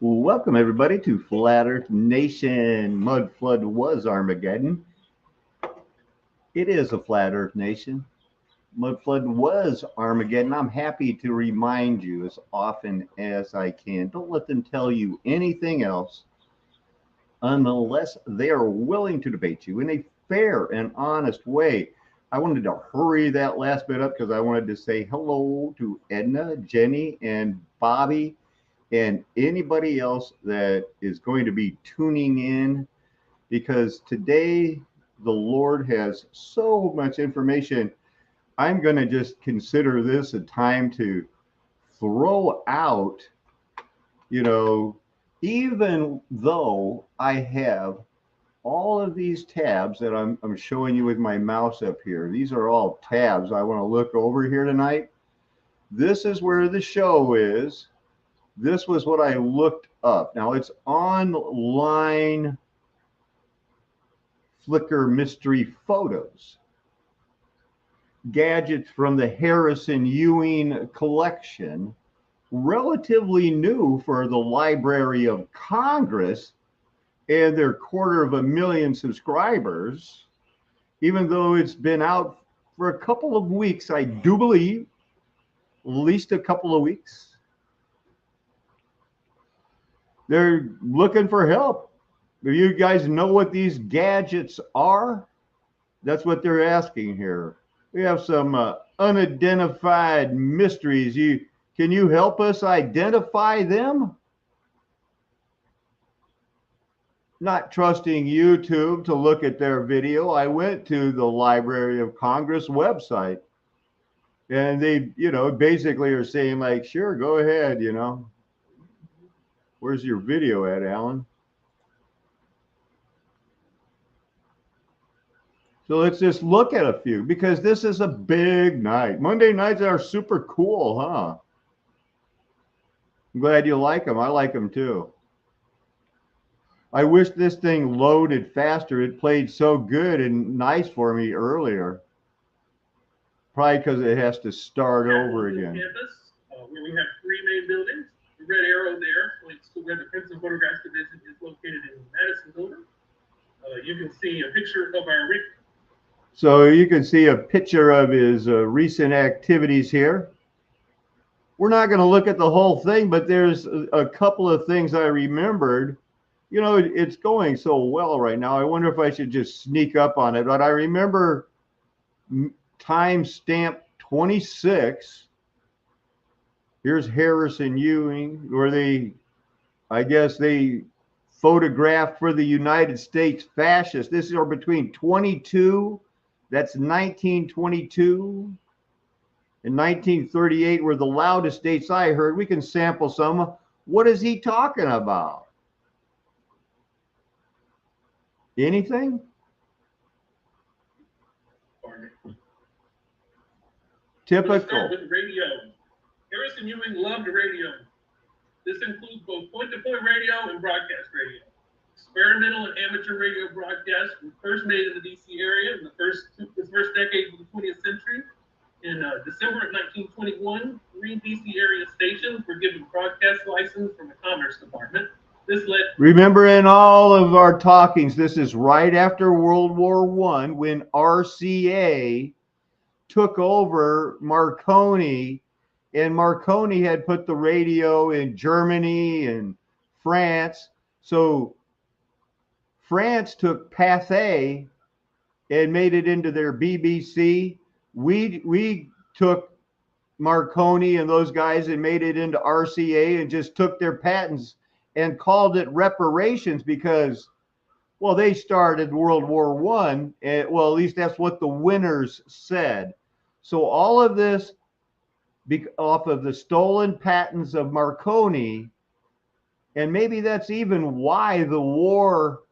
Welcome everybody to Flat Earth Nation. Mud flood was Armageddon. It is a flat Earth nation. Mud flood was Armageddon. I'm happy to remind you as often as I can. Don't let them tell you anything else unless they are willing to debate you in a fair and honest way. I wanted to hurry that last bit up because I wanted to say hello to Edna, Jenny, and Bobby, and anybody else that is going to be tuning in, because today the Lord has so much information. I'm going to just consider this a time to throw out, you know, even though I have all of these tabs that I'm showing you with my mouse up here. These are all tabs I want to look over here tonight. This is where the show is. This was what I looked up. Now it's online Flickr mystery photos. Gadgets from the Harrison Ewing collection, relatively new for the Library of Congress and their 250,000 subscribers, even though it's been out for a couple of weeks, I do believe, at least a couple of weeks. They're looking for help. Do you guys know what these gadgets are? That's what they're asking here. We have some unidentified mysteries. Can you help us identify them? Not trusting YouTube to look at their video, I went to the Library of Congress website, and they, basically are saying like, sure, go ahead, Where's your video at, Alan? So let's just look at a few, because this is a big night. Monday nights are super cool, huh? I'm glad you like them. I like them too. I wish this thing loaded faster. It played so good and nice for me earlier. Probably because it has to start over again. Campus, where we have three main buildings. The red arrow there points to where the Princeton Photographs Division is located in Madison building. You can see a picture of our So you can see a picture of his recent activities here. We're not going to look at the whole thing, but there's a couple of things I remembered. It's going so well right now. I wonder if I should just sneak up on it. But I remember timestamp 26. Here's Harrison Ewing, where I guess they photographed for the United States fascists. This is between 22, that's 1922, and 1938 were the loudest dates I heard. We can sample some. What is he talking about? Anything? Typical. Let's start with radio. Harrison Ewing loved radio. This includes both point-to-point radio and broadcast radio. Experimental and amateur radio broadcasts were first made in the D.C. area in the first decade of the 20th century. In December of 1921, 3 D.C. area stations were given broadcast license from the Commerce Department. This led. Remember, in all of our talkings, this is right after World War I, when RCA took over Marconi, and Marconi had put the radio in Germany and France. So France took Pathé and made it into their BBC. We took Marconi and those guys and made it into RCA and just took their patents and called it reparations because, well, they started World War I. Well, at least that's what the winners said. So all of this off of the stolen patents of Marconi, and maybe that's even why the war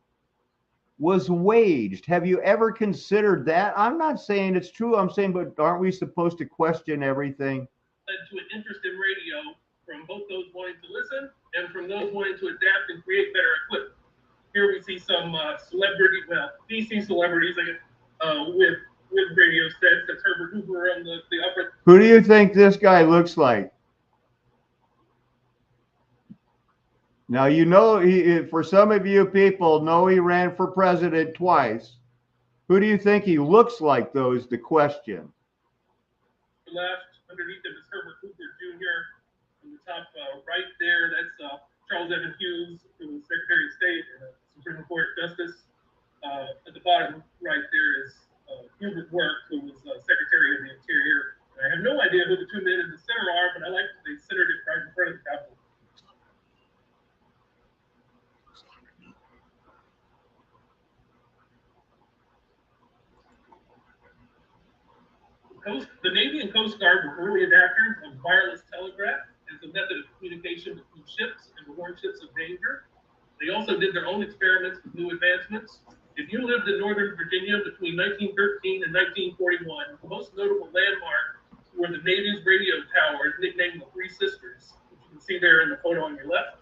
was waged. Have you ever considered that? I'm not saying it's true. I'm saying, but aren't we supposed to question everything? Led to an interest in radio from both those wanting to listen and from those wanting to adapt and create better equipment. Here we see some DC celebrities with radio sets. That's Herbert Hoover on the upper. Who do you think this guy looks like? Now, you know, for some of you people know he ran for president twice. Who do you think he looks like, though, is the question. Left underneath him is Herbert Hoover Jr. In the top right there, that's Charles Evan Hughes, who was Secretary of State and a Supreme Court Justice. At the bottom right there is Hubert Work, who was Secretary of the Interior. And I have no idea who the two men in the center are, but I like that they centered it right in front of the Capitol. The Navy and Coast Guard were early adapters of wireless telegraph as a method of communication between ships and to warn ships of danger. They also did their own experiments with new advancements. If you lived in Northern Virginia between 1913 and 1941, the most notable landmark were the Navy's radio towers, nicknamed the Three Sisters, which you can see there in the photo on your left.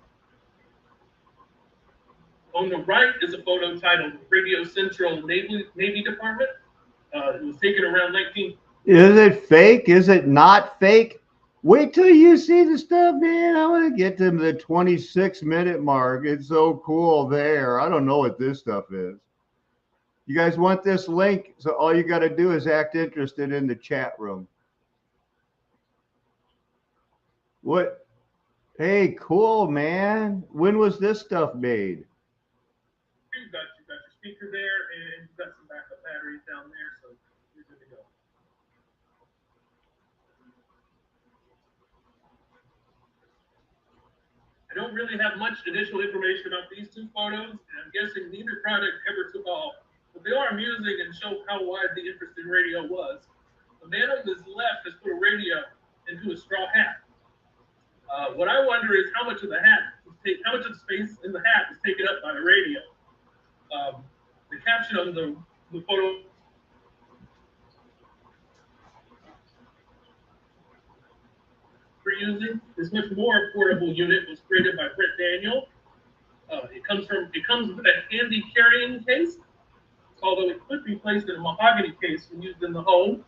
On the right is a photo titled Radio Central Navy Department. It was taken around 19... Is it fake? Is it not fake? Wait till you see the stuff, man. I want to get to the 26-minute mark. It's so cool there. I don't know what this stuff is. You guys want this link? So all you got to do is act interested in the chat room. What? Hey, cool, man. When was this stuff made? You've got your speaker there, and you've got some backup batteries down there, so you're good to go. I don't really have much additional information about these two photos, and I'm guessing neither product ever took off, but they are amusing and show how wide the interest in radio was. The man on his left has put a radio into a straw hat. What I wonder is how much of the space in the hat is taken up by the radio. The caption on the photo we're using, this much more portable unit was created by Brett Daniel. It comes with a handy carrying case, although it could be placed in a mahogany case when used in the home.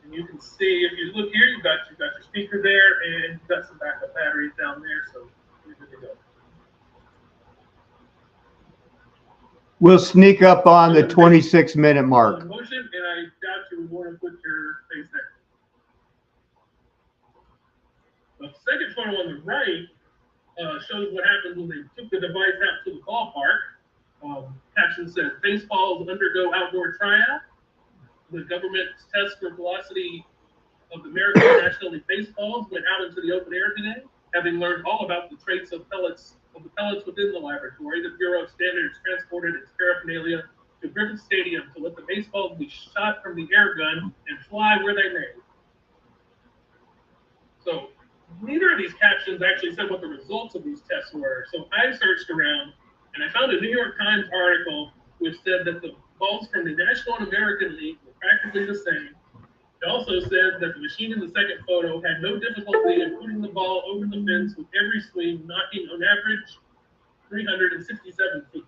And you can see, if you look here, you've got your speaker there, and you've got some backup batteries down there, so you're good to go. We'll sneak up on the 26-minute mark. Motion, and I doubt you would want to put your face there. The second photo on the right shows what happens when they took the device out to the ballpark. Caption says, baseballs undergo outdoor tryout. The government's test for velocity of American National League baseballs went out into the open air today. Having learned all about the traits of the pellets within the laboratory, the Bureau of Standards transported its paraphernalia to Griffith Stadium to let the baseballs be shot from the air gun and fly where they may. So neither of these captions actually said what the results of these tests were. So I searched around and I found a New York Times article which said that the balls from the National and American League were practically the same. It also said that the machine in the second photo had no difficulty in putting the ball over the fence with every swing, knocking on average 367 feet.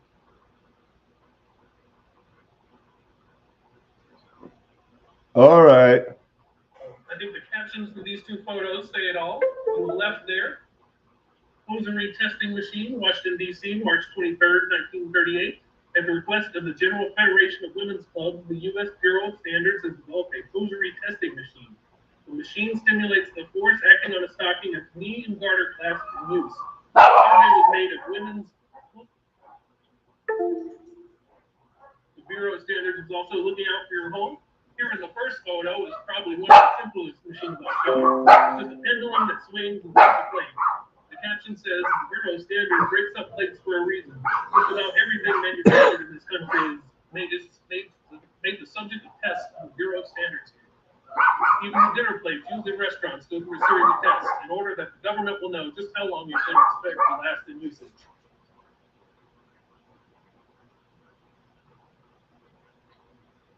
All right. I think the captions for these two photos say it all. On the left there, hosiery testing machine, Washington, D.C., March 23rd, 1938. At the request of the General Federation of Women's Clubs, the U.S. Bureau of Standards has developed a hosiery testing machine. The machine stimulates the force acting on a stocking at knee and garter clasps in use. The hosiery was made of women's. The Bureau of Standards is also looking out for your home. Here in the first photo is probably one of the simplest machines I'll show you. It's just a pendulum that swings and breaks a plate. The caption says the Bureau of Standards breaks up plates for a reason. Just about everything manufactured in this country is made the subject of tests from the Bureau of Standards. Even the dinner plates used in restaurants go through a series of tests in order that the government will know just how long you should expect to last in usage.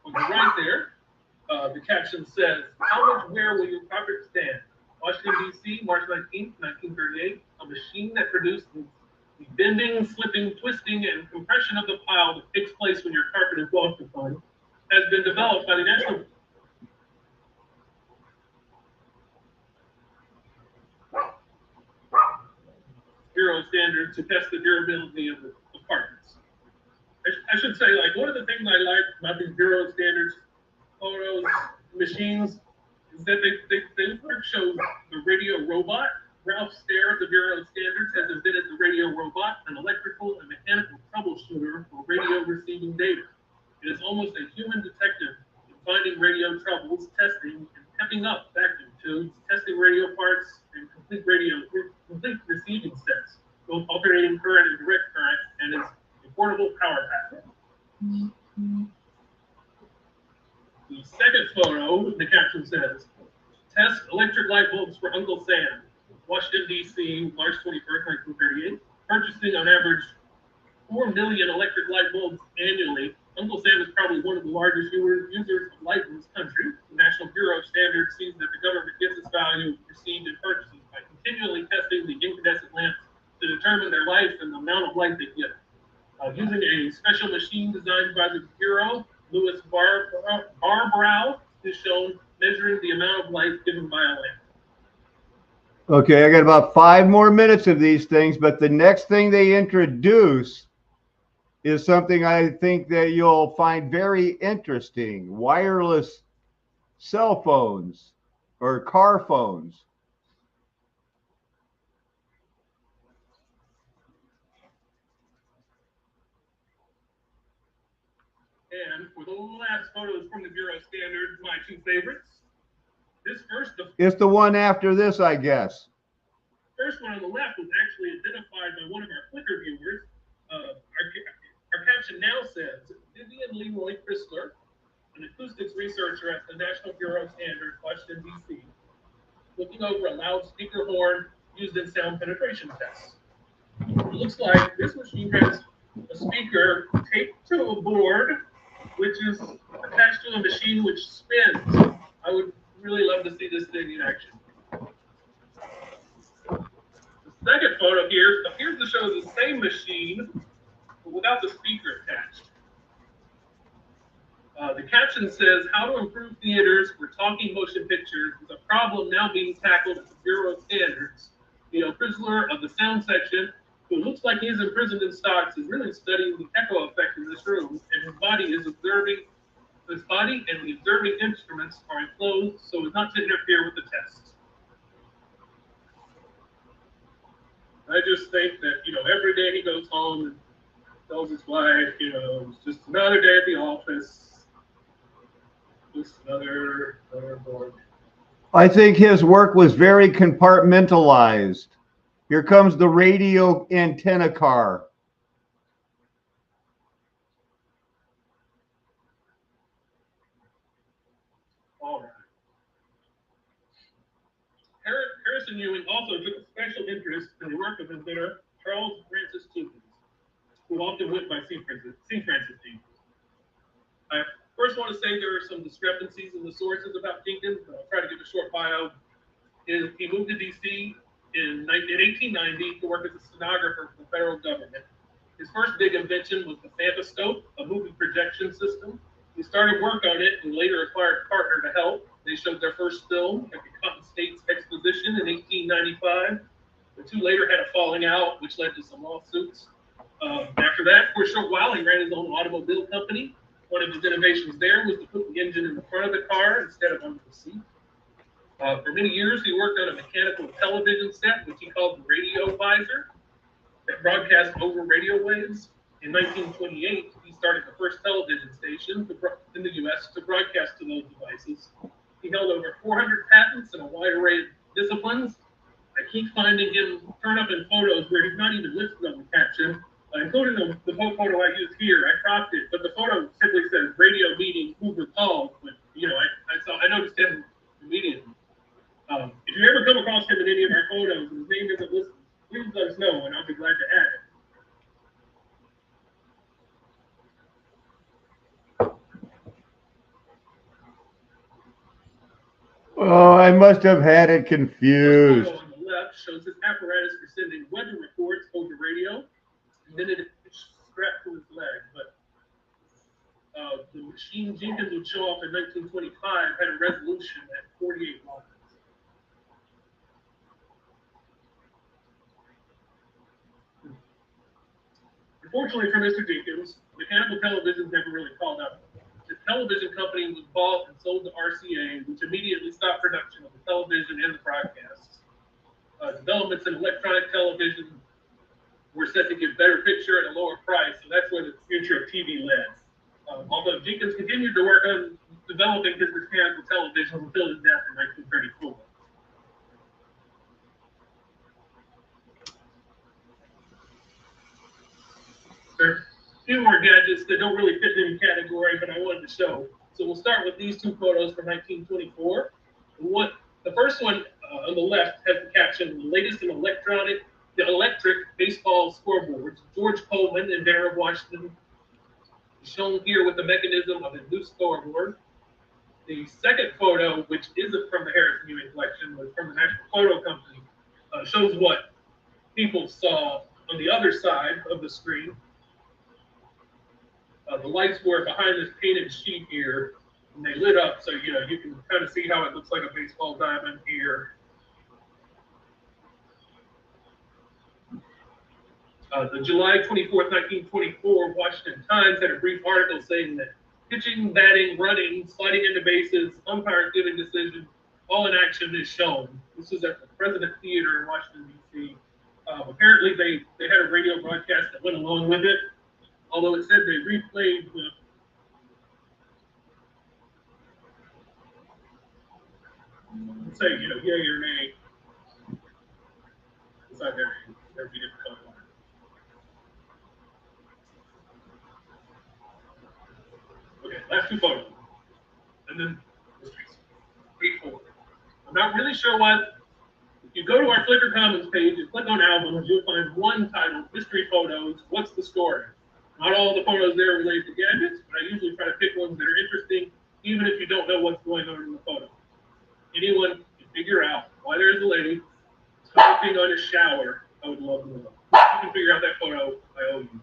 On the right there, the caption says, how much wear will your carpet stand? Washington, D.C., March 19th, 1938, a machine that produced the bending, slipping, twisting, and compression of the pile that takes place when your carpet is walked upon, has been developed by the National... Bureau standards to test the durability of the parts. I should say, like, one of the things I like about these Bureau standards photos machines is that they show the radio robot. Ralph Stair of the Bureau of Standards has invented the radio robot, an electrical and mechanical troubleshooter for radio receiving data. It is almost a human detective in finding radio troubles, testing, and pepping up vacuum tubes, testing radio parts, and complete receiving sets, both alternating current and direct current, and is a portable power pack. The second photo, the caption says, "Test electric light bulbs for Uncle Sam, Washington, D.C., March 21st, 1938. Purchasing on average 4 million electric light bulbs annually. Uncle Sam is probably one of the largest users of light in this country. The National Bureau of Standards sees that the government gets its value received in purchases by continually testing the incandescent lamps to determine their life and the amount of light they get. Using a special machine designed by the Bureau, Louis Barbrow is shown measuring the amount of light given by a lamp." Okay, I got about 5 more minutes of these things, but the next thing they introduce is something I think that you'll find very interesting: wireless cell phones or car phones. And for the last photos from the Bureau of Standards, my 2 favorites. It's the one after this, I guess. First one on the left was actually identified by one of our Flickr viewers. Our caption now says, "Vivian Leroy Chrysler, an acoustics researcher at the National Bureau of Standards, Washington, D.C., looking over a loudspeaker horn used in sound penetration tests. It looks like this machine has a speaker taped to a board, which is attached to a machine which spins. I would really love to see this thing in action." The second photo here appears to show the same machine, but without the speaker attached. The caption says, "How to improve theaters for talking motion pictures is a problem now being tackled at the Bureau of Standards. Neil Chrysler of the sound section, who looks like he's imprisoned in stocks, is really studying the echo effect in this room, and his body and the observing instruments are enclosed so as not to interfere with the test." I just think that, every day he goes home and tells his wife, it's just another day at the office, just another board. I think his work was very compartmentalized. Here comes the radio antenna car. All right. Harrison Ewing also took a special interest in the work of inventor Charles Francis Jenkins, who often went by C. Francis Jenkins. I first want to say there are some discrepancies in the sources about Jenkins, but I'll try to give a short bio. He moved to D.C. in 1890 to work as a stenographer for the federal government. His first big invention was the Phantascope, a movie projection system. He started work on it and later acquired a partner to help. They showed their first film at the Cotton States Exposition in 1895. The two later had a falling out, which led to some lawsuits. After that, for a short while, he ran his own automobile company. One of his innovations there was to put the engine in the front of the car instead of under the seat. For many years, he worked on a mechanical television set, which he called the radio visor, that broadcast over radio waves. In 1928, he started the first television station in the U.S. to broadcast to those devices. He held over 400 patents in a wide array of disciplines. I keep finding him turn up in photos where he's not even listed on the caption, including the photo I used here. I cropped it, but the photo simply says "radio meeting Hoover called." But I noticed him immediately. If you ever come across him in any of our photos and his name isn't listed, please let us know, and I'll be glad to add it. Oh, I must have had it confused. The photo on the left shows his apparatus for sending weather reports over radio, and then it's strapped to his leg. But the machine Jenkins would show off in 1925 had a resolution at 48 lines. Unfortunately for Mr. Jenkins, mechanical televisions never really called up. The television company was bought and sold to RCA, which immediately stopped production of the television and the broadcasts. Developments in electronic television were set to give better picture at a lower price, so that's where the future of TV led. Although Jenkins continued to work on developing his mechanical television until his death in 1934. There are a few more gadgets that don't really fit in any category, but I wanted to show. So we'll start with these two photos from 1924. The first one on the left has the caption, "The latest in the electric baseball scoreboards. George Coleman and Darrell Washington is shown here with the mechanism of a new scoreboard." The second photo, which isn't from the Harrison Ewing collection, but from the National Photo Company, shows what people saw on the other side of the screen. The lights were behind this painted sheet here, and they lit up, so you can kind of see how it looks like a baseball diamond here. The July 24th, 1924 Washington Times had a brief article saying that pitching, batting, running, sliding into bases, umpire giving decision, all in action is shown. This is at the President Theater in Washington, D.C. Apparently, they had a radio broadcast that went along with it, although it said they replayed the say, yay or nay. It's not very difficult. Okay, last two photos. And then streets. 8-4. I'm not really sure what. If you go to our Flickr Commons page and click on albums, you'll find one titled Mystery Photos, What's the Story? Not all the photos there are related to gadgets, but I usually try to pick ones that are interesting, even if you don't know what's going on in the photo. Anyone can figure out why there's a lady smoking on a shower. I would love to know. If you can figure out that photo, I owe you.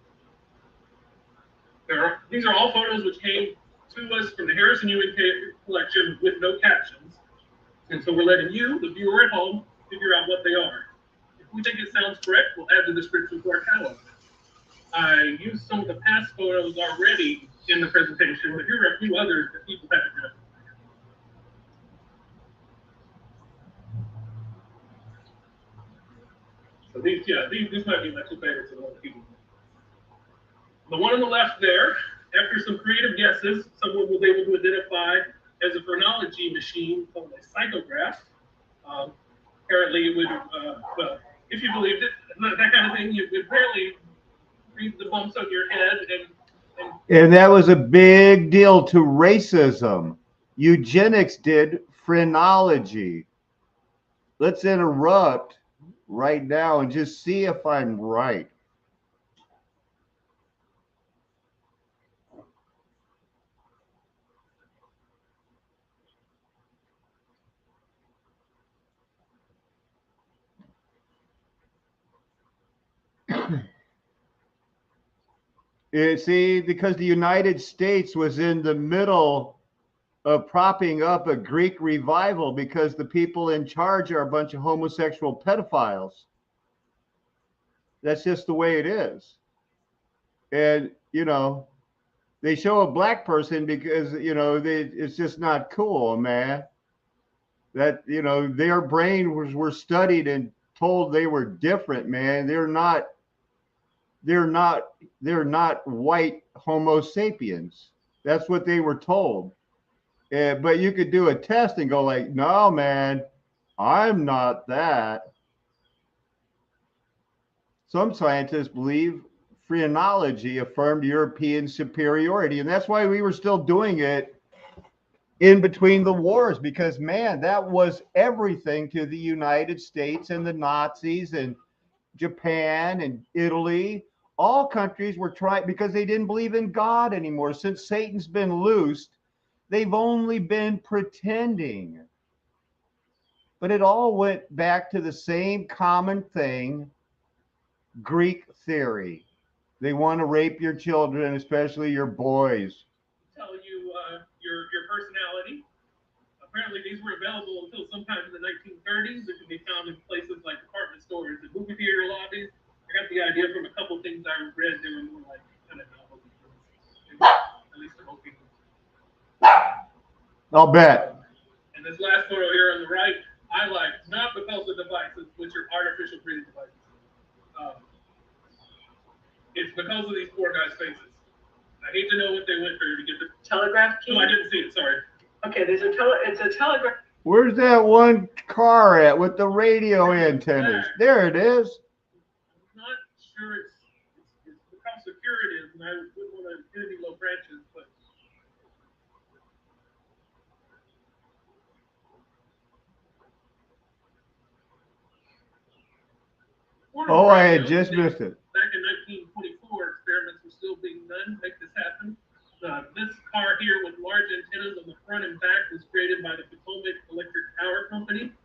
These are all photos which came to us from the Harrison Ewing collection with no captions. And so we're letting you, the viewer at home, figure out what they are. If we think it sounds correct, we'll add the description to our catalog. I used some of the past photos already in the presentation, but here are a few others that people haven't done. So these might be my two favorites of all the people. The one on the left there, after some creative guesses, someone was able to identify as a phrenology machine called a psychograph. Apparently it would, well, if you believed it, that kind of thing, you would apparently read the bumps on your head and that was a big deal to racism. Eugenics did phrenology. Let's interrupt right now and just see if I'm right. See, because the United States was in the middle of propping up a Greek revival because the people in charge are a bunch of homosexual pedophiles. That's just the way it is. And, they show a black person because, it's just not cool, man. That, their brain were studied and told they were different, man. They're not white Homo sapiens. That's what they were told. But you could do a test and go like, no, man, I'm not that. Some scientists believe phrenology affirmed European superiority, and that's why we were still doing it in between the wars, because, man, that was everything to the United States and the Nazis and Japan and Italy. All countries were trying, because they didn't believe in God anymore. Since Satan's been loosed, they've only been pretending. But it all went back to the same common thing, Greek theory. They want to rape your children, especially your boys. tell you your personality. Apparently, these were available until sometime in the 1930s. They can be found in places like department stores and movie theater lobbies. got the idea from a couple things I read. They were more like kind of novel. At least I'm hoping. I'll bet. And this last photo here on the right, I like not the pulsar devices, which are artificial breathing devices. Um, it's because of these poor guys' faces. I hate to know what they went through to get the telegraph key. No, I didn't see it. Sorry. Okay, it's a telegraph. Where's that one car at with the radio antennas? There it is. I'm not sure it's how secure it is, and I wouldn't want to hit any low branches, but. Oh, I had just missed it. Back in 1924, experiments were still being done to make this happen. This car here with large antennas on the front and back was created by the Potomac Electric Power Company.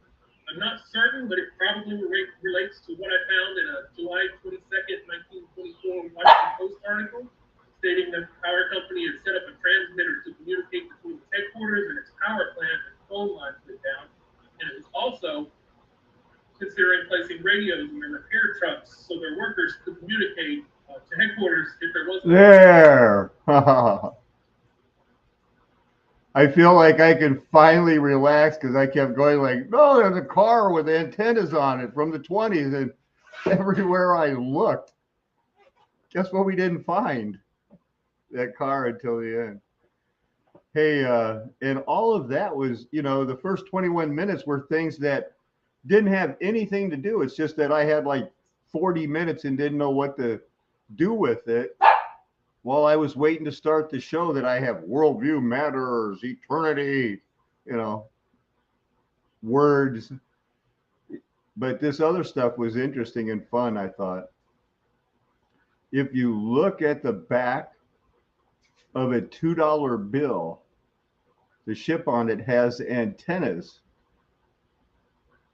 I'm not certain, but it probably relates to what I found in a July 22nd, 1924 Washington Post article stating that the power company had set up a transmitter to communicate between its headquarters and its power plant if phone lines went down. And it was also considering placing radios in their repair trucks so their workers could communicate to headquarters if there was. There. I feel like I can finally relax because I kept going like, no, there's a car with antennas on it from the 20s, and everywhere I looked. Guess what we didn't find? That car until the end. Hey, and all of that was, the first 21 minutes were things that didn't have anything to do. It's just that I had like 40 minutes and didn't know what to do with it while I was waiting to start the show that I have worldview matters, eternity, words. But this other stuff was interesting and fun, I thought. If you look at the back of a $2 bill, the ship on it has antennas.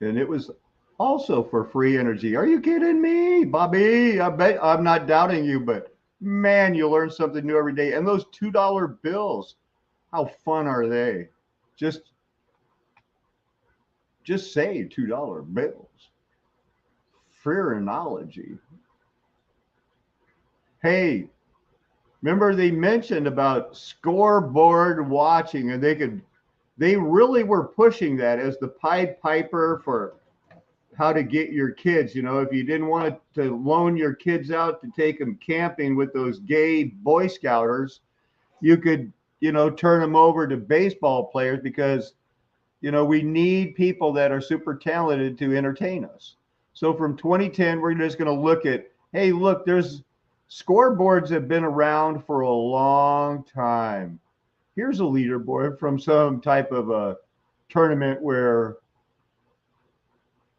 And it was also for free energy. Are you kidding me, Bobby? I bet I'm not doubting you, but man, you learn something new every day. And those $2 bills, how fun are they? Just say $2 bills. Phrenology. Hey, remember they mentioned about scoreboard watching, and they really were pushing that as the Pied Piper for how to get your kids. If you didn't want to loan your kids out to take them camping with those gay Boy Scouters, you could, turn them over to baseball players because, we need people that are super talented to entertain us. So from 2010, we're just going to look at, hey, look, there's scoreboards that have been around for a long time. Here's a leaderboard from some type of a tournament where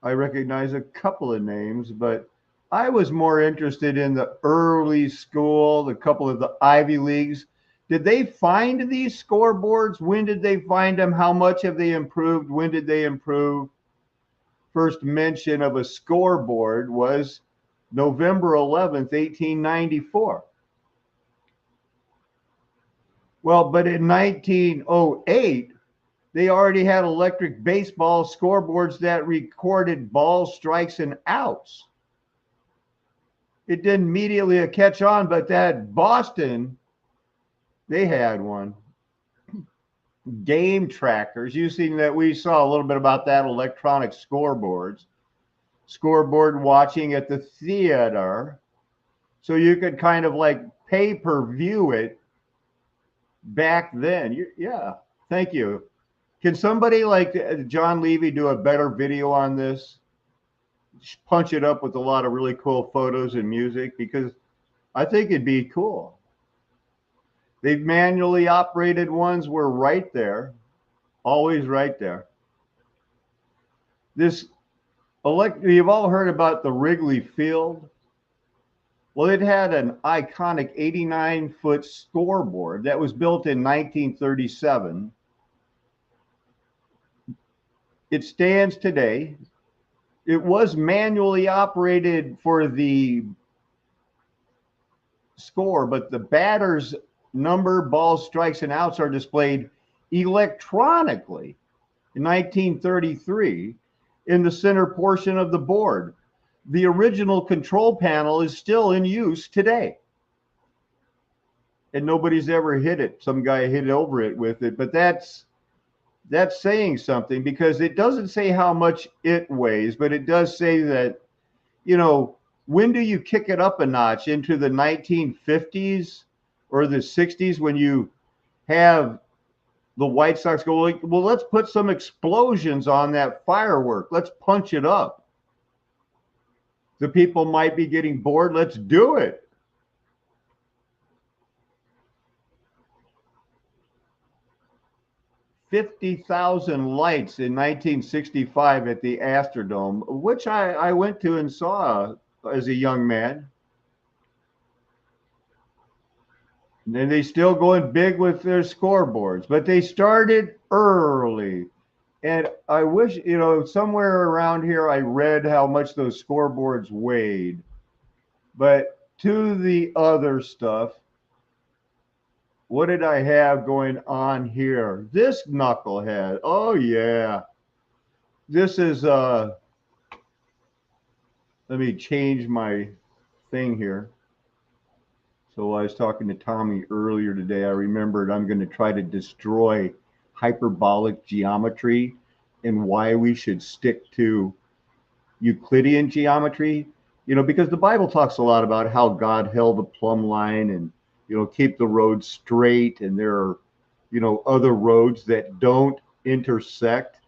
I recognize a couple of names, but I was more interested in the early school, the couple of the Ivy Leagues. Did they find these scoreboards? When did they find them? How much have they improved? When did they improve? First mention of a scoreboard was November 11th, 1894. Well, but in 1908, they already had electric baseball scoreboards that recorded balls, strikes, and outs. It didn't immediately catch on, but that Boston, they had one. Game trackers, using that we saw a little bit about that, electronic scoreboards. Scoreboard watching at the theater. So you could kind of like pay-per-view it back then. Yeah, thank you. Can somebody like John Levy do a better video on this? Punch it up with a lot of really cool photos and music, because I think it'd be cool. They've manually operated ones were right there, always right there. You've all heard about the Wrigley Field. Well, it had an iconic 89-foot scoreboard that was built in 1937. It stands today. It was manually operated for the score, but the batter's number, balls, strikes, and outs are displayed electronically in 1933 in the center portion of the board. the original control panel is still in use today. And nobody's ever hit it. Some guy hit over it with it, but that's saying something, because it doesn't say how much it weighs, but it does say that, you know, when do you kick it up a notch into the 1950s or the 60s when you have the White Sox go, well, let's put some explosions on that firework. Let's punch it up. The people might be getting bored. Let's do it. $50,000 lights in 1965 at the Astrodome, which I went to and saw as a young man. And they still going big with their scoreboards, but they started early. And I wish, you know, somewhere around here I read how much those scoreboards weighed. But to the other stuff, what did I have going on here? This knucklehead. Oh yeah. This is let me change my thing here. So I was talking to Tommy earlier today. I remembered I'm going to try to destroy hyperbolic geometry and why we should stick to Euclidean geometry. You know, because the Bible talks a lot about how God held the plumb line and, you know, keep the road straight, and there are, you know, other roads that don't intersect.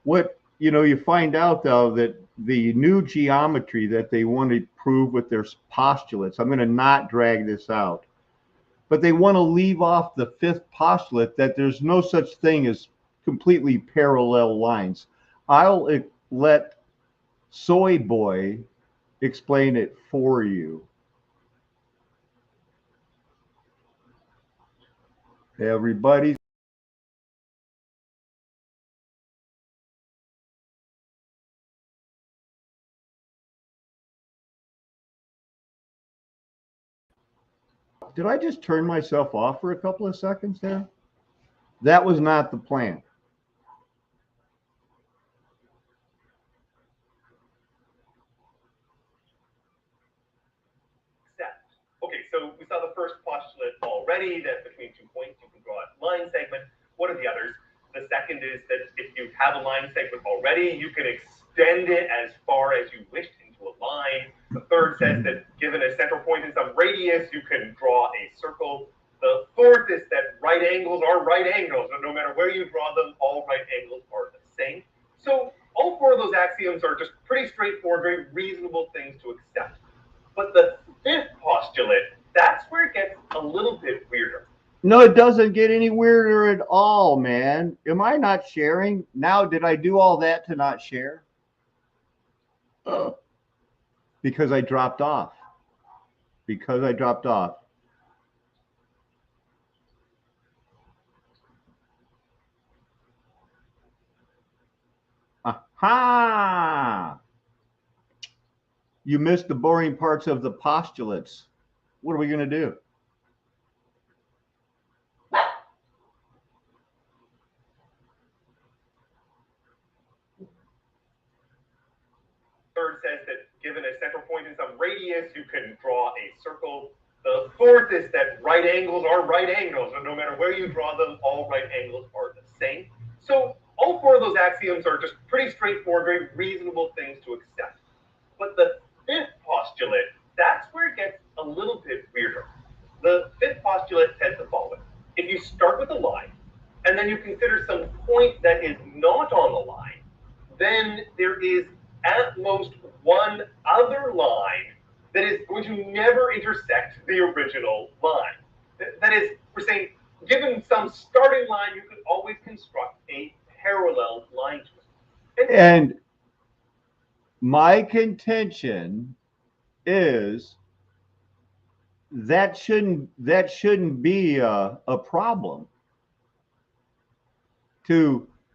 What, you know, you find out though that the new geometry that they want to prove with their postulates, I'm going to not drag this out, but they want to leave off the fifth postulate that there's no such thing as completely parallel lines. I'll let Soy Boy explain it for you. Everybody. Did I just turn myself off for a couple of seconds there? That was not the plan. Okay, so we saw the first postulate already, that between 2 points you can draw a line segment. What are the others? The second is that if you have a line segment already, you can extend it as far as you wished into a line. The third says that given a central point in some radius, you can draw a circle. The fourth is that right angles are right angles, and no matter where you draw them, all right angles are the same. So all four of those axioms are just pretty straightforward, very reasonable things to accept. But the fifth postulate, that's where it gets a little bit weirder. No, it doesn't get any weirder at all, man. Am I not sharing? Now, did I do all that to not share? Because I dropped off. Because I dropped off. Aha! You missed the boring parts of the postulates. What are we going to do? Third says that given a central point in some radius, you can draw a circle. The fourth is that right angles are right angles, and no matter where you draw them, all right angles are the same. So all four of those axioms are just pretty straightforward, very reasonable things to accept. But the fifth postulate, that's where it gets a little bit weirder. The fifth postulate says the following. If you start with a line, and then you consider some point that is not on the line, then there is at most one other line that is going to never intersect the original line. That is, we're saying, given some starting line, you could always construct a parallel line to it. And my contention is that shouldn't be a problem.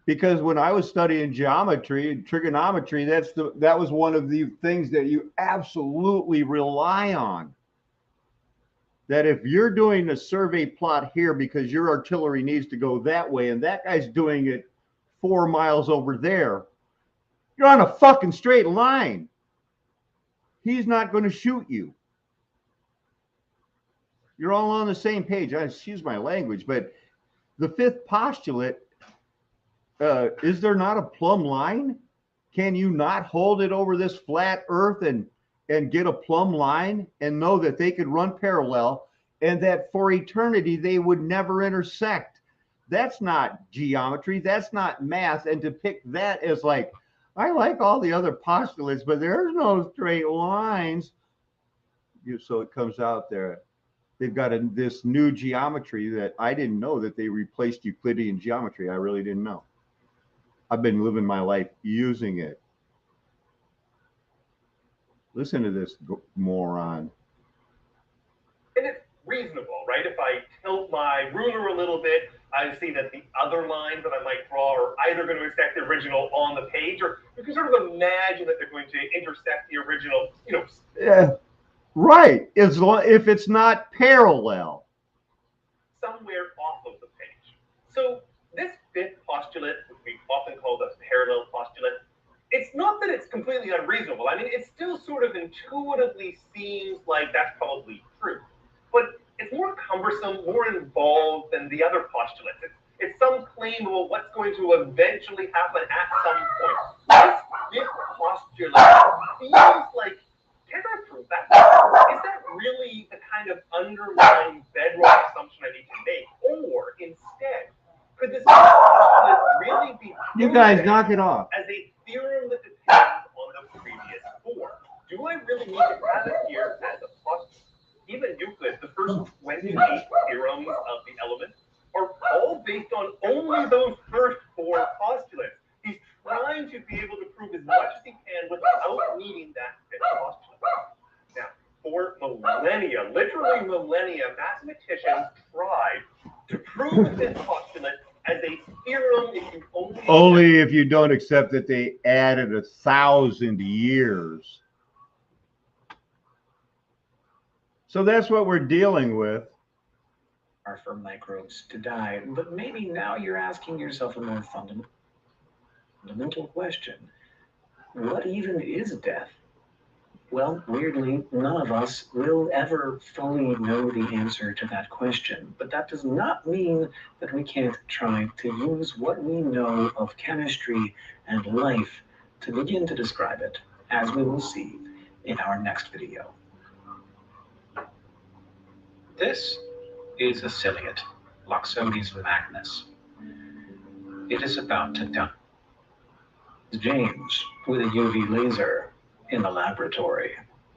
Because when I was studying geometry and trigonometry, that was one of the things that you absolutely rely on. That if you're doing a survey plot here because your artillery needs to go that way and that guy's doing it 4 miles over there, you're on a fucking straight line. he's not going to shoot you. You're all on the same page. Excuse my language, but the fifth postulate, is there not a plumb line? Can you not hold it over this flat earth and get a plumb line and know that they could run parallel and that for eternity they would never intersect? That's not geometry. That's not math. And to pick that as like, I like all the other postulates, but there's no straight lines. So it comes out there. They've got this new geometry that I didn't know that they replaced Euclidean geometry. I really didn't know. I've been living my life using it. Listen to this moron. And it's reasonable, right? If I tilt my ruler a little bit, I see that the other lines that I might draw are either going to intersect the original on the page, or you can sort of imagine that they're going to intersect the original, Yeah, right. If it's not parallel. Somewhere off of the page. So this fifth postulate, which we often call the parallel postulate, it's not that it's completely unreasonable. I mean, it still sort of intuitively seems like that's probably true. But it's more cumbersome, more involved than the other postulates. It's some claim of what's going to eventually happen at some point. This fifth postulate feels like, can I prove that? Is that really the kind of underlying bedrock assumption I need to make? Or instead, could this postulate really be You guys knock it off. as a theorem that depends on the previous four? Do I really need to have it here as a postulate? Even Euclid, the first 28 theorems of the elements, are all based on only those first four postulates. He's trying to be able to prove as much as he can without needing that fifth postulate. Now, for millennia, literally millennia, mathematicians tried to prove the fifth postulate as a theorem if you only if you don't accept that they added 1,000 years. So that's what we're dealing with. Are for microbes to die, but maybe now you're asking yourself a more fundamental question. What even is death? Well, weirdly, none of us will ever fully know the answer to that question, but that does not mean that we can't try to use what we know of chemistry and life to begin to describe it, as we will see in our next video. This is a ciliate, Loxodes magnus. It is about to die. James with a UV laser in the laboratory.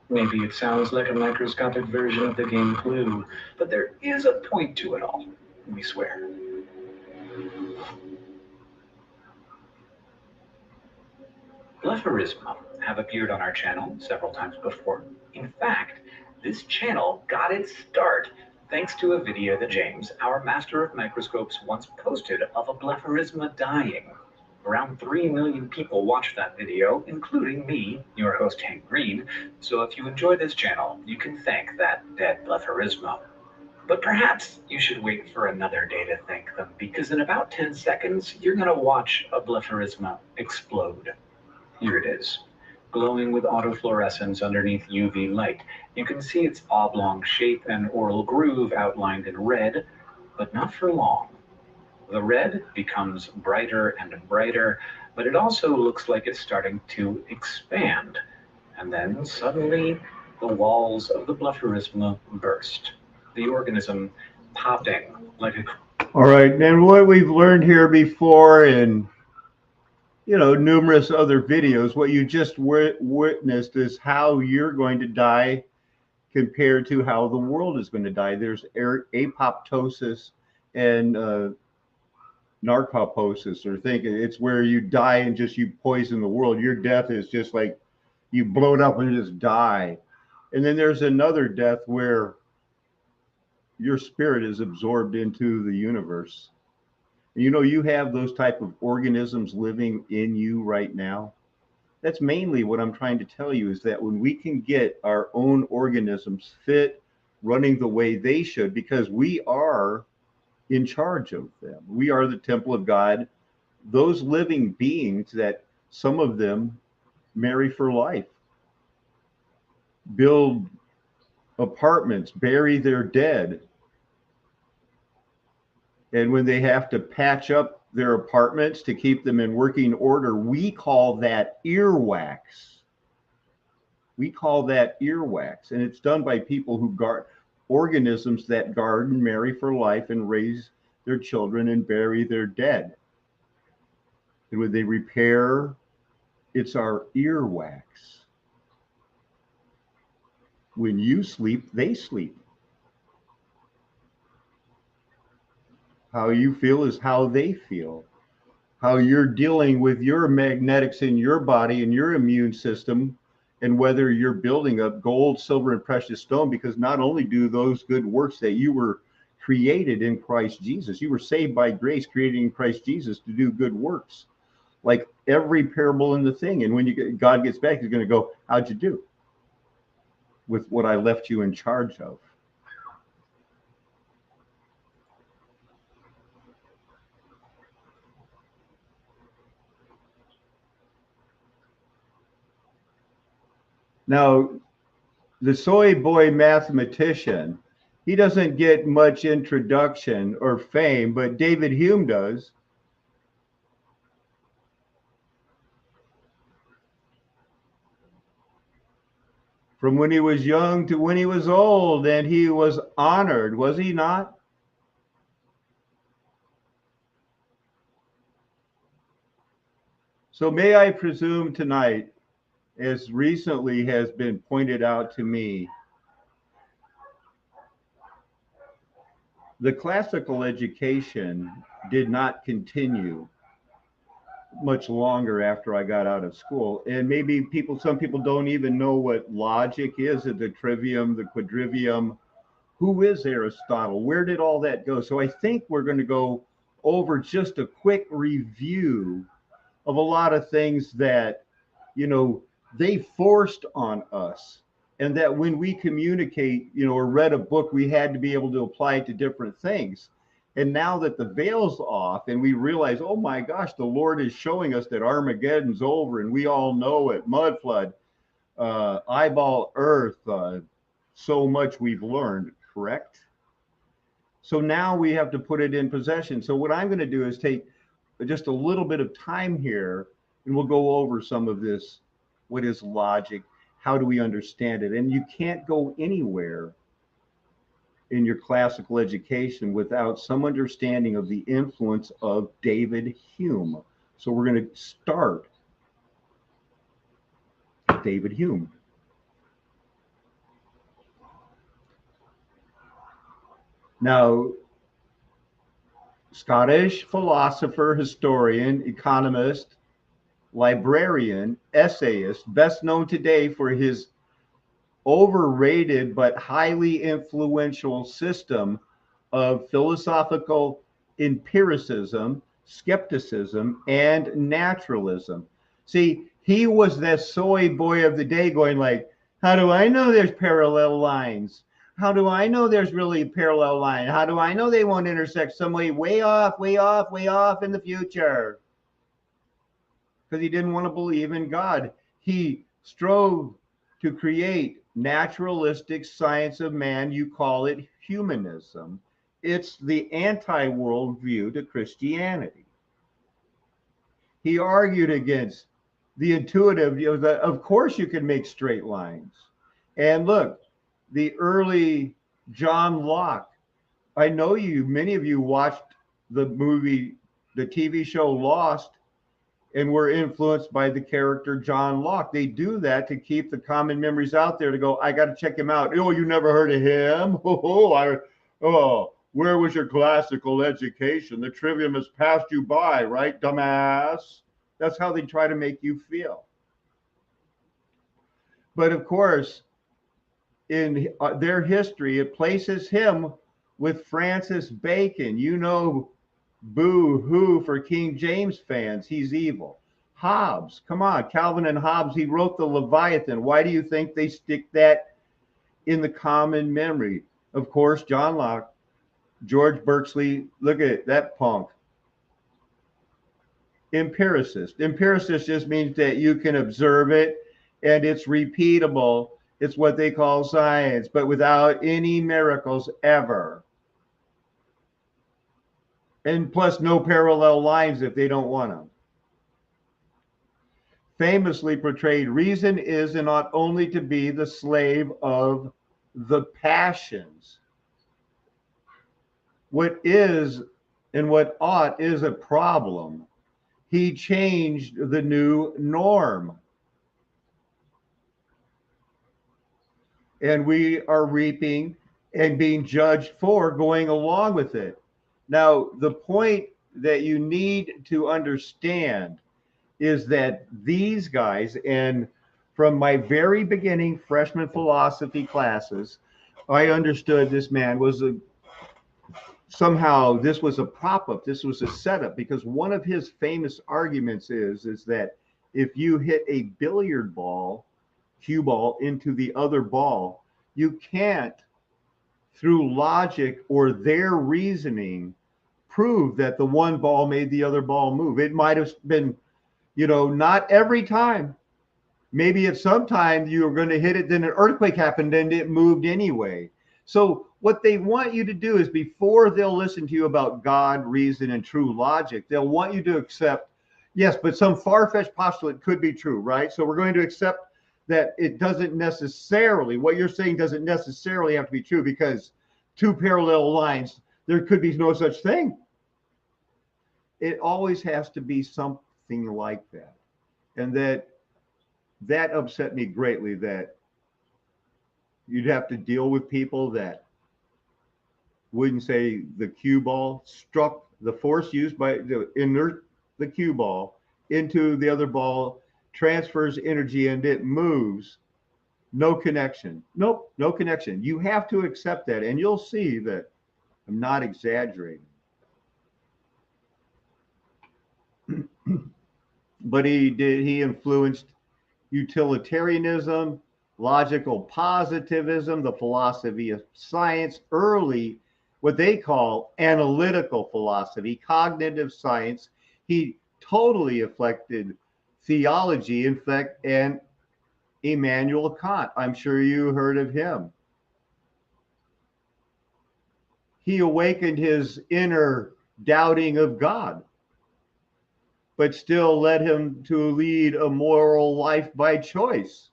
Maybe it sounds like a microscopic version of the game Clue, but there is a point to it all, we swear. Blepharisma have appeared on our channel several times before. In fact, this channel got its start thanks to a video that James, our master of microscopes, once posted of a Blepharisma dying. Around 3 million people watched that video, including me, your host Hank Green, so if you enjoy this channel, you can thank that dead Blepharisma. But perhaps you should wait for another day to thank them, because in about 10 seconds, you're going to watch a Blepharisma explode. Here it is, glowing with autofluorescence underneath UV light. You can see its oblong shape and oral groove outlined in red, but not for long. The red becomes brighter and brighter, but it also looks like it's starting to expand. And then suddenly, the walls of the Blepharisma burst, the organism popping like a... All right, and what we've learned here before in, numerous other videos, what you just witnessed is how you're going to die compared to how the world is going to die. There's apoptosis and narcoposis, or it's where you die and just you poison the world. Your death is just like you blow it up and just die. And then there's another death where your spirit is absorbed into the universe. You have those type of organisms living in you right now. That's mainly what I'm trying to tell you, is that when we can get our own organisms fit, running the way they should, because we are in charge of them. We are the temple of God. Those living beings that some of them marry for life. build apartments, bury their dead. And when they have to patch up their apartments to keep them in working order, we call that earwax. We call that earwax. And it's done by people who guard organisms that guard and marry for life and raise their children and bury their dead. And when they repair, it's our earwax. When you sleep, they sleep. How you feel is how they feel. How you're dealing with your magnetics in your body and your immune system, and whether you're building up gold, silver, and precious stone, because not only do those good works that you were created in Christ Jesus, you were saved by grace, created in Christ Jesus to do good works, like every parable in the thing. And when God gets back, he's going to go, how'd you do with what I left you in charge of? Now, the soy boy mathematician, he doesn't get much introduction or fame, but David Hume does. From when he was young to when he was old, and he was honored, was he not? So may I presume tonight, as recently has been pointed out to me, the classical education did not continue much longer after I got out of school. And maybe some people don't even know what logic is, the trivium, the quadrivium. Who is Aristotle? Where did all that go? So I think we're going to go over just a quick review of a lot of things that, they forced on us, and that when we communicate, or read a book, we had to be able to apply it to different things. And now that the veil's off and we realize, oh my gosh, the Lord is showing us that Armageddon's over, and we all know it, mud flood, eyeball earth, so much we've learned, correct? So now we have to put it in possession. So what I'm going to do is take just a little bit of time here, and we'll go over some of this. What is logic? How do we understand it? And you can't go anywhere in your classical education without some understanding of the influence of David Hume. So we're going to start with David Hume. Now, Scottish philosopher, historian, economist, librarian, essayist, best known today for his overrated but highly influential system of philosophical empiricism, skepticism, and naturalism. See, he was that soy boy of the day going like, how do I know there's parallel lines? How do I know there's really a parallel line? How do I know they won't intersect some way off, way off, way off in the future? Because he didn't want to believe in God. He strove to create naturalistic science of man. You call it humanism. It's the anti-worldview to Christianity. He argued against the intuitive, of course you can make straight lines. And look, the early John Locke, I know many of you watched the movie, the TV show Lost, and were influenced by the character John Locke. They do that to keep the common memories out there to go, I got to check him out. Oh, you never heard of him? Where was your classical education? The trivium has passed you by, right, dumbass? That's how they try to make you feel. But of course, in their history, it places him with Francis Bacon. Boo hoo for King James fans. He's evil. Hobbes, come on, Calvin and Hobbes, he wrote the Leviathan. Why do you think they stick that in the common memory? Of course, John Locke, George Berkeley, look at that punk. Empiricist. Empiricist just means that you can observe it and it's repeatable It's what they call science, but without any miracles ever. And plus, no parallel lines if they don't want them. Famously portrayed, reason is and ought only to be the slave of the passions. What is and what ought is a problem. He changed the new norm. And we are reaping and being judged for going along with it. Now, the point that you need to understand is that these guys, and from my very beginning freshman philosophy classes, I understood this man was somehow this was a prop up, this was a setup, because one of his famous arguments is that if you hit a billiard ball, cue ball, into the other ball, you can't, through logic or their reasoning, prove that the one ball made the other ball move. It might have been, not every time. Maybe at some time you were going to hit it, then an earthquake happened and it moved anyway. So what they want you to do is, before they'll listen to you about God, reason, and true logic, they'll want you to accept, yes, but some far-fetched postulate could be true, right? So we're going to accept that it doesn't necessarily, what you're saying doesn't necessarily have to be true, because two parallel lines, there could be no such thing. It always has to be something like that. And that upset me greatly, that you'd have to deal with people that wouldn't say the cue ball struck, the force used by the cue ball into the other ball transfers energy and it moves. No connection. Nope, no connection. You have to accept that, and you'll see that I'm not exaggerating. But he influenced utilitarianism, logical positivism, the philosophy of science, early what they call analytical philosophy, cognitive science. He totally affected theology, in fact, and Immanuel Kant. I'm sure you heard of him. He awakened his inner doubting of God, but still led him to lead a moral life by choice.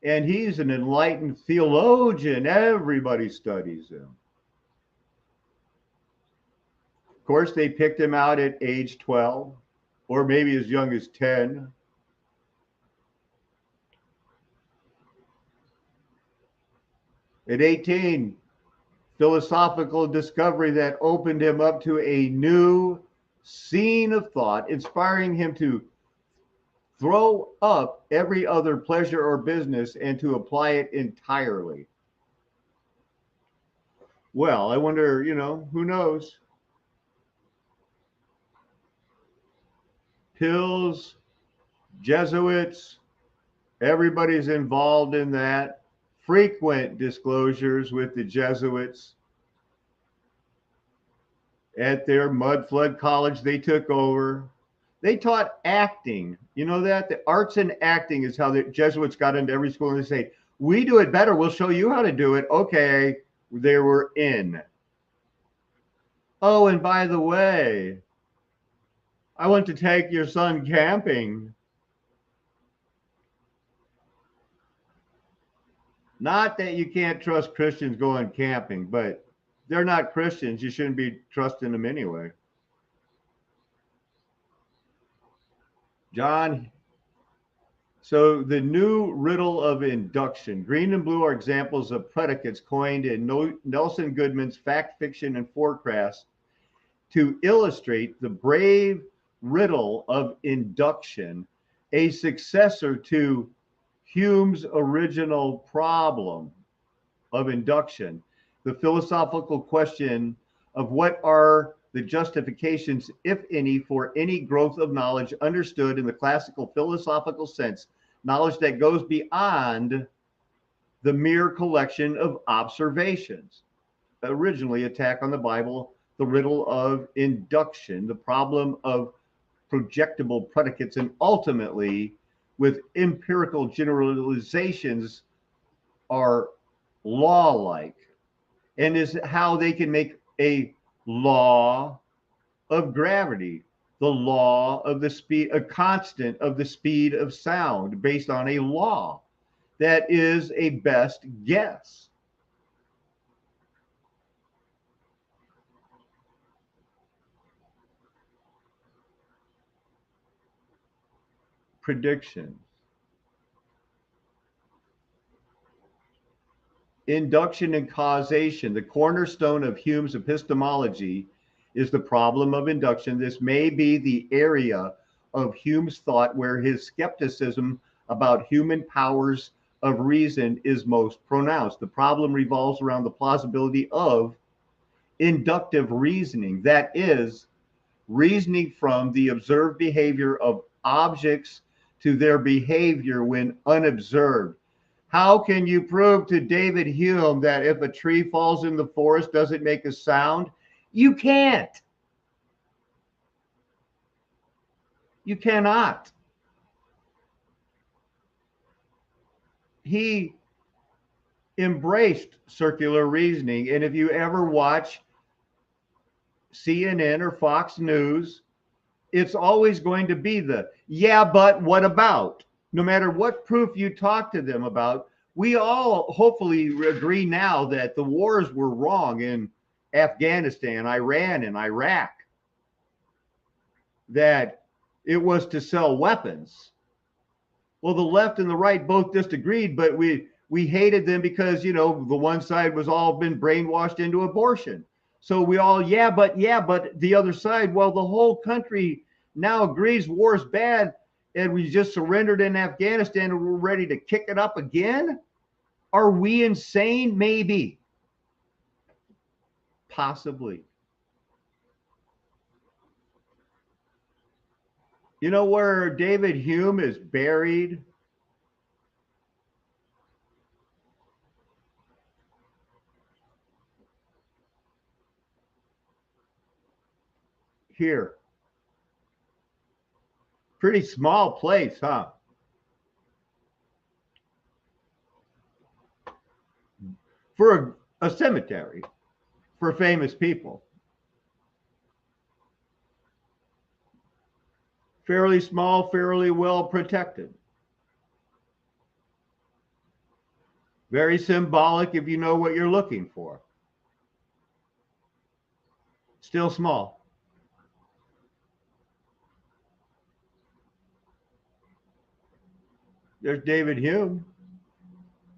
And he's an enlightened theologian. Everybody studies him. Of course, they picked him out at age 12, or maybe as young as 10. At 18, philosophical discovery that opened him up to a new scene of thought, inspiring him to throw up every other pleasure or business and to apply it entirely. Well, I wonder, who knows? Pills, Jesuits, everybody's involved in that. Frequent disclosures with the Jesuits. At their mud flood college they took over, they taught acting. You know that? The arts and acting is how the Jesuits got into every school, and they say, we do it better. We'll show you how to do it. Okay, they were in. Oh, and by the way, I want to take your son camping. Not that you can't trust Christians going camping, but they're not Christians. You shouldn't be trusting them anyway. John, so the new riddle of induction. Green and blue are examples of predicates coined in Nelson Goodman's Fact, Fiction, and Forecast to illustrate the brave riddle of induction, a successor to Hume's original problem of induction. The philosophical question of what are the justifications, if any, for any growth of knowledge understood in the classical philosophical sense, knowledge that goes beyond the mere collection of observations. Originally, attack on the Bible, the riddle of induction, the problem of projectable predicates, and ultimately with empirical generalizations are law-like, and is how they can make a law of gravity, the law of the speed, a constant of the speed of sound based on a law that is a best guess. Predictions. Induction and causation. The cornerstone of Hume's epistemology is the problem of induction. This may be the area of Hume's thought where his skepticism about human powers of reason is most pronounced. The problem revolves around the plausibility of inductive reasoning, that is, reasoning from the observed behavior of objects to their behavior when unobserved. How can you prove to David Hume that if a tree falls in the forest, does it make a sound? You can't. You cannot. He embraced circular reasoning. And if you ever watch CNN or Fox News, it's always going to be the, yeah, but what about? No matter what proof you talk to them about, we all hopefully agree now that the wars were wrong in Afghanistan, Iran, and Iraq, that it was to sell weapons. Well, the left and the right both disagreed, but we hated them because, you know, the one side was all been brainwashed into abortion. So we all, yeah, but the other side, well, the whole country now agrees war's bad, and we just surrendered in Afghanistan and we're ready to kick it up again? Are we insane? Maybe. Possibly. You know where David Hume is buried? Here. Pretty small place, huh? For a cemetery for famous people. Fairly small, fairly well protected. Very symbolic if you know what you're looking for. Still small. There's David Hume.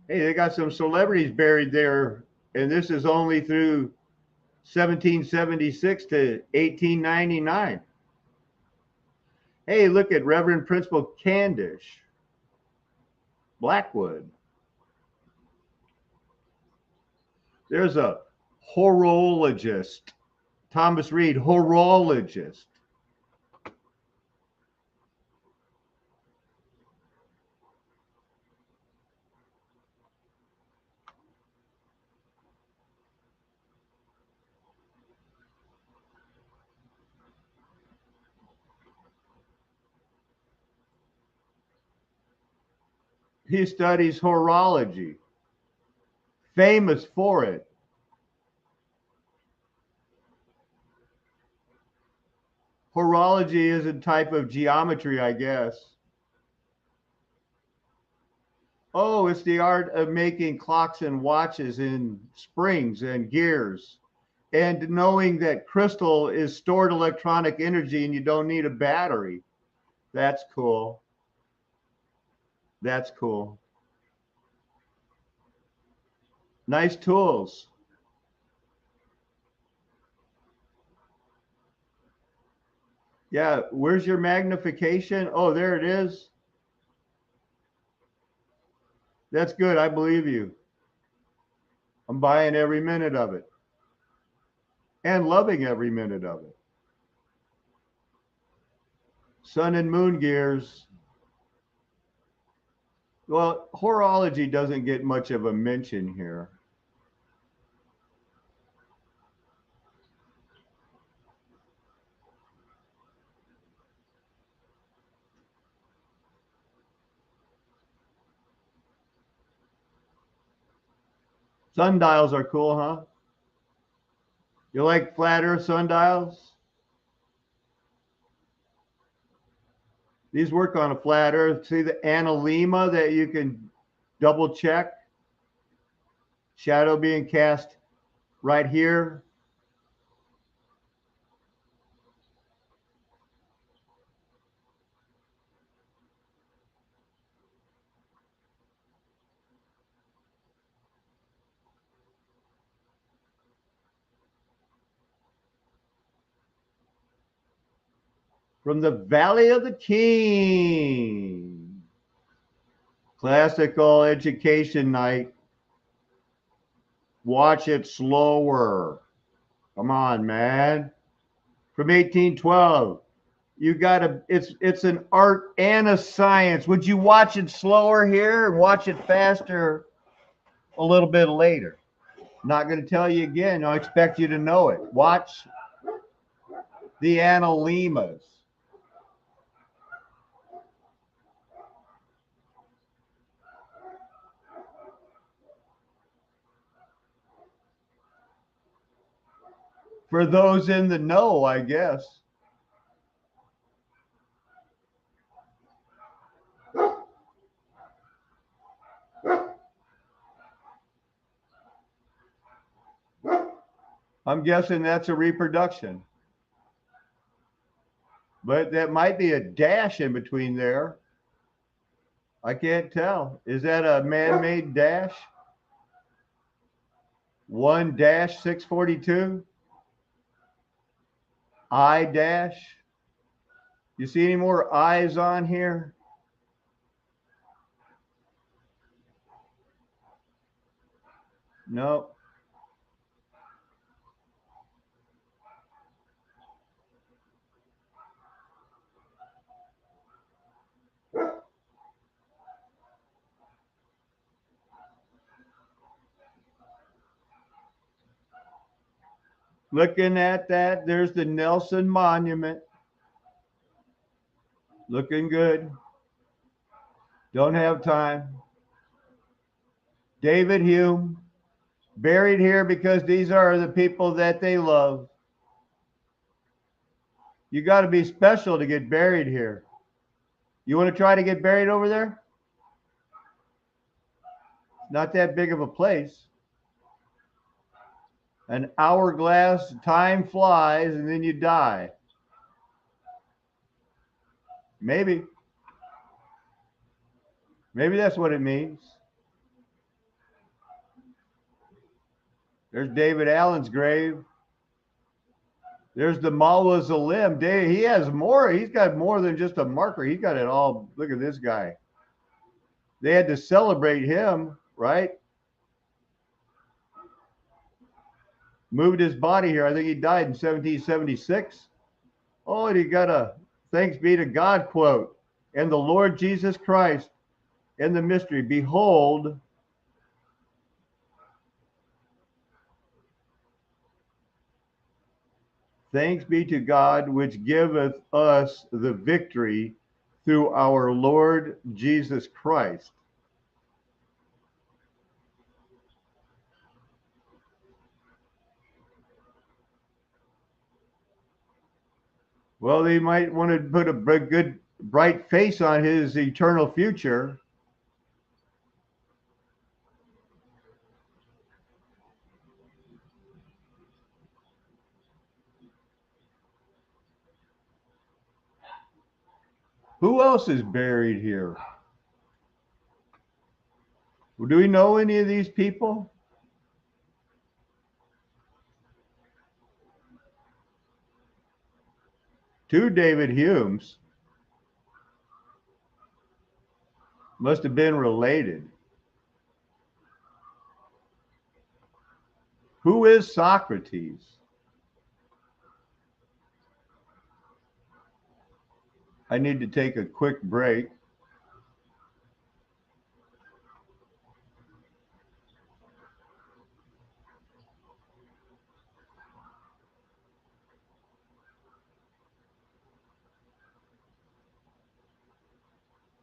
Hey, they got some celebrities buried there, and this is only through 1776 to 1899. Hey, look at Reverend Principal Candish, Blackwood. There's a horologist, Thomas Reed, horologist. He studies horology, famous for it. Horology is a type of geometry, I guess. Oh, it's the art of making clocks and watches in springs and gears, and knowing that crystal is stored electronic energy and you don't need a battery. That's cool. That's cool. Nice tools. Yeah, where's your magnification? Oh, there it is. That's good. I believe you. I'm buying every minute of it and loving every minute of it. Sun and moon gears. Well, horology doesn't get much of a mention here. Sundials are cool, huh? You like flat earth sundials? These work on a flat earth. See the analemma that you can double check? Shadow being cast right here. From the Valley of the King. Classical education night. Watch it slower. Come on, man. From 1812. You gotta, it's an art and a science. Would you watch it slower here and watch it faster a little bit later? Not gonna tell you again. I expect you to know it. Watch the analemmas. For those in the know, I guess. I'm guessing that's a reproduction. But that might be a dash in between there. I can't tell. Is that a man-made dash? 1-642? I dash? You see any more eyes on here? No. Looking at that, there's the Nelson Monument. Looking good. Don't have time. David Hume, buried here because these are the people that they love. You got to be special to get buried here. You want to try to get buried over there? Not that big of a place. An hourglass, time flies, and then you die. Maybe. Maybe that's what it means. There's David Allen's grave. There's the mausoleum. He has more. He's got more than just a marker. He's got it all. Look at this guy. They had to celebrate him, right? Moved his body here. I think he died in 1776. Oh, and he got a thanks be to God quote. And the Lord Jesus Christ in the mystery. Behold, thanks be to God, which giveth us the victory through our Lord Jesus Christ. Well, they might want to put a good, bright face on his eternal future. Who else is buried here? Do we know any of these people? Two David Humes must have been related. Who is Socrates? I need to take a quick break.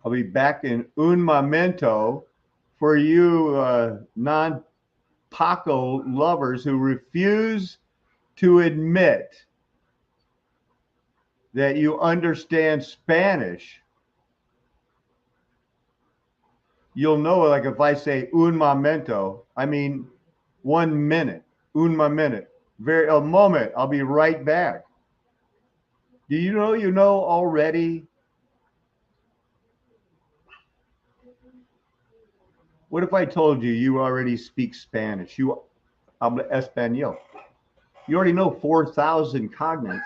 I'll be back in un momento. For you non-podcast Paco lovers who refuse to admit that you understand Spanish, you'll know, like if I say un momento, I mean 1 minute, un minute, a moment, I'll be right back. Do you know already? What if I told you you already speak Spanish? You habla español. You already know 4,000 cognates.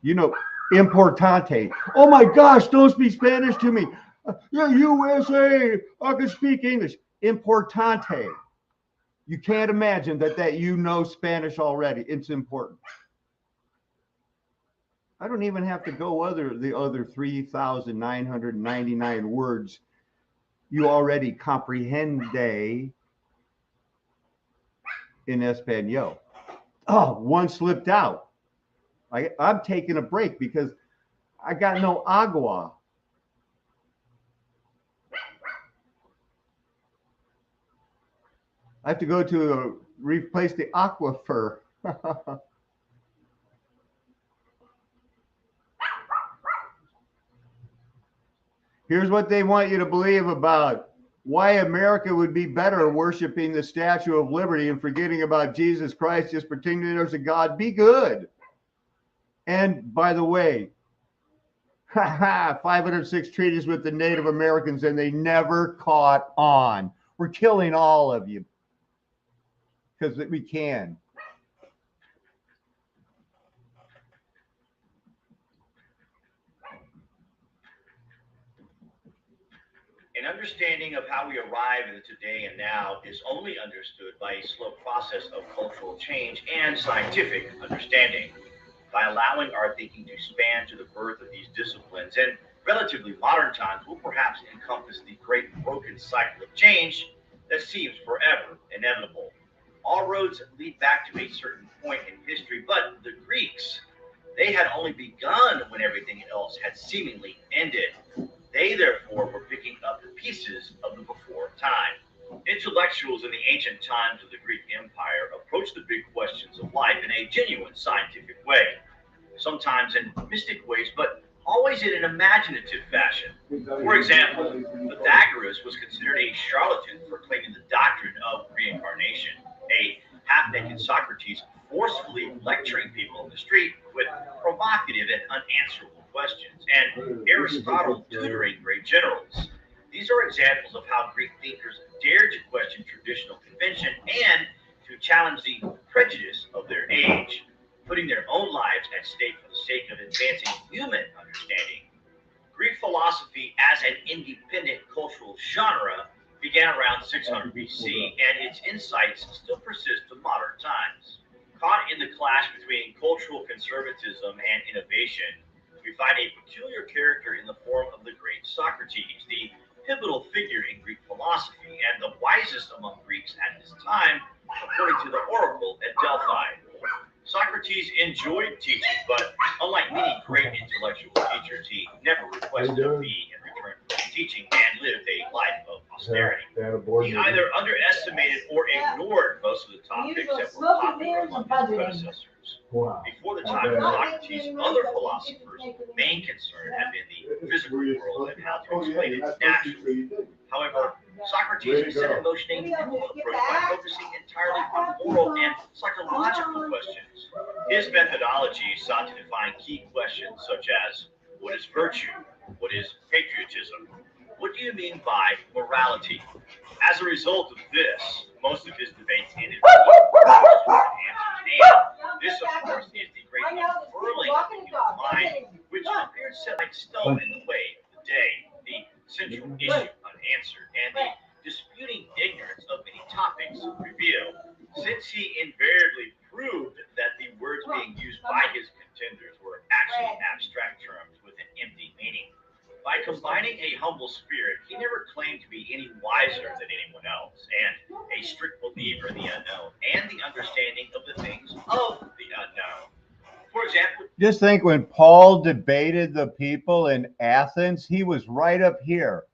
You know, importante. Oh my gosh, don't speak Spanish to me. USA, I can speak English. Importante. You can't imagine that you know Spanish already. It's important. I don't even have to go the other 3,999 words you already comprehende in Espanol. Oh, one slipped out. I'm taking a break because I got no agua. I have to go to replace the aquifer. Here's what they want you to believe about why America would be better worshiping the Statue of Liberty and forgetting about Jesus Christ, just pretending there's a God. Be good. And by the way, 506 treaties with the Native Americans, and they never caught on. We're killing all of you because we can. An understanding of how we arrive in the today and now is only understood by a slow process of cultural change and scientific understanding. By allowing our thinking to span to the birth of these disciplines in relatively modern times, will perhaps encompass the great broken cycle of change that seems forever inevitable. All roads lead back to a certain point in history, but the Greeks, they had only begun when everything else had seemingly ended. They, therefore, were picking up the pieces of the before time. Intellectuals in the ancient times of the Greek Empire approached the big questions of life in a genuine scientific way, sometimes in mystic ways, but always in an imaginative fashion. For example, Pythagoras was considered a charlatan for claiming the doctrine of reincarnation. A half-naked Socrates forcefully lecturing people in the street with provocative and unanswerable questions, and Aristotle tutoring great generals. These are examples of how Greek thinkers dared to question traditional convention and to challenge the prejudice of their age, putting their own lives at stake for the sake of advancing human understanding. Greek philosophy as an independent cultural genre began around 600 BC, and its insights still persist to modern times. Caught in the clash between cultural conservatism and innovation, we find a peculiar character in the form of the great Socrates, the pivotal figure in Greek philosophy and the wisest among Greeks at this time, according to the oracle at Delphi. Socrates enjoyed teaching, but unlike many great intellectual teachers, he never requested a fee in return for teaching and lived a life of austerity. He either underestimated or ignored most of the topics that were popular among his predecessors. Before the time of Socrates, other philosophers' main concern had been the physical world and how to explain it naturally. However, Socrates set in motion a new approach by focusing entirely on moral and psychological questions. His methodology sought to define key questions such as, what is virtue? What is patriotism? What do you mean by morality? As a result of this, most of his debates ended with questions and answers. And this, of course, is the great unfurling of the human mind, which appears set like stone in the way of the day, the central issue unanswered, and the disputing ignorance of many topics revealed. Since he invariably proved that the words being used by his contenders were actually abstract terms with an empty meaning. By combining a humble spirit, he never claimed to be any wiser than anyone else, and a strict believer in the unknown and the understanding of the things of the unknown. For example, just think when Paul debated the people in Athens, he was right up here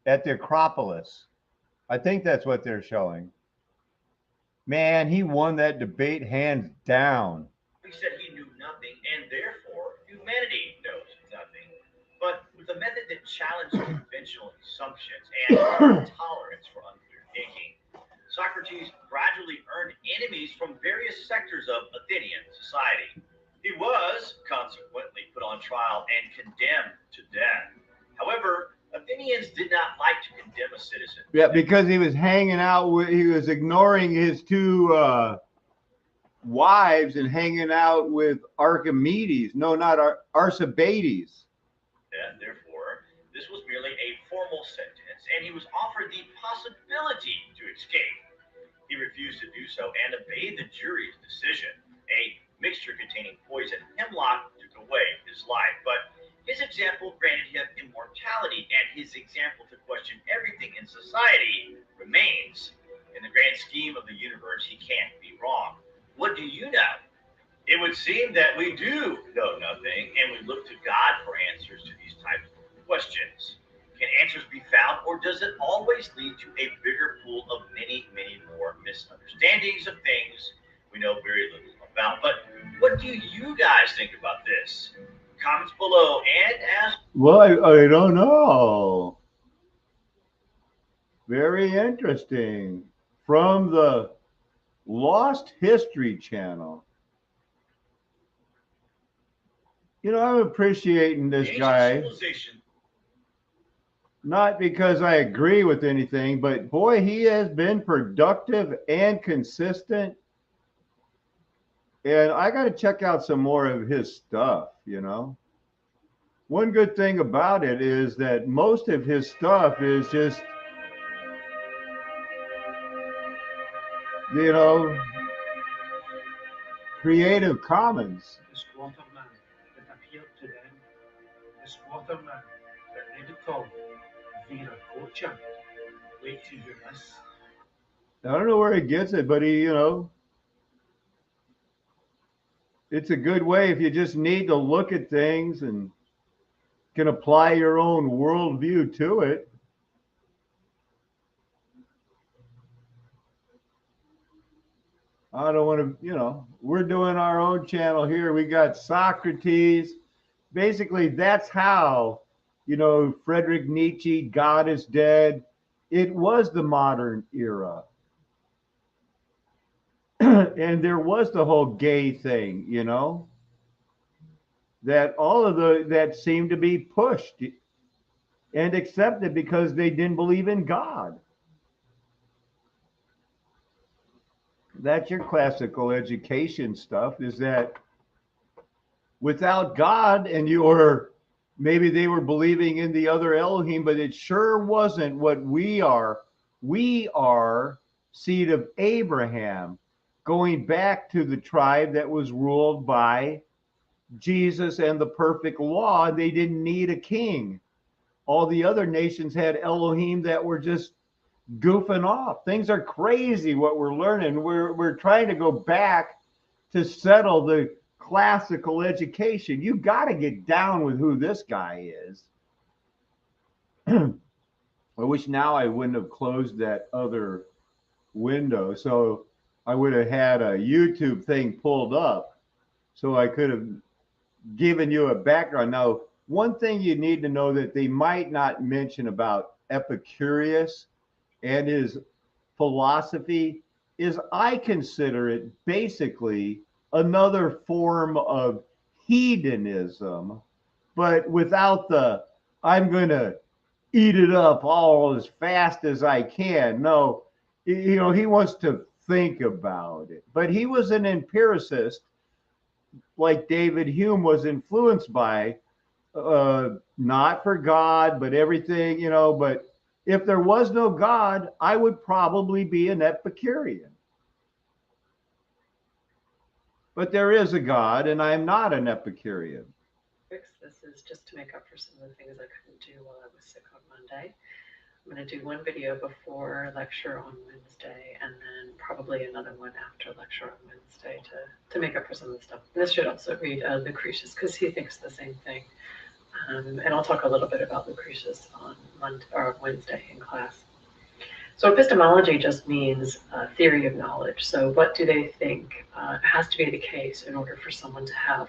at the Acropolis. I think that's what they're showing. Man, he won that debate hands down. He said he knew nothing, and therefore humanity knows nothing. But with a method that challenged conventional assumptions and tolerance for unclear thinking, Socrates gradually earned enemies from various sectors of Athenian society. He was consequently put on trial and condemned to death. However, Athenians did not like to condemn a citizen. Yeah, because he was hanging out with, he was ignoring his two wives and hanging out with Archimedes. No, not Alcibiades. And therefore, this was merely a formal sentence, and he was offered the possibility to escape. He refused to do so and obeyed the jury's decision. A mixture containing poison hemlock took away his life, but his example granted him immortality, and his example to question everything in society remains. In the grand scheme of the universe, he can't be wrong. What do you know? It would seem that we do know nothing, and we look to God for answers to these types of questions. Can answers be found, or does it always lead to a bigger pool of many, many more misunderstandings of things we know very little about? But what do you guys think about this? Comments below and ask. Well, I don't know. Very interesting. From the Lost History Channel. You know, I'm appreciating this Ancient guy, civilization. not because I agree with anything, but boy, he has been productive and consistent. And I got to check out some more of his stuff, you know. One good thing about it is that most of his stuff is just, you know, Creative Commons. The squatter man that appeared to them, the squatter man that they would call Viracocha. Wait to hear this. I don't know where he gets it, but he, you know, it's a good way if you just need to look at things and can apply your own worldview to it. I don't want to, you know, we're doing our own channel here. We got Socrates. Basically, that's how, you know, Friedrich Nietzsche, God is dead. It was the modern era. And there was the whole gay thing, you know, that all of that seemed to be pushed and accepted because they didn't believe in God. That's your classical education stuff, is that without God, and you were, maybe they were believing in the other Elohim, but it sure wasn't what we are. We are seed of Abraham, going back to the tribe that was ruled by Jesus and the perfect law, and they didn't need a king. All the other nations had Elohim that were just goofing off. Things are crazy what we're learning. We're trying to go back to settle the classical education. You got to get down with who this guy is. I wish now I wouldn't have closed that other window. So I would have had a YouTube thing pulled up so I could have given you a background. Now, one thing you need to know that they might not mention about Epicurus and his philosophy is I consider it basically another form of hedonism, but without the I'm going to eat it up all as fast as I can. No, you know, he wants to think about it. But he was an empiricist, like David Hume was influenced by, not for God, but everything, you know. But if there was no God, I would probably be an Epicurean. But there is a God, and I am not an Epicurean. This is just to make up for some of the things I couldn't do while I was sick on Monday. I'm going to do one video before lecture on Wednesday, and then probably another one after lecture on Wednesday to make up for some of the stuff. This should also read Lucretius, because he thinks the same thing. And I'll talk a little bit about Lucretius on Wednesday in class. So epistemology just means theory of knowledge. So what do they think has to be the case in order for someone to have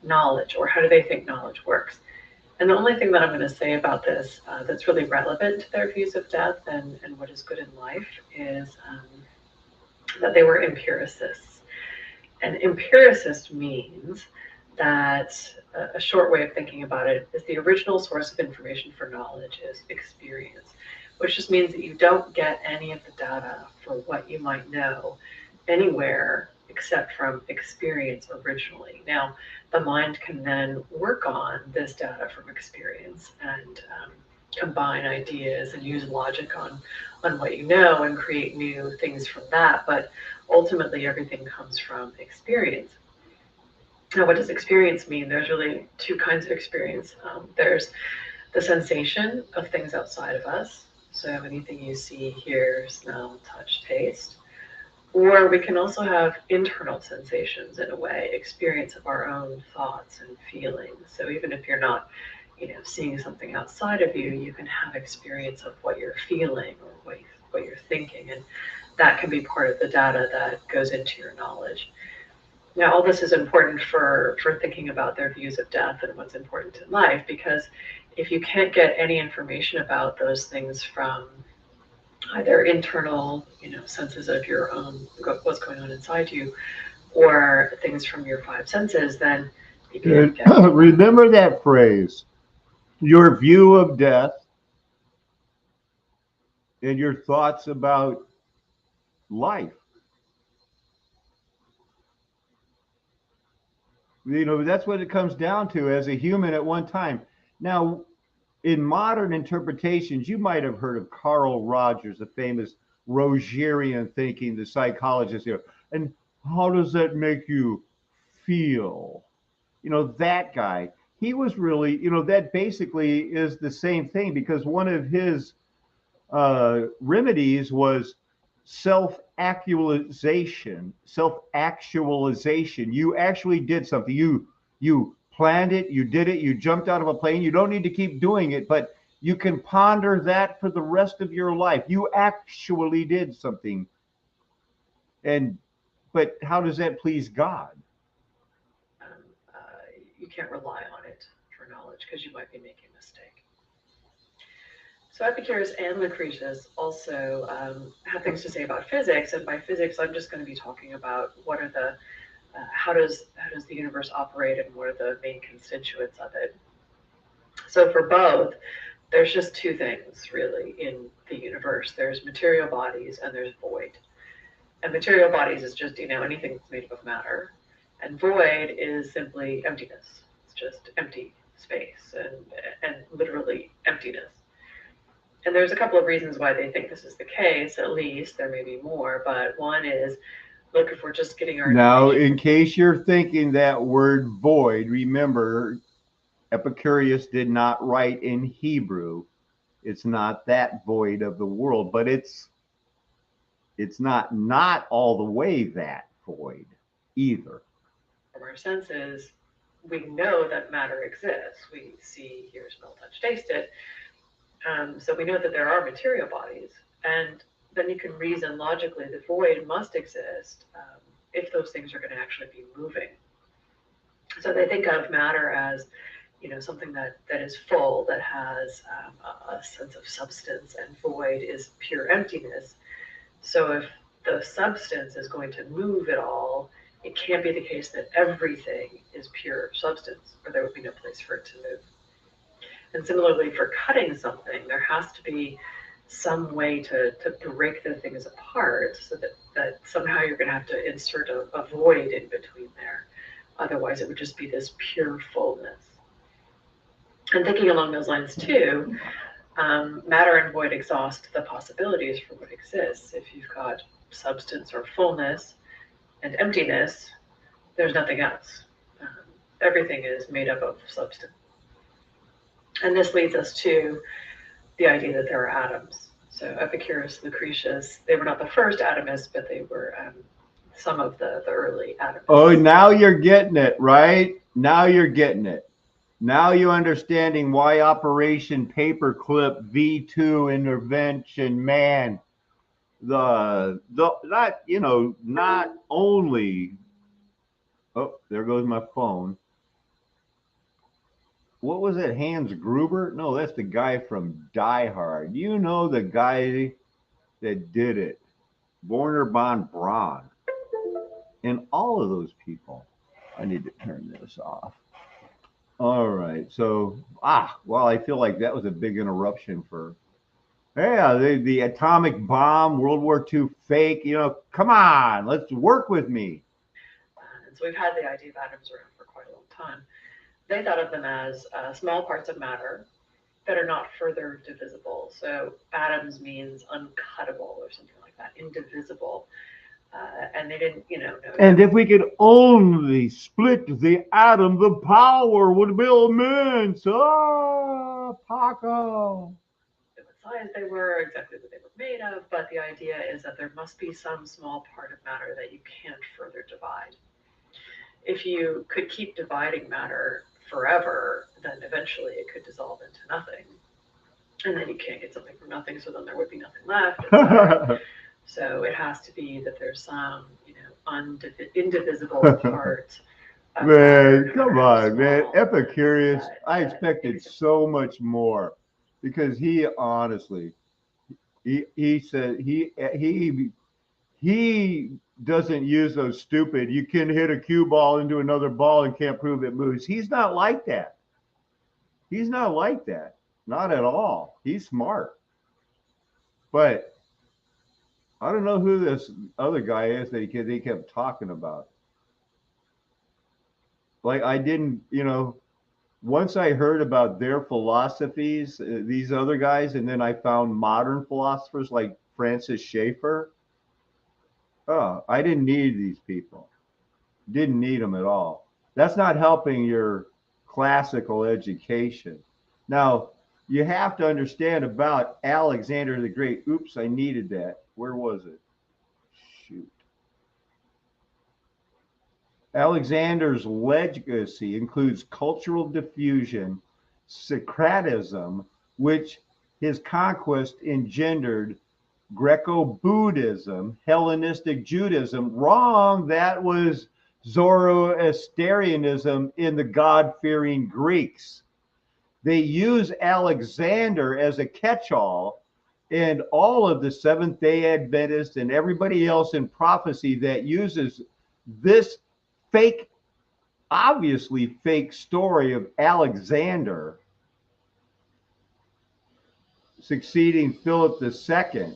knowledge, or how do they think knowledge works? And the only thing that I'm going to say about this that's really relevant to their views of death and what is good in life is that they were empiricists. And empiricist means that a short way of thinking about it is the original source of information for knowledge is experience, which just means that you don't get any of the data for what you might know anywhere except from experience originally. Now, the mind can then work on this data from experience and combine ideas and use logic on what you know and create new things from that. But ultimately, everything comes from experience. Now, what does experience mean? There's really two kinds of experience. There's the sensation of things outside of us. So anything you see, hear, smell, touch, taste. Or we can also have internal sensations in a way, experience of our own thoughts and feelings. So even if you're not, seeing something outside of you, you can have experience of what you're feeling or what you're thinking. And that can be part of the data that goes into your knowledge. Now, all this is important for thinking about their views of death and what's important in life, because if you can't get any information about those things from either internal, senses of your own, what's going on inside you, or things from your five senses, then you can't get. Remember that phrase, your view of death and your thoughts about life. That's what it comes down to as a human at one time. Now, in modern interpretations, you might have heard of Carl Rogers, the famous Rogerian thinking, the psychologist here. And how does that make you feel? That guy, he was really, that basically is the same thing, because one of his remedies was self-actualization. You actually did something. You planned it, you did it, you jumped out of a plane. You don't need to keep doing it, but you can ponder that for the rest of your life. You actually did something. But how does that please God? You can't rely on it for knowledge because you might be making a mistake. So Epicurus and Lucretius also have things to say about physics, and by physics, I'm just going to be talking about what are the how does the universe operate and what are the main constituents of it. So for both, there's just two things really in the universe. There's material bodies and there's void. And material bodies is just anything that's made up of matter, and void is simply emptiness. It's just empty space and literally emptiness. And there's a couple of reasons why they think this is the case, at least. There may be more, but one is, look, if we're just getting our... Now, in case you're thinking that word void, remember, Epicurus did not write in Hebrew. It's not that void of the world, but it's not all the way that void either. From our senses, we know that matter exists. We see, hear, smell, touch, taste it. So we know that there are material bodies, and then you can reason logically the void must exist if those things are going to actually be moving. So they think of matter as something that is full, that has a sense of substance, and void is pure emptiness. So if the substance is going to move at all, it can't be the case that everything is pure substance, or there would be no place for it to move. And similarly, for cutting something, there has to be some way to break the things apart, so that somehow you're going to have to insert a void in between there. Otherwise, it would just be this pure fullness. And thinking along those lines too, matter and void exhaust the possibilities for what exists. If you've got substance or fullness and emptiness, there's nothing else. Everything is made up of substance. And this leads us to the idea that there are atoms. So Epicurus, Lucretius, they were not the first atomists, but they were some of the early atomists. Oh, now you're getting it, right? Now you're getting it. Now you're understanding why Operation Paperclip V2 intervention, man, not, you know, not only, oh, there goes my phone. What was it, Hans Gruber? No, that's the guy from Die Hard. You know, the guy that did it, Werner von Braun, and all of those people. I need to turn this off. All right, so well, I feel like that was a big interruption for. Yeah, the atomic bomb, World War II fake. You know, come on, let's work with me. And so we've had the idea of atoms around for quite a long time. They thought of them as small parts of matter that are not further divisible. So atoms means uncuttable or something like that, indivisible. And they didn't, know And if we could only split the atom, the power would be immense. Oh, Paco. what size they were, exactly what they were made of, but the idea is that there must be some small part of matter that you can't further divide. If you could keep dividing matter forever, then eventually it could dissolve into nothing. And then you can't get something from nothing, so then there would be nothing left. So it has to be that there's some, indivisible part. Man, come on, man. Epicurus, I expected so much more because he honestly, he said he doesn't use those stupid, you can hit a cue ball into another ball and can't prove it moves. He's not like that. He's not like that. Not at all. He's smart. But I don't know who this other guy is that they kept talking about. Like I didn't, once I heard about their philosophies, these other guys, and then I found modern philosophers like Francis Schaeffer. Oh, I didn't need these people. Didn't need them at all. That's not helping your classical education. Now, you have to understand about Alexander the Great. Oops, I needed that. Where was it? Shoot. Alexander's legacy includes cultural diffusion, syncretism, which his conquest engendered Greco-Buddhism, Hellenistic Judaism. Wrong, that was Zoroastrianism in the God-fearing Greeks. They use Alexander as a catch-all, and all of the Seventh-day Adventists and everybody else in prophecy that uses this fake, obviously fake story of Alexander succeeding Philip II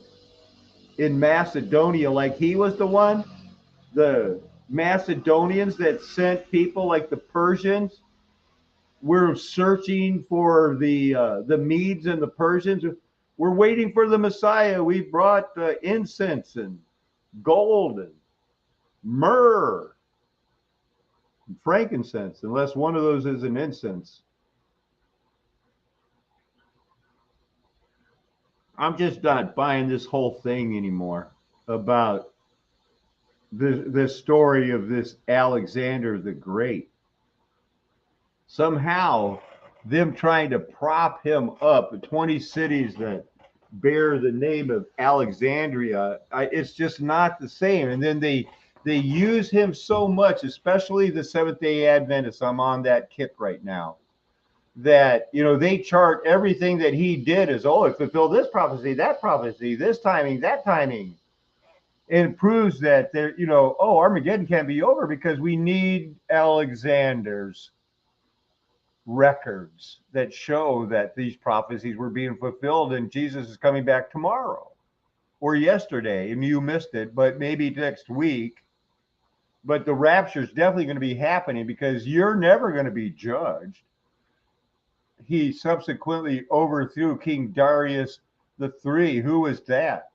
in Macedonia, like he was the one, the Macedonians that sent people like the Persians were searching for the Medes and the Persians. We're waiting for the Messiah. We brought incense and gold and myrrh and frankincense, unless one of those is an incense. I'm just not buying this whole thing anymore about the story of this Alexander the Great. Somehow, them trying to prop him up, the 20 cities that bear the name of Alexandria, it's just not the same. And then they use him so much, especially the Seventh-day Adventists. I'm on that kick right now. That they chart everything that he did as, oh, it fulfilled this prophecy, this timing, that timing, and proves that there, oh, Armageddon can't be over because we need Alexander's records that show that these prophecies were being fulfilled and Jesus is coming back tomorrow or yesterday, and you missed it, but maybe next week. But the rapture is definitely going to be happening because you're never going to be judged. He subsequently overthrew King Darius III. Who was that?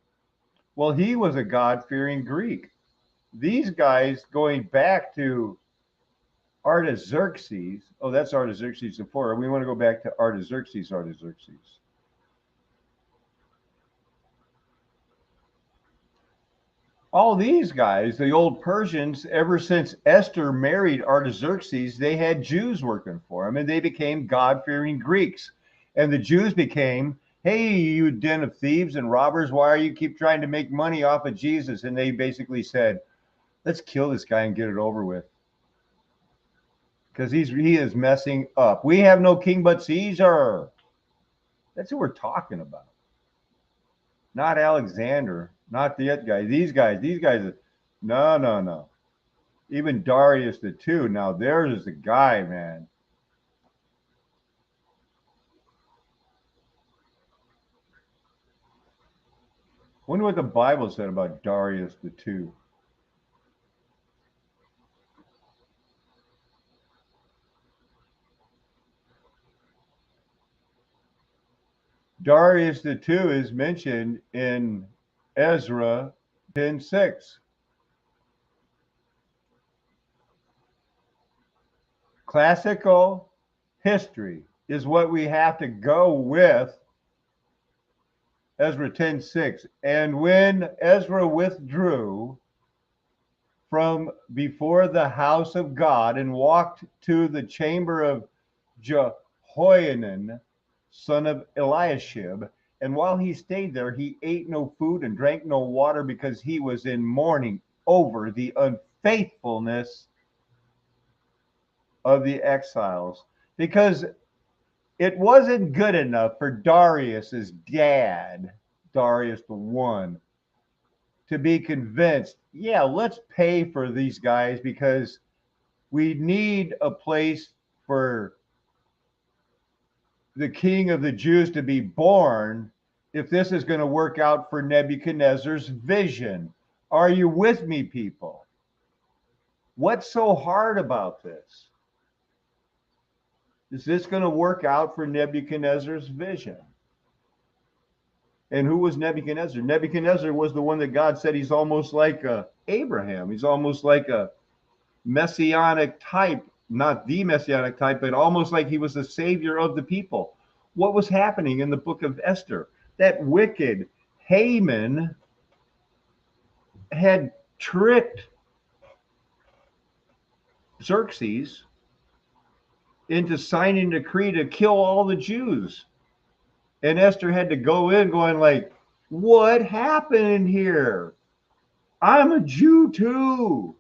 Well, he was a God-fearing Greek. These guys, going back to Artaxerxes, oh, that's Artaxerxes IV. We want to go back to Artaxerxes. All these guys, the old Persians, ever since Esther married Artaxerxes, they had Jews working for them, and they became God-fearing Greeks. And the Jews became, hey, you den of thieves and robbers, why are you keep trying to make money off of Jesus? And they basically said, let's kill this guy and get it over with. Because he is messing up. We have no king but Caesar. That's who we're talking about. Not Alexander, not the guy. These guys, no. Even Darius the two. Now there's the guy, man. Wonder what the Bible said about Darius the two. Darius the two is mentioned in Ezra 10:6. Classical history is what we have to go with. Ezra 10:6. And when Ezra withdrew from before the house of God and walked to the chamber of Jehoianan, son of Eliashib, and while he stayed there, he ate no food and drank no water because he was in mourning over the unfaithfulness of the exiles. Because it wasn't good enough for Darius's dad, Darius the One, to be convinced, yeah, let's pay for these guys because we need a place for the king of the Jews to be born if this is going to work out for Nebuchadnezzar's vision. Are you with me, people? What's so hard about this? Is this going to work out for Nebuchadnezzar's vision? And who was Nebuchadnezzar? Nebuchadnezzar was the one that God said he's almost like Abraham. He's almost like a messianic type, not the messianic type, but almost like he was the savior of the people. What was happening in the book of Esther? That wicked Haman had tricked Xerxes into signing a decree to kill all the Jews. And Esther had to go in going like, what happened here? I'm a Jew too.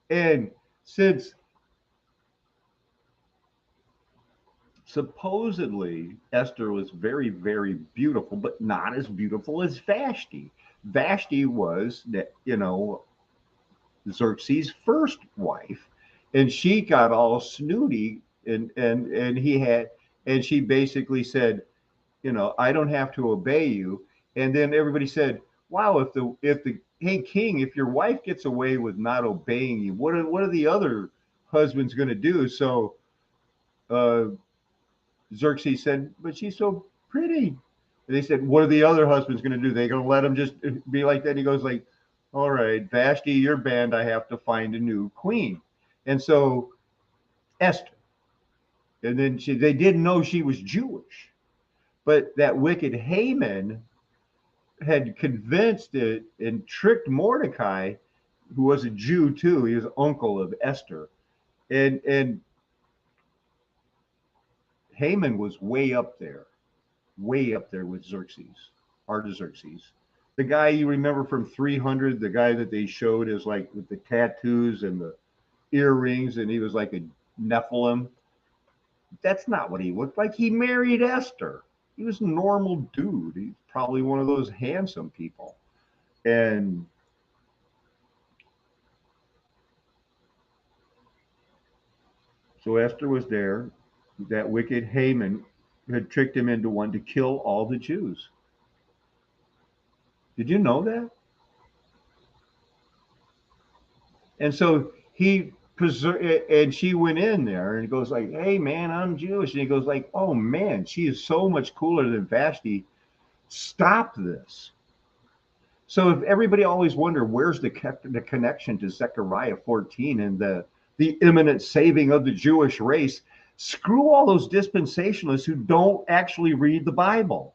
And since supposedly Esther was very, very beautiful, but not as beautiful as Vashti. Vashti was, Xerxes' first wife, and she got all snooty, and she basically said, I don't have to obey you. And then everybody said, wow, hey king, if your wife gets away with not obeying you, what are the other husbands going to do? So Xerxes said, but she's so pretty. And they said, what are the other husbands going to do? They going to let him just be like that? And he goes like, all right, Vashti, you're banned. I have to find a new queen. And so Esther. And then they didn't know she was Jewish. But that wicked Haman had convinced it and tricked Mordecai, who was a Jew too. He was uncle of Esther. And Haman was way up there with Xerxes, Artaxerxes. The guy you remember from 300, the guy that they showed is like with the tattoos and the earrings, and he was like a Nephilim. That's not what he looked like. He married Esther. He was a normal dude. He's probably one of those handsome people. And so Esther was there. That wicked Haman had tricked him into wanting to kill all the Jews. Did you know that? And so and she went in there and goes like, hey man, I'm Jewish. And he goes like, oh man, she is so much cooler than Vashti. Stop this. So if everybody always wonder where's the connection to Zechariah 14 and the imminent saving of the Jewish race, screw all those dispensationalists who don't actually read the Bible.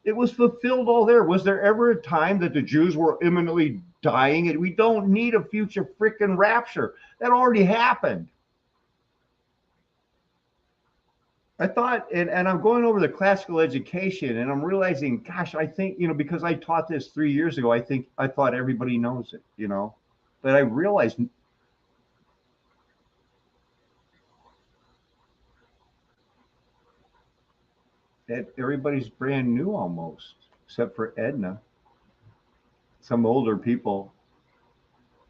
It was fulfilled all there. Was there ever a time that the Jews were imminently dying? And we don't need a future freaking rapture. That already happened. I thought, and I'm going over the classical education, and I'm realizing, gosh, I think, because I taught this 3 years ago, I thought everybody knows it. But I realized that everybody's brand new almost, except for Edna, some older people,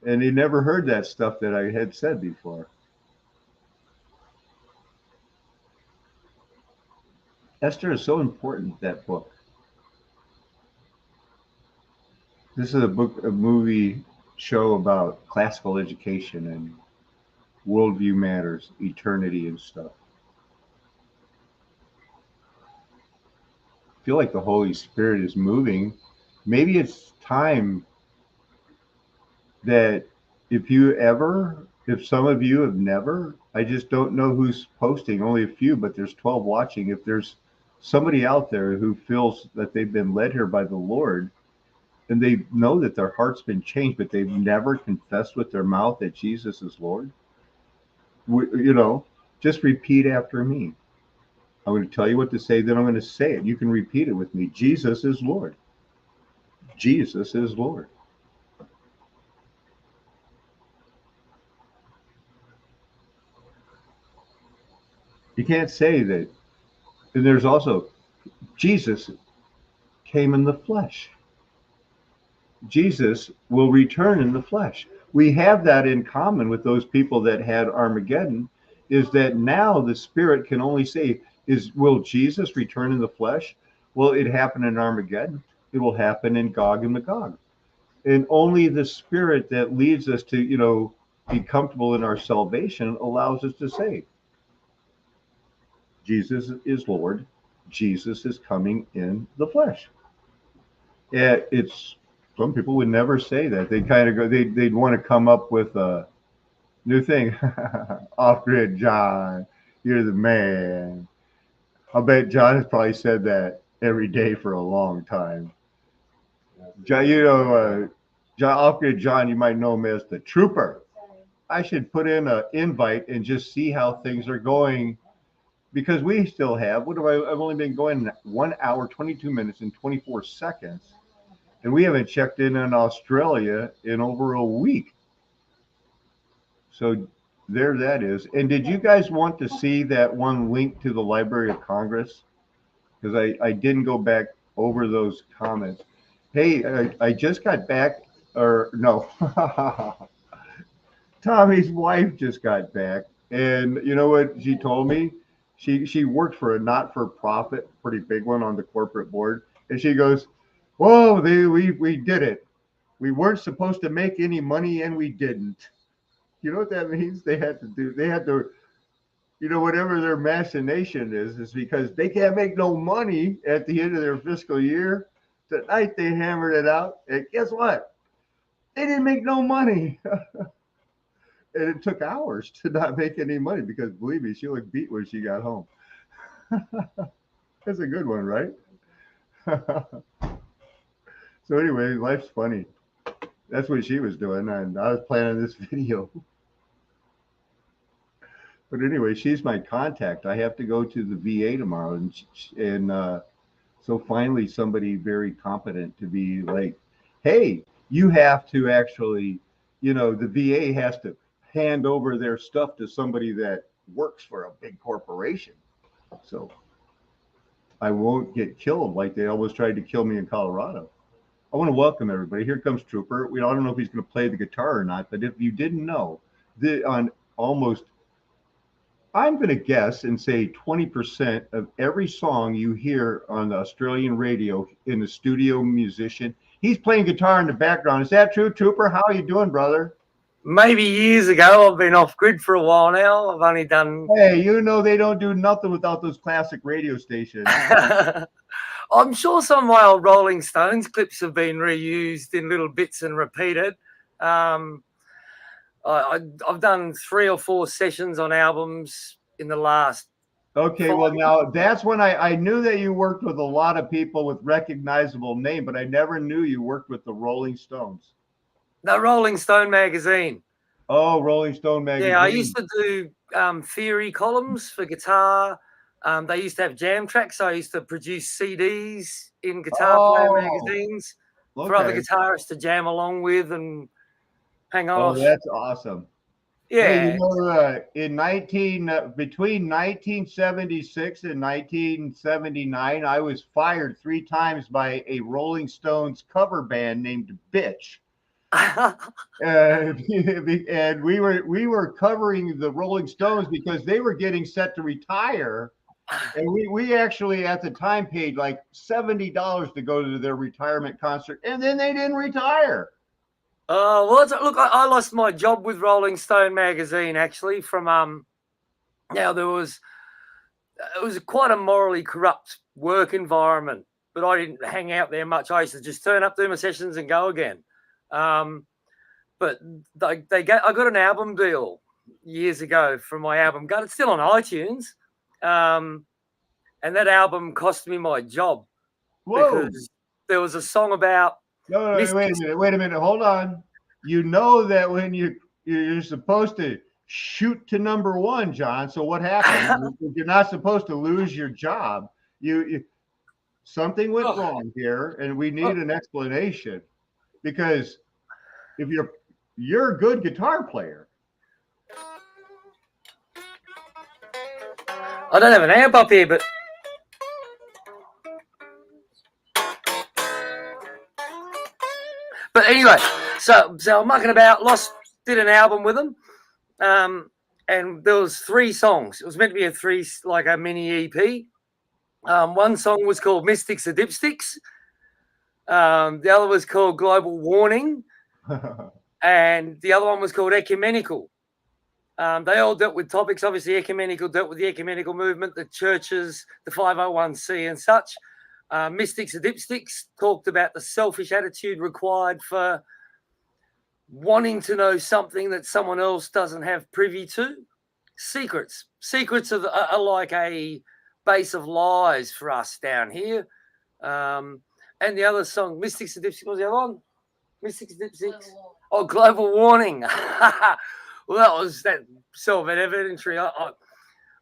and they never heard that stuff that I had said before. Esther is so important, that book. This is a movie show about classical education and worldview matters, eternity and stuff. I feel like the Holy Spirit is moving. Maybe it's time that if some of you have never, I just don't know who's posting, only a few, but there's 12 watching. If there's somebody out there who feels that they've been led here by the Lord and they know that their heart's been changed, but they've never confessed with their mouth that Jesus is Lord, just repeat after me. I'm going to tell you what to say, then I'm going to say it. You can repeat it with me. Jesus is Lord. Jesus is Lord. You can't say that. And there's also Jesus came in the flesh. Jesus will return in the flesh. We have that in common with those people that had Armageddon, is that now the Spirit can only say, will Jesus return in the flesh? Well, it happened in Armageddon. It will happen in Gog and Magog. And only the Spirit that leads us to, be comfortable in our salvation allows us to say, Jesus is Lord. Jesus is coming in the flesh. Yeah, it's some people would never say that. They kind of go. They'd want to come up with a new thing. Off grid, John. You're the man. I'll bet John has probably said that every day for a long time. John, John off grid, John. You might know him as the Trooper. I should put in an invite and just see how things are going, because we still have. I've only been going 1 hour, 22 minutes, and 24 seconds. And we haven't checked in Australia in over a week. So there that is. And did you guys want to see that one link to the Library of Congress? Because I didn't go back over those comments. Hey, I just got back, or no, Tommy's wife just got back. And you know what she told me? She worked for a not-for-profit, pretty big one on the corporate board. And she goes, whoa, we did it. We weren't supposed to make any money, and we didn't. You know what that means? They had to, whatever their machination is because they can't make no money at the end of their fiscal year. Tonight they hammered it out, and guess what? They didn't make no money. And it took hours to not make any money because, believe me, she looked beat when she got home. That's a good one, right? So anyway, life's funny. That's what she was doing, and I was planning this video. But anyway, she's my contact. I have to go to the VA tomorrow, and so finally somebody very competent to be like, hey, you have to actually, the VA has to hand over their stuff to somebody that works for a big corporation. So I won't get killed like they always tried to kill me in Colorado. I want to welcome everybody. Here comes Trooper. I don't know if he's going to play the guitar or not, but if you didn't know, I'm going to guess and say 20% of every song you hear on the Australian radio in the studio musician, he's playing guitar in the background. Is that true, Trooper? How are you doing, brother? Maybe years ago. I've been off grid for a while now. I've only done. Hey, they don't do nothing without those classic radio stations. I'm sure some of my old Rolling Stones clips have been reused in little bits and repeated. I've done 3 or 4 sessions on albums in the last. Okay, well, now that's when I knew that you worked with a lot of people with recognizable name, but I never knew you worked with the Rolling Stones. The Rolling Stone magazine. Oh, Rolling Stone magazine. Yeah, I used to do theory columns for guitar, They used to have jam tracks. So I used to produce CDs in Guitar Player magazines for other guitarists to jam along with and hang off. Oh, that's awesome. Yeah. Hey, you know, between 1976 and 1979, I was fired 3 times by a Rolling Stones cover band named Bitch. And we were covering the Rolling Stones because they were getting set to retire, and we actually at the time paid like $70 to go to their retirement concert, and then they didn't retire. Well, look, I lost my job with Rolling Stone magazine actually from now it was quite a morally corrupt work environment, but I didn't hang out there much. I used to just turn up, do my sessions, and go again. But I got an album deal years ago for my album. It's still on iTunes, and that album cost me my job. Whoa. Because there was a song about. No, wait a minute, hold on. You know that when you're supposed to shoot to number 1, John. So what happened? You're not supposed to lose your job. You something went wrong here, and we need an explanation, because if you're a good guitar player. I don't have an amp up here, but. But anyway, so I'm mucking about. Did an album with them, and there was 3 songs. It was meant to be a mini EP. One song was called Mystics or Dipsticks. The other was called Global Warning, and the other one was called Ecumenical. They all dealt with topics. Obviously, Ecumenical dealt with the ecumenical movement, the churches, the 501c and such. Mystics or Dipsticks talked about the selfish attitude required for wanting to know something that someone else doesn't have privy to. Secrets are like a base of lies for us down here. And the other song, Mystics or Dipsticks, what was the other one? Mystics or Dipsticks? Global Warning. Well, that was that self-evidentary.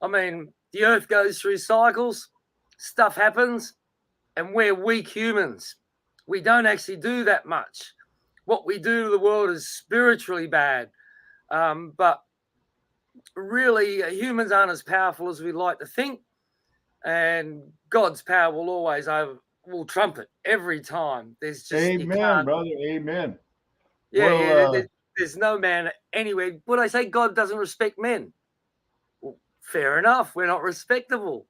I mean, the earth goes through cycles, stuff happens, and we're weak humans. We don't actually do that much. What we do to the world is spiritually bad. But really, humans aren't as powerful as we like to think. And God's power will always will trump it every time. There's just amen, brother. Amen. Yeah, there's no man anywhere. Would I say God doesn't respect men? Well, fair enough. We're not respectable.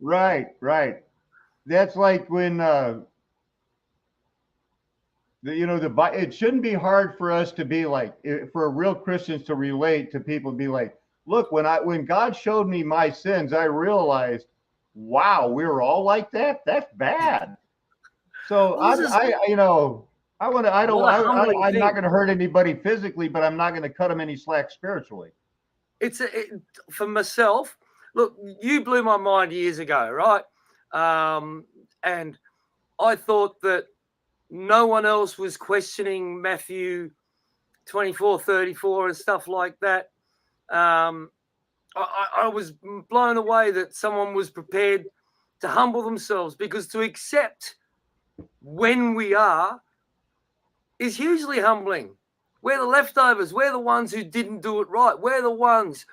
Right. That's like when it shouldn't be hard for us to be like, for real Christians to relate to people, be like, look, when God showed me my sins, I realized, wow, we were all like that. That's bad. So I'm not going to hurt anybody physically, but I'm not going to cut them any slack spiritually. For myself. Look, you blew my mind years ago, right? And I thought that no one else was questioning Matthew 24:34 and stuff like that. I was blown away that someone was prepared to humble themselves, because to accept when we are is hugely humbling. We're the leftovers. We're the ones who didn't do it right. We're the ones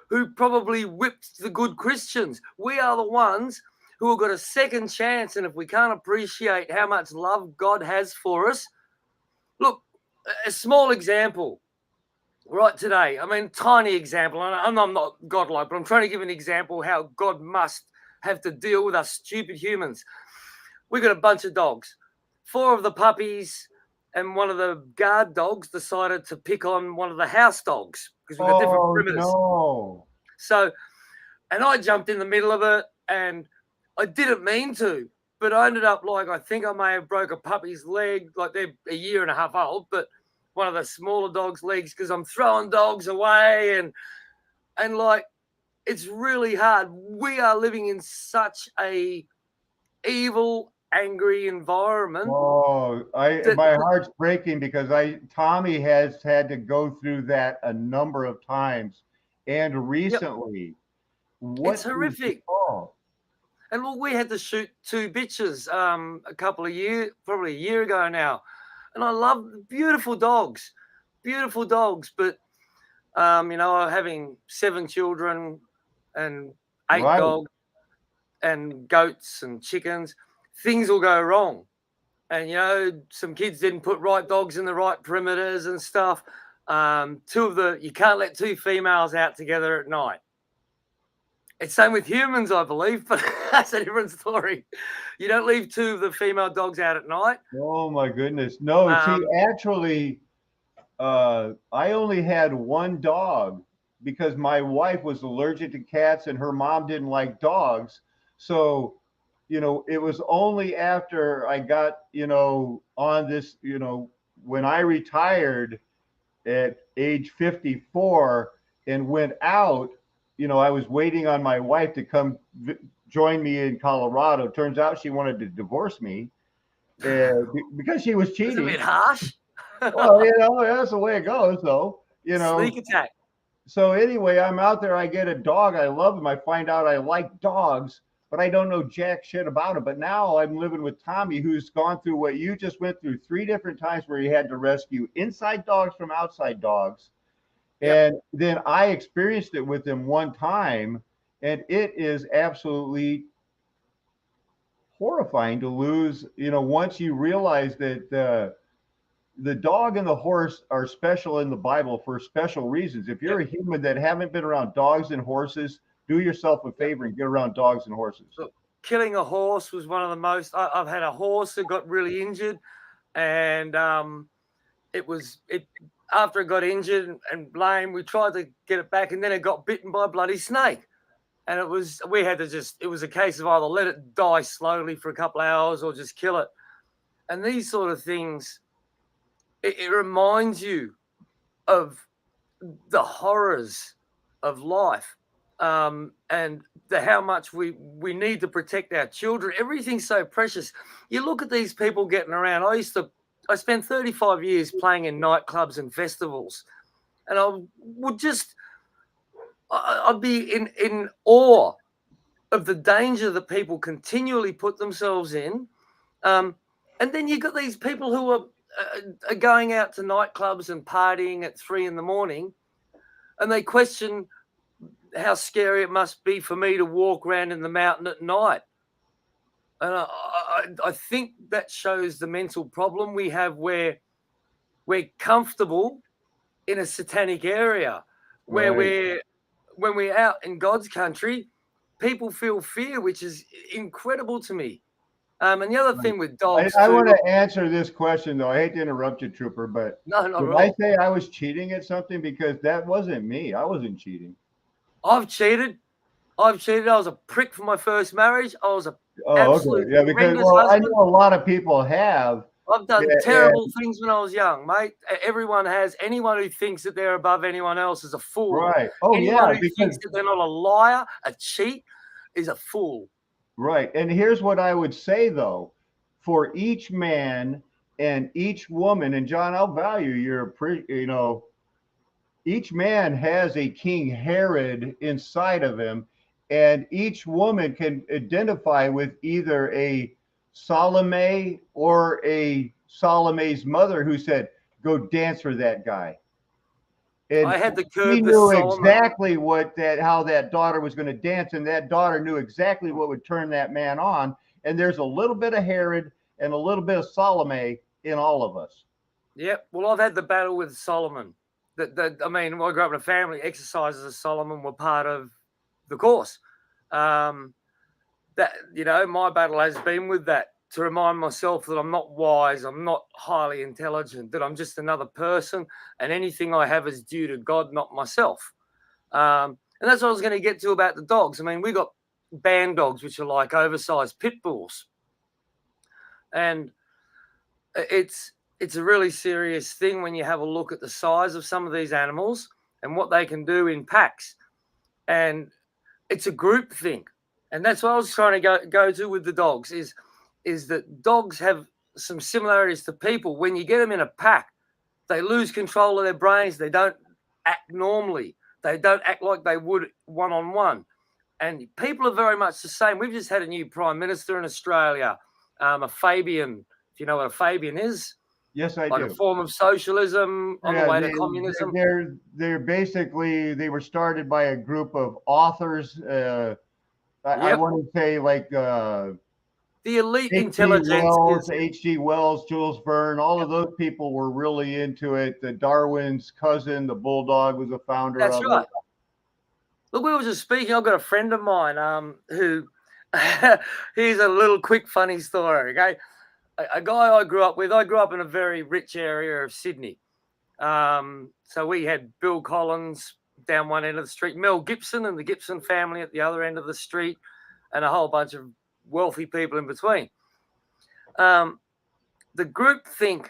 who probably whipped the good Christians. We are the ones who have got a second chance. And if we can't appreciate how much love God has for us, look, a small example right today. I mean, tiny example. And I'm not godlike, but I'm trying to give an example how God must have to deal with us stupid humans. We got a bunch of dogs. 4 of the puppies and one of the guard dogs decided to pick on one of the house dogs because we've got different perimeters. No. So, and I jumped in the middle of it, and I didn't mean to, but I ended up I think I may have broke a puppy's leg. Like, they're a year and a half old, but one of the smaller dog's legs, because I'm throwing dogs away and it's really hard. We are living in such a evil, angry environment. Oh, my heart's breaking, because Tommy has had to go through that a number of times, and recently, What It's horrific. is wrong? And look, we had to shoot 2 bitches probably a year ago now. And I love beautiful dogs, but having 7 children and 8 Right. dogs and goats and chickens, things will go wrong. And some kids didn't put right dogs in the right perimeters and stuff. You can't let 2 females out together at night. It's same with humans, I believe, but that's a different story. You don't leave 2 of the female dogs out at night. Oh my goodness. No, see, actually, I only had 1 dog because my wife was allergic to cats and her mom didn't like dogs. So, it was only after I got, on this, when I retired at age 54 and went out, I was waiting on my wife to come join me in Colorado. Turns out she wanted to divorce me because she was It's a cheating. bit harsh. Well, that's the way it goes, though. Sneak attack. So anyway, I'm out there. I get a dog. I love him. I find out I like dogs, but I don't know jack shit about him. But now I'm living with Tommy, who's gone through what you just went through 3 different times where he had to rescue inside dogs from outside dogs. Yep. And then I experienced it with him one time, and it is absolutely horrifying to lose. Once you realize that the dog and the horse are special in the Bible for special reasons. If you're a human that haven't been around dogs and horses, do yourself a favor and get around dogs and horses. So killing a horse was one of the most. I've had a horse that got really injured, and after it got injured and lame, we tried to get it back, and then it got bitten by a bloody snake. And it was a case of either let it die slowly for a couple of hours or just kill it. And these sort of things, it reminds you of the horrors of life, and how much we need to protect our children. Everything's so precious. You look at these people getting around. I spent 35 years playing in nightclubs and festivals, and I'd be in awe of the danger that people continually put themselves in. And then you've got these people who are going out to nightclubs and partying at 3 a.m, and they question how scary it must be for me to walk around in the mountain at night. And I think that shows the mental problem we have, where we're comfortable in a satanic area, where when we're out in God's country, people feel fear, which is incredible to me. And the other thing with dogs, I want to answer this question, though. I hate to interrupt you, Trooper, but no, not did at all. I say I was cheating at something? Because that wasn't me. I wasn't cheating. I've cheated. I was a prick for my first marriage. I was a absolute okay. Yeah, because I know a lot of people have. I've done terrible things when I was young, mate. Everyone has. Anyone who thinks that they're above anyone else is a fool. Right. Oh, anyone who thinks that they're not a liar, a cheat, is a fool. Right. And here's what I would say, though. For each man and each woman, and John, I'll value each man has a King Herod inside of him, and each woman can identify with either a Salome or a Salome's mother who said, "Go dance for that guy." And I had to curb he knew exactly how that daughter was going to dance, and that daughter knew exactly what would turn that man on. And there's a little bit of Herod and a little bit of Salome in all of us. Yep. Well, I've had the battle with Solomon. I grew up in a family. Exercises of Solomon were part of the course. My battle has been with that, to remind myself that I'm not wise, I'm not highly intelligent, that I'm just another person, and anything I have is due to God, not myself. And that's what I was going to get to about the dogs. I mean, we got band dogs, which are like oversized pit bulls. And it's a really serious thing when you have a look at the size of some of these animals and what they can do in packs. And it's a group thing. And that's what I was trying to go to with the dogs, is that dogs have some similarities to people. When you get them in a pack, they lose control of their brains. They don't act normally. They don't act like they would one-on-one. And people are very much the same. We've just had a new prime minister in Australia, a Fabian. If you know what a Fabian is, Yes, I like do. a form of socialism on the way to communism. They're basically, they were started by a group of authors. I Yep. want to say like The elite H.G. intelligence Wells, is H.G. Wells, Jules Verne, all of those people were really into it. The Darwin's cousin, the Bulldog, was a founder that's of right. it. Look, we were just speaking. I've got a friend of mine who here's a little quick funny story. Okay, a guy I grew up with. I grew up in a very rich area of Sydney. So we had Bill Collins down one end of the street, Mel Gibson and the Gibson family at the other end of the street, and a whole bunch of wealthy people in between. The group think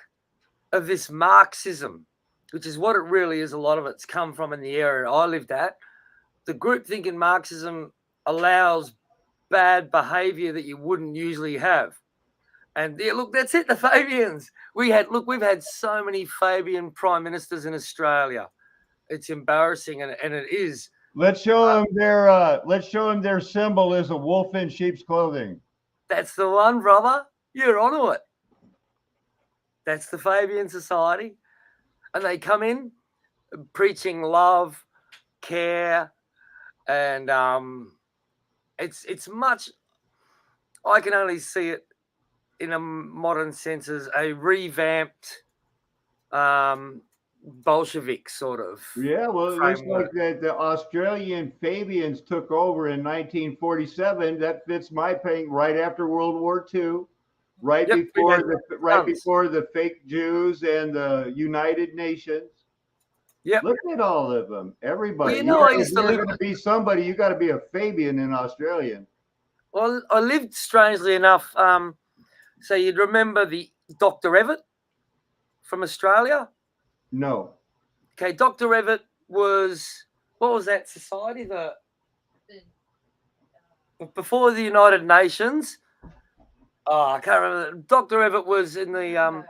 of this Marxism, which is what it really is. A lot of it's come from in the area I lived at. The group think in Marxism allows bad behavior that you wouldn't usually have. And yeah, look, that's it. The Fabians. We've had so many Fabian prime ministers in Australia. It's embarrassing, and it is. Let's show them their symbol is a wolf in sheep's clothing. That's the one, brother. You're onto it. That's the Fabian Society, and they come in preaching love, care, and it's much. I can only see it in a modern sense as a revamped Bolshevik sort of. Yeah, well, it looks framework. like that the Australian Fabians took over in 1947. That fits my paint right after World War II, right Yep, before we the before the fake Jews and the United Nations. Yep. Look at all of them. Everybody. Well, you know, I if used to you're live. going to be somebody, you got to be a Fabian in Australian. Well, I lived strangely enough. So you'd remember the Dr. Evatt from Australia? No. Okay, Dr. Evatt was, what was that society? Before the United Nations. Oh, I can't remember. Dr. Evatt was in the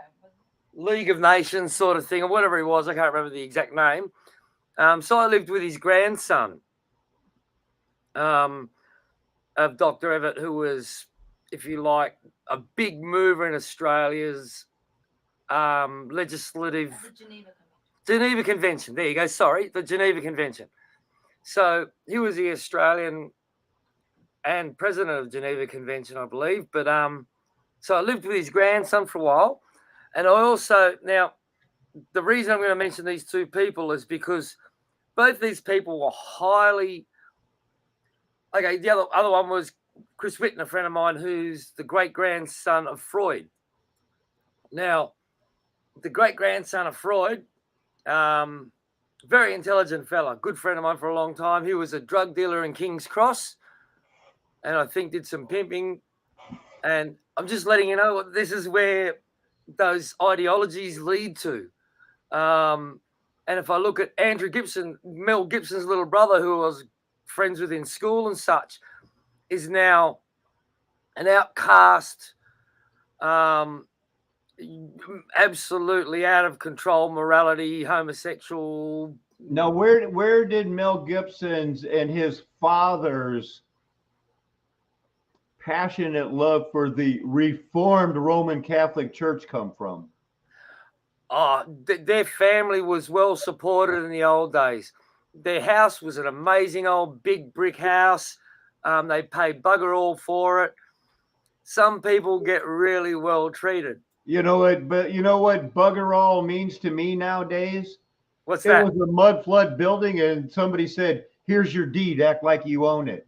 League of Nations sort of thing, or whatever he was. I can't remember the exact name. So I lived with his grandson of Dr. Evatt, who was, if you like, a big mover in Australia's legislative Geneva Convention. There you go. Sorry, the Geneva Convention. So he was the Australian and president of the Geneva Convention, I believe. But so I lived with his grandson for a while, and I also now the reason I'm going to mention these two people is because both these people were highly. Okay, the other one was Chris Whitten, a friend of mine, who's the great-grandson of Freud. Now, the great-grandson of Freud, very intelligent fella, good friend of mine for a long time. He was a drug dealer in King's Cross, and I think did some pimping. And I'm just letting you know, this is where those ideologies lead to. And if I look at Andrew Gibson, Mel Gibson's little brother, who I was friends with in school and such, is now an outcast, absolutely out of control, morality, homosexual. Now, where did Mel Gibson's and his father's passionate love for the Reformed Roman Catholic Church come from? Their family was well supported in the old days. Their house was an amazing old big brick house. They paid bugger all for it. Some people get really well treated. You know what? But you know what bugger all means to me nowadays? What's It that? was a mud flood building, and somebody said, "Here's your deed. Act like you own it."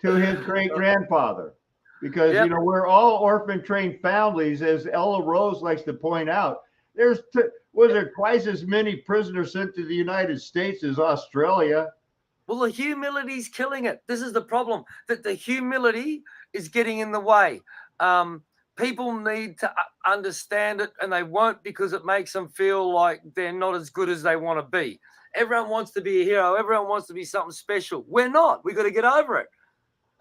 To his great grandfather, because Yep. you know we're all orphan trained families, as Ella Rose likes to point out. Was there twice as many prisoners sent to the United States as Australia? Well, the humility's killing it. This is the problem, that the humility is getting in the way. People need to understand it, and they won't, because it makes them feel like they're not as good as they want to be. Everyone wants to be a hero. Everyone wants to be something special. We're not. We've got to get over it.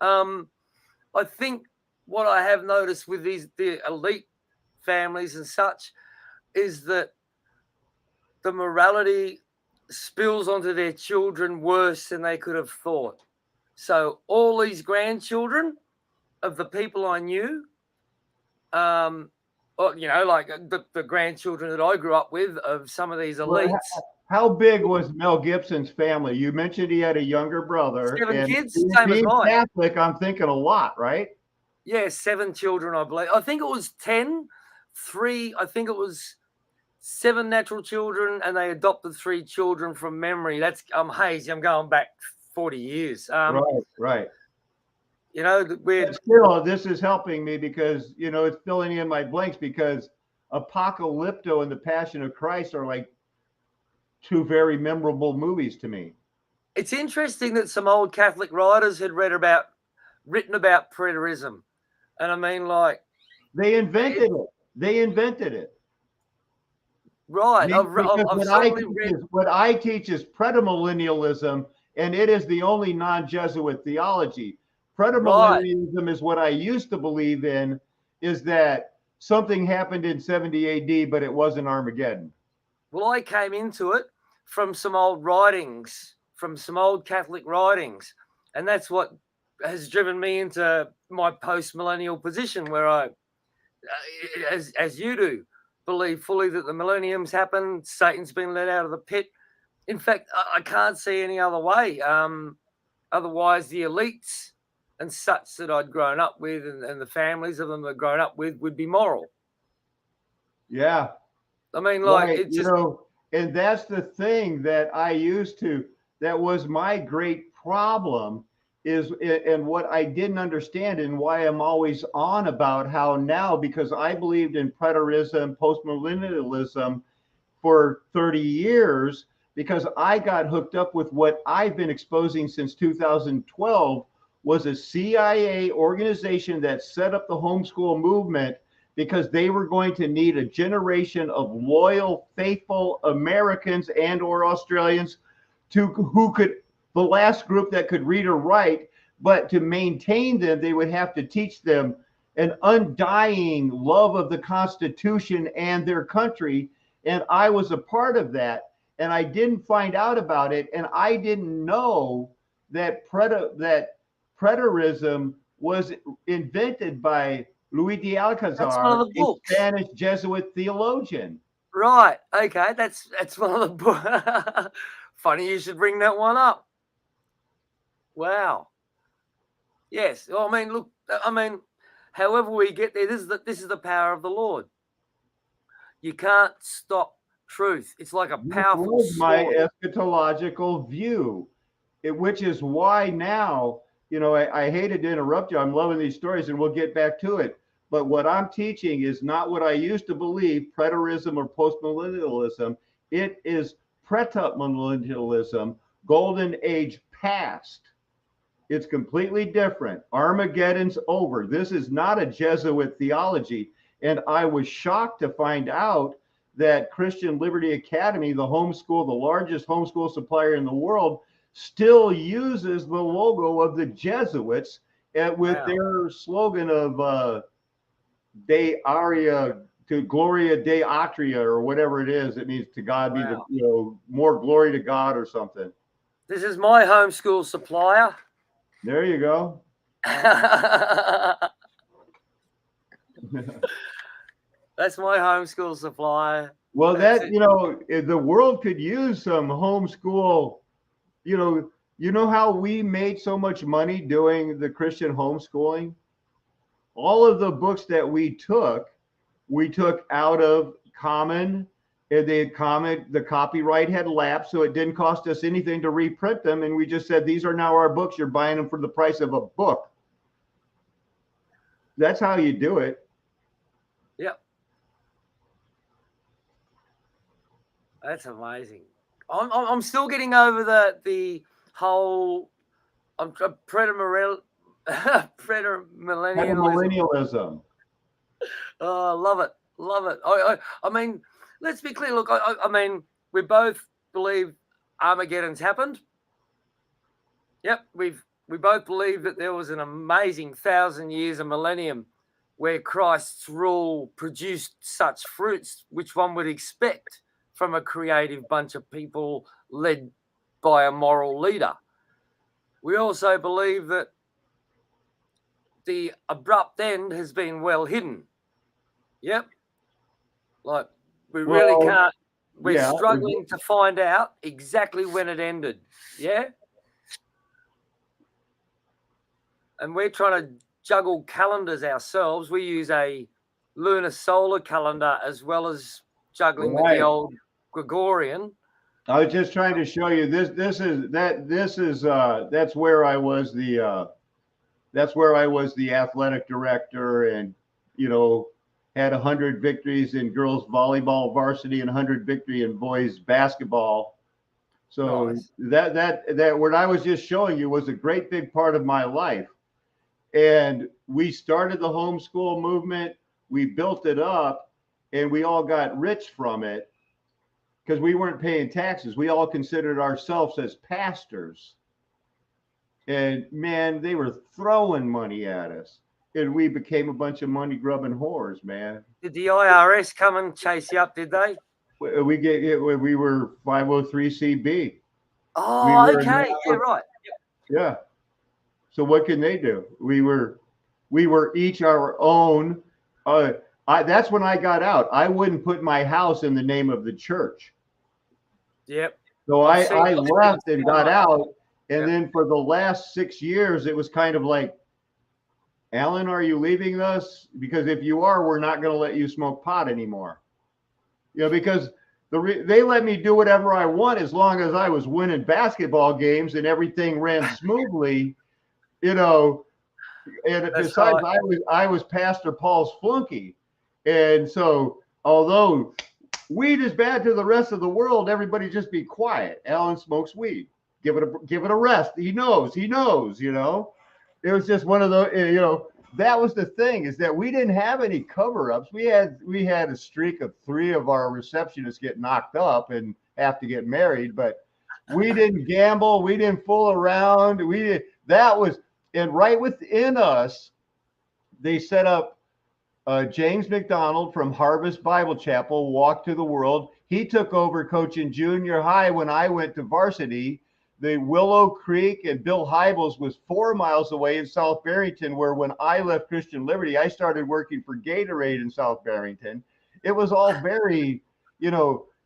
I think what I have noticed with the elite families and such is that the morality spills onto their children worse than they could have thought. So all these grandchildren of the people I knew, or, you know, like the grandchildren that I grew up with of some of these elites. How big was Mel Gibson's family? You mentioned he had a younger brother. 7 and kids, same as being mine. Catholic, I'm thinking a lot, right? Yeah, 7 children, I believe. I think it was 10. 3, I think it was 7 natural children, and they adopted 3 children from memory. That's I'm hazy. I'm going back 40 years. Right. You know, But still, this is helping me because, you know, it's filling in my blanks because Apocalypto and the Passion of Christ are like 2 very memorable movies to me. It's interesting that some old Catholic writers had written about preterism. And I mean, like, they invented it. They invented it. Right. What I teach is pretamillennialism, and it is the only non-Jesuit theology. Pretamillennialism is what I used to believe in, is that something happened in 70 AD, but it wasn't Armageddon. Well, I came into it from some old writings, from some old Catholic writings, and that's what has driven me into my post-millennial position, where I, as you do, believe fully that the millennium's happened, Satan's been let out of the pit. In fact, I can't see any other way. Otherwise, the elites and such that I'd grown up with, and the families of them that I'd grown up with, would be moral. Yeah. I mean, like, right. it's you just, know, and that's the thing that I used to, that was my great problem, is, and what I didn't understand, and why I'm always on about how now, because I believed in preterism, postmillennialism for 30 years, because I got hooked up with what I've been exposing since 2012, was a CIA organization that set up the homeschool movement because they were going to need a generation of loyal, faithful Americans and or Australians who could, the last group that could read or write, but to maintain them, they would have to teach them an undying love of the Constitution and their country. And I was a part of that, and I didn't find out about it, and I didn't know that preterism was invented by Luis de Alcazar, a Spanish Jesuit theologian. Right. Okay. That's one of the books. Funny you should bring that one up. Wow. Yes. Well, I mean, look. I mean, however we get there, this is the power of the Lord. You can't stop truth. It's like a powerful sword. My eschatological view, which is why now, you know, I hated to interrupt you. I'm loving these stories, and we'll get back to it. But what I'm teaching is not what I used to believe, preterism or postmillennialism. It is pretamillennialism, golden age past. It's completely different. Armageddon's over. This is not a Jesuit theology. And I was shocked to find out that Christian Liberty Academy, the homeschool, the largest homeschool supplier in the world, still uses the logo of the Jesuits with their slogan of De Aria to Gloria De Atria, or whatever it is. It means to God be the, you know, more glory to God or something. This is my homeschool supplier. There you go. That's my homeschool supplier. Well, you know, the world could use some homeschool. You know how we made so much money doing the Christian homeschooling? All of the books that we took out of Common. The copyright had lapsed, so it didn't cost us anything to reprint them. And we just said, these are now our books. You're buying them for the price of a book. That's how you do it. Yep. That's amazing. I'm still getting over the whole pretamillennialism. Oh, love it. I mean, let's be clear. Look, I mean, we both believe Armageddon's happened. Yep, we both believe that there was an amazing 1,000 years, a millennium, where Christ's rule produced such fruits which one would expect from a creative bunch of people led by a moral leader. We also believe that the abrupt end has been well hidden. Yep. Like, we really Well, can't, we're yeah, struggling to find out exactly when it ended. Yeah. And we're trying to juggle calendars ourselves. We use a lunar solar calendar as well as juggling with the Right. old Gregorian. I was just trying to show you this. That's where I was the athletic director, and had 100 victories in girls volleyball varsity and 100 victory in boys basketball. So Nice. that what I was just showing you was a great big part of my life. And we started the homeschool movement. We built it up, and we all got rich from it because we weren't paying taxes. We all considered ourselves as pastors. And man, they were throwing money at us. And we became a bunch of money grubbing whores, man. Did the IRS come and chase you up, did they? We were 503c(b). Oh, were okay. Yeah, right. Yeah. So what can they do? We were each our own. That's when I got out. I wouldn't put my house in the name of the church. Yep. So I left and got out. And Yep. then for the last 6 years, it was kind of like, Alan, are you leaving us? Because if you are, we're not going to let you smoke pot anymore. Because they let me do whatever I want as long as I was winning basketball games and everything ran smoothly. And That's besides, right. I was Pastor Paul's flunky. And so, although weed is bad to the rest of the world, everybody just be quiet. Alan smokes weed. Give it a rest. He knows. It was just one of those, that was the thing, is that we didn't have any cover-ups. We had a streak of 3 of our receptionists get knocked up and have to get married, but we didn't gamble. We didn't fool around. And right within us, they set up James McDonald from Harvest Bible Chapel, Walk to the World. He took over coaching junior high when I went to varsity. The Willow Creek and Bill Hybels was 4 miles away in South Barrington, where when I left Christian Liberty, I started working for Gatorade in South Barrington. It was all very,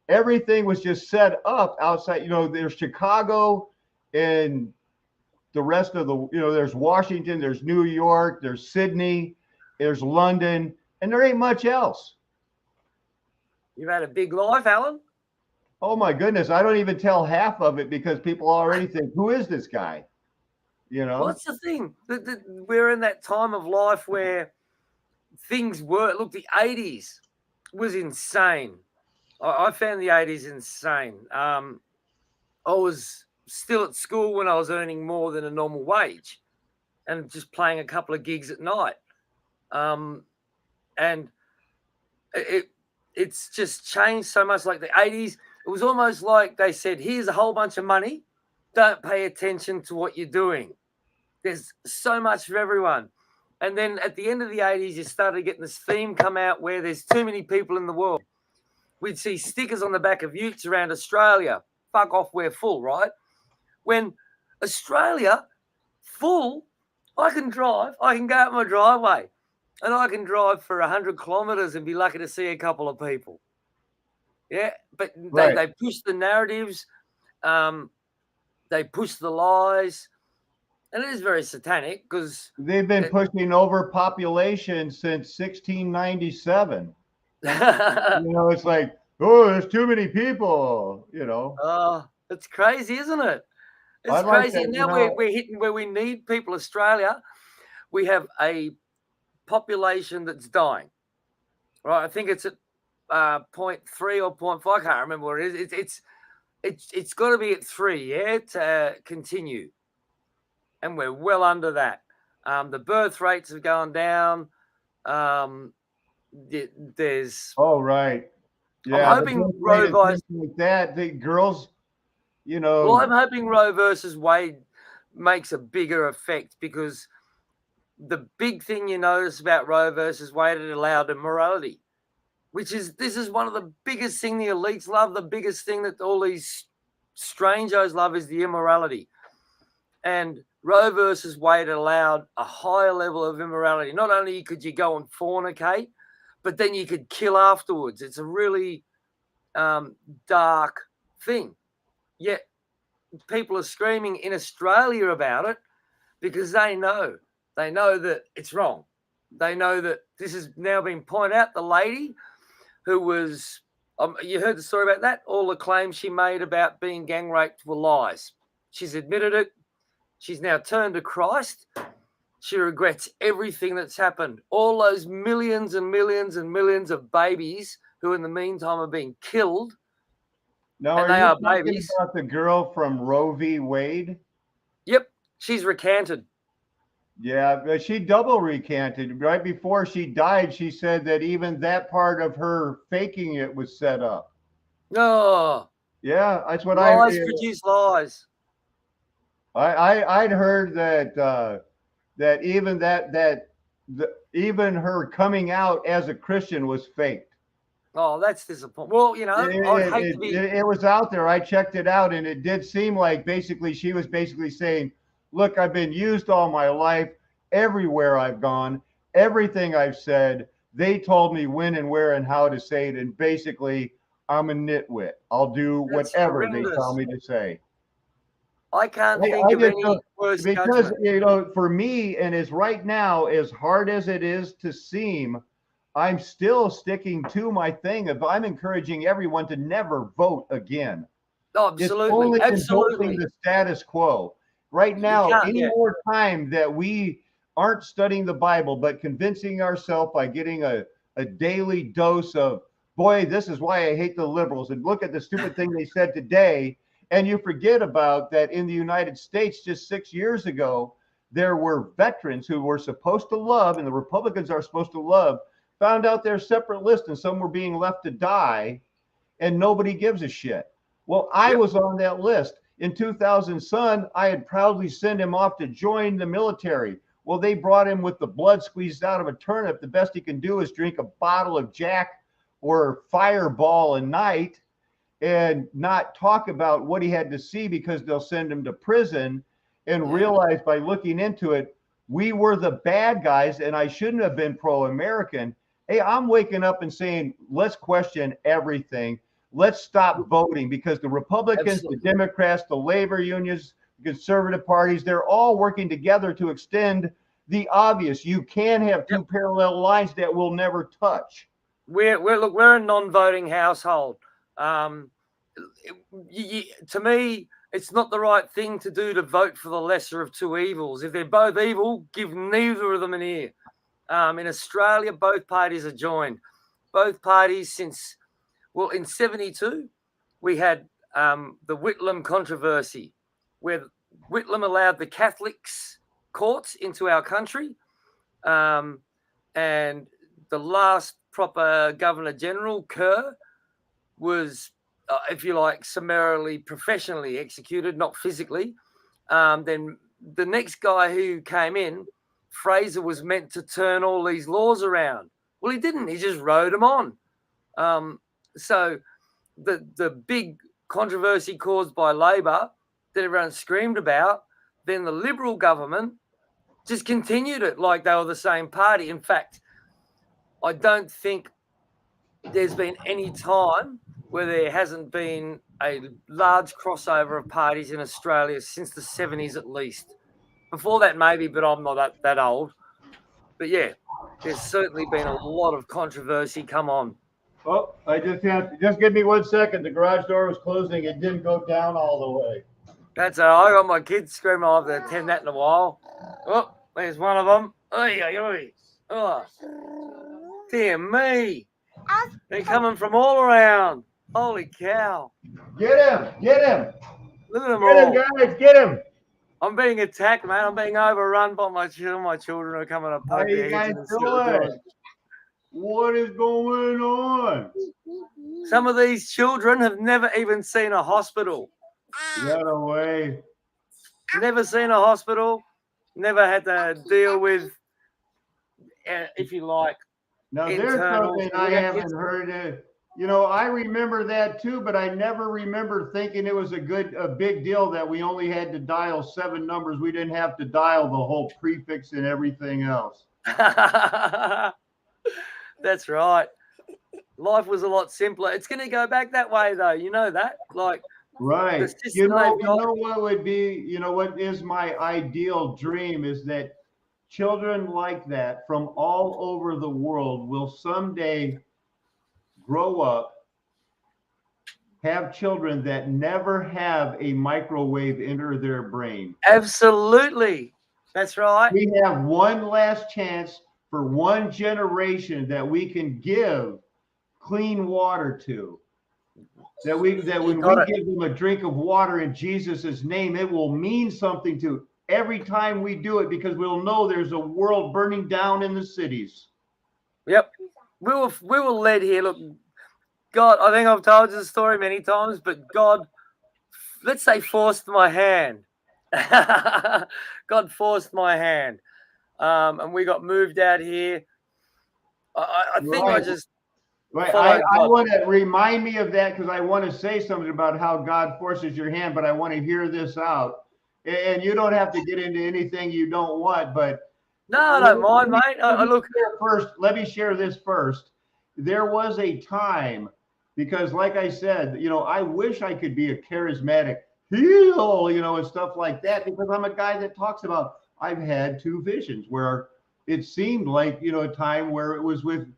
everything was just set up outside. There's Chicago and the rest of there's Washington, there's New York, there's Sydney, there's London, and there ain't much else. You've had a big life, Alan. Oh my goodness, I don't even tell half of it because people already think, who is this guy? What's the thing? We're in that time of life where things were, look, the 80s was insane. I found the 80s insane. I was still at school when I was earning more than a normal wage and just playing a couple of gigs at night. And it's just changed so much. Like the 80s, it was almost like they said, here's a whole bunch of money. Don't pay attention to what you're doing. There's so much for everyone. And then at the end of the 80s, you started getting this theme come out where there's too many people in the world. We'd see stickers on the back of utes around Australia. Fuck off, we're full, right? When Australia, full, I can drive. I can go out my driveway and I can drive for 100 kilometers and be lucky to see a couple of people. Yeah, but they push the narratives. They push the lies. And it is very satanic because they've been pushing overpopulation since 1697. It's like, oh, there's too many people. Oh, it's crazy, isn't it? It's crazy. And now we're hitting where we need people. Australia, we have a population that's dying. Right, I think it's at 0.3 or 0.5. I can't remember what it is. It's got to be at 3, yeah, to continue. And we're well under that. The birth rates have gone down. There's. Oh, right. Yeah. I'm hoping Roe versus like that. The girls, Well, I'm hoping Roe versus Wade makes a bigger effect because the big thing you notice about Roe versus Wade, it allowed immorality. this is one of the biggest thing the elites love. The biggest thing that all these strangos love is the immorality. And Roe versus Wade allowed a higher level of immorality. Not only could you go and fornicate, but then you could kill afterwards. It's a really dark thing. Yet people are screaming in Australia about it because they know that it's wrong. They know that this has now been pointed out. The lady who was, you heard the story about that? All the claims she made about being gang raped were lies. She's admitted it. She's now turned to Christ. She regrets everything that's happened. All those millions and millions and millions of babies who in the meantime are being killed. Now, and are they you are talking babies. about the girl from Roe v. Wade? Yep, she's recanted. Yeah, but she double recanted. Right before she died, she said that even that part of her faking it was set up. No. Yeah, that's what lies produce lies. I'd heard that that even her coming out as a Christian was faked. Oh, that's disappointing. Well, you know, I'd hate to be. It was out there. I checked it out, and it did seem like basically she was basically saying, "Look, I've been used all my life. Everywhere I've gone, everything I've said, they told me when and where and how to say it, and basically, I'm a nitwit. I'll do That's whatever they horrendous. tell me to say." I can't think of any worse because judgment. For me, and as right now, as hard as it is to seem, I'm still sticking to my thing of I'm encouraging everyone to never vote again. Oh, absolutely. It's only Absolutely. endorsing the status quo. Right now, any more time that we aren't studying the Bible, but convincing ourselves by getting a daily dose of, boy, this is why I hate the liberals, and look at the stupid thing they said today. And you forget about that in the United States just 6 years ago, there were veterans who were supposed to love, and the Republicans are supposed to love, found out their separate list, and some were being left to die, and nobody gives a shit. Well, I was on that list. In 2000, son, I had proudly sent him off to join the military. Well, they brought him with the blood squeezed out of a turnip. The best he can do is drink a bottle of Jack or Fireball a night and not talk about what he had to see because they'll send him to prison, and realize by looking into it, we were the bad guys and I shouldn't have been pro-American. Hey, I'm waking up and saying, let's question everything. Let's stop voting because the Republicans, the Democrats, the labor unions, the conservative parties, they're all working together to extend the obvious. You can have two parallel lines that will never touch. We're a non-voting household. To me, it's not the right thing to do to vote for the lesser of two evils. If they're both evil, give neither of them an ear. In Australia, both parties are joined. Both parties since, well, in 72, we had the Whitlam controversy, where Whitlam allowed the Catholics courts into our country. And the last proper Governor General, Kerr, was, if you like, summarily, professionally executed, not physically. Then the next guy who came in, Fraser, was meant to turn all these laws around. Well, he didn't. He just wrote them on. So the big controversy caused by Labor that everyone screamed about, then the Liberal government just continued it like they were the same party. In fact, I don't think there's been any time where there hasn't been a large crossover of parties in Australia since the 70s at least. Before that, maybe, but I'm not that old. But yeah, there's certainly been a lot of controversy come on. Oh, I just give me 1 second. The garage door was closing. It didn't go down all the way. That's all right. I got my kids screaming. I haven't attended that in a while. Oh, there's one of them. Oh, dear me. They're coming from all around. Holy cow. Get him. Get him. Look at them all. Get him, guys. Get him. I'm being attacked, man. I'm being overrun by my children. My children are coming to poke their heads in the door. What is going on? Some of these children have never even seen a hospital. Get away. Never seen a hospital. Never had to deal with, if you like, Now, there's internal. something I haven't heard. You know, I remember that too, but I never remember thinking it was a big deal that we only had to dial 7 numbers. We didn't have to dial the whole prefix and everything else. That's right. Life was a lot simpler. It's going to go back that way, though. You know that, like, right. the system You know what would be, you know, what is my ideal dream is that children like that from all over the world will someday grow up, have children that never have a microwave enter their brain. Absolutely. That's right. We have one last chance for one generation that we can give clean water to. That when we give them a drink of water in Jesus' name, it will mean something to every time we do it, because we'll know there's a world burning down in the cities. Yep. We were led here. Look, God, I think I've told you the story many times, but God, let's say, forced my hand. God forced my hand. And we got moved out here. I think Right. I just right. I want to remind me of that, because I want to say something about how God forces your hand, but I want to hear this out. And you don't have to get into anything you don't want, but no, I don't mind, mate. Let me share this first. There was a time, because like I said, you know, I wish I could be a charismatic heal, you know, and stuff like that, because I'm a guy that talks about, I've had 2 visions where it seemed like, you know, a time where it was with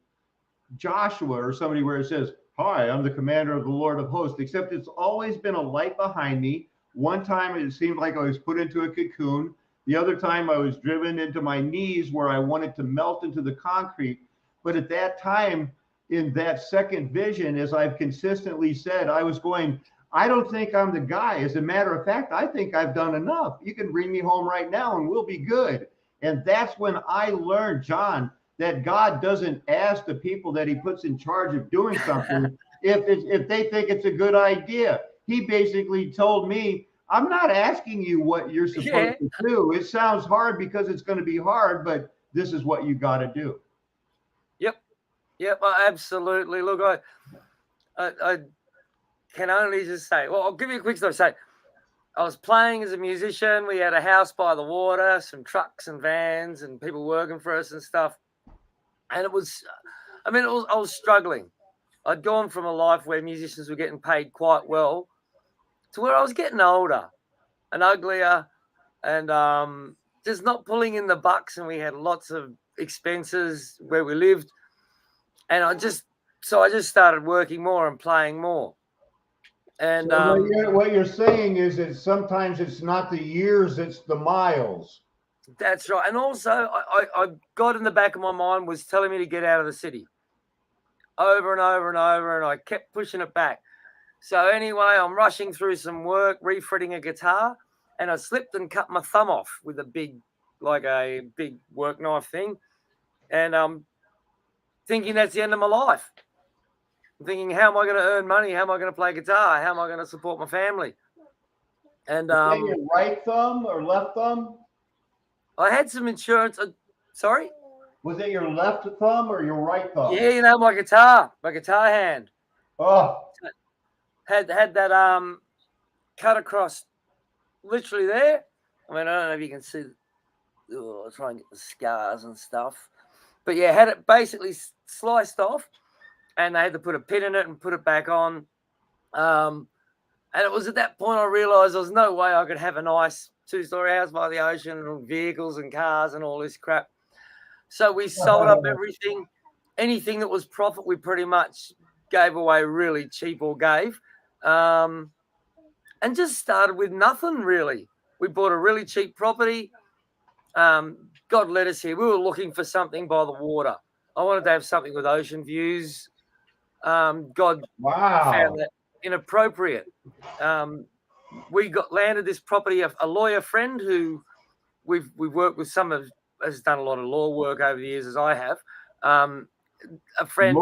Joshua or somebody where it says, hi, I'm the commander of the Lord of hosts, except it's always been a light behind me. One time it seemed like I was put into a cocoon. The other time I was driven into my knees where I wanted to melt into the concrete. But at that time, in that second vision, as I've consistently said, I was going, I don't think I'm the guy. As a matter of fact, I think I've done enough. You can bring me home right now and we'll be good. And that's when I learned, John, that God doesn't ask the people that he puts in charge of doing something if they think it's a good idea. He basically told me, I'm not asking you what you're supposed to do. It sounds hard because it's going to be hard, but this is what you got to do. Yep, absolutely. Look, I can only just say, well, I'll give you a quick story. So I was playing as a musician. We had a house by the water, some trucks and vans and people working for us and stuff. And it was, I was struggling. I'd gone from a life where musicians were getting paid quite well to where I was getting older and uglier and just not pulling in the bucks. And we had lots of expenses where we lived. And I just started working more and playing more. And so what you're saying is that sometimes it's not the years, it's the miles. That's right. And also I got in the back of my mind was telling me to get out of the city over and over and over. And I kept pushing it back. So anyway, I'm rushing through some work, refretting a guitar, and I slipped and cut my thumb off with a big work knife thing. And I'm thinking that's the end of my life. I'm thinking, how am I going to earn money? How am I going to play guitar? How am I going to support my family? And was that your right thumb or left thumb? I had some insurance. Sorry? Was it your left thumb or your right thumb? Yeah, you know, my guitar hand. Oh. Had that cut across literally there. I mean, I don't know if you can see. I'll try and get the scars and stuff. But yeah, had it basically sliced off, and they had to put a pin in it and put it back on. And it was at that point I realised there was no way I could have a nice 2-story house by the ocean and vehicles and cars and all this crap. So we sold up everything. Anything that was profit, we pretty much gave away really cheap or gave. And just started with nothing, really. We bought a really cheap property. God led us here. We were looking for something by the water. I wanted to have something with ocean views. God found that inappropriate. We landed this property. A lawyer friend who we've worked with, has done a lot of law work over the years, as I have. A friend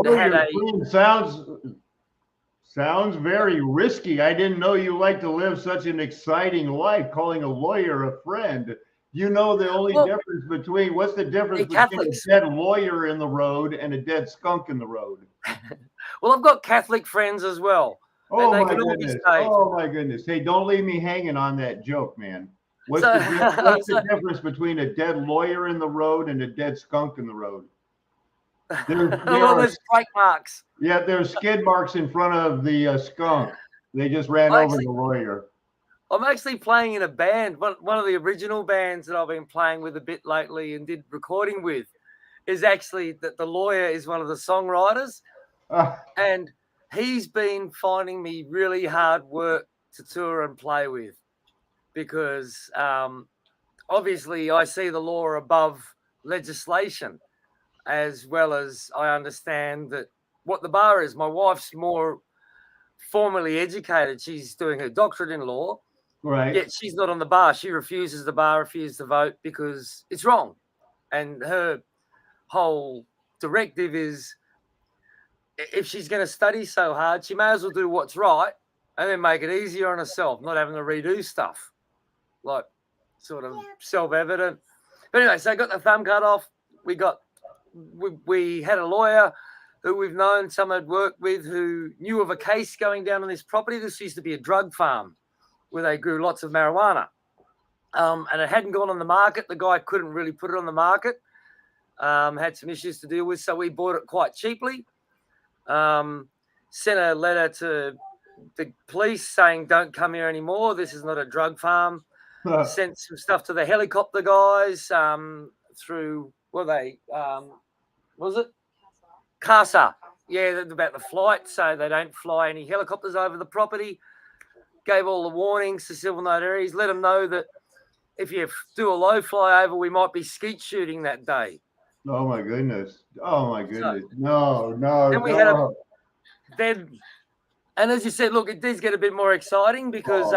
sounds very risky. I didn't know you like to live such an exciting life, calling a lawyer a friend. You know the only Well, difference between what's the difference they're between Catholics. a dead lawyer in the road and a dead skunk in the road? Well, I've got Catholic friends as well. Oh they my could all be goodness! saved. Oh my goodness! Hey, don't leave me hanging on that joke, man. What's So- what's the difference between a dead lawyer in the road and a dead skunk in the road? Well, there's brake marks. Yeah, there's skid marks in front of the skunk. They just ran over the lawyer. I'm actually playing in a band. One of the original bands that I've been playing with a bit lately and did recording with is actually that the lawyer is one of the songwriters. And he's been finding me really hard work to tour and play with because obviously I see the law above legislation, as well as I understand that what the bar is. My wife's more formally educated. She's doing her doctorate in law. Right. Yet she's not on the bar. She refuses the bar, refuses to vote because it's wrong. And her whole directive is if she's going to study so hard, she may as well do what's right and then make it easier on herself, not having to redo stuff. Like sort of self-evident. But anyway, so I got the thumb cut off. We had a lawyer who we've known, some had worked with, who knew of a case going down on this property. This used to be a drug farm where they grew lots of marijuana. And it hadn't gone on the market. The guy couldn't really put it on the market. Had some issues to deal with, so we bought it quite cheaply. Sent a letter to the police saying, don't come here anymore. This is not a drug farm. Sent some stuff to the helicopter guys through, was it? CASA. Yeah, about the flight, so they don't fly any helicopters over the property. Gave all the warnings to civil note areas, let them know that if you do a low flyover, we might be skeet shooting that day. Oh my goodness. Oh my goodness. So, no. Then we had and as you said, look, it does get a bit more exciting because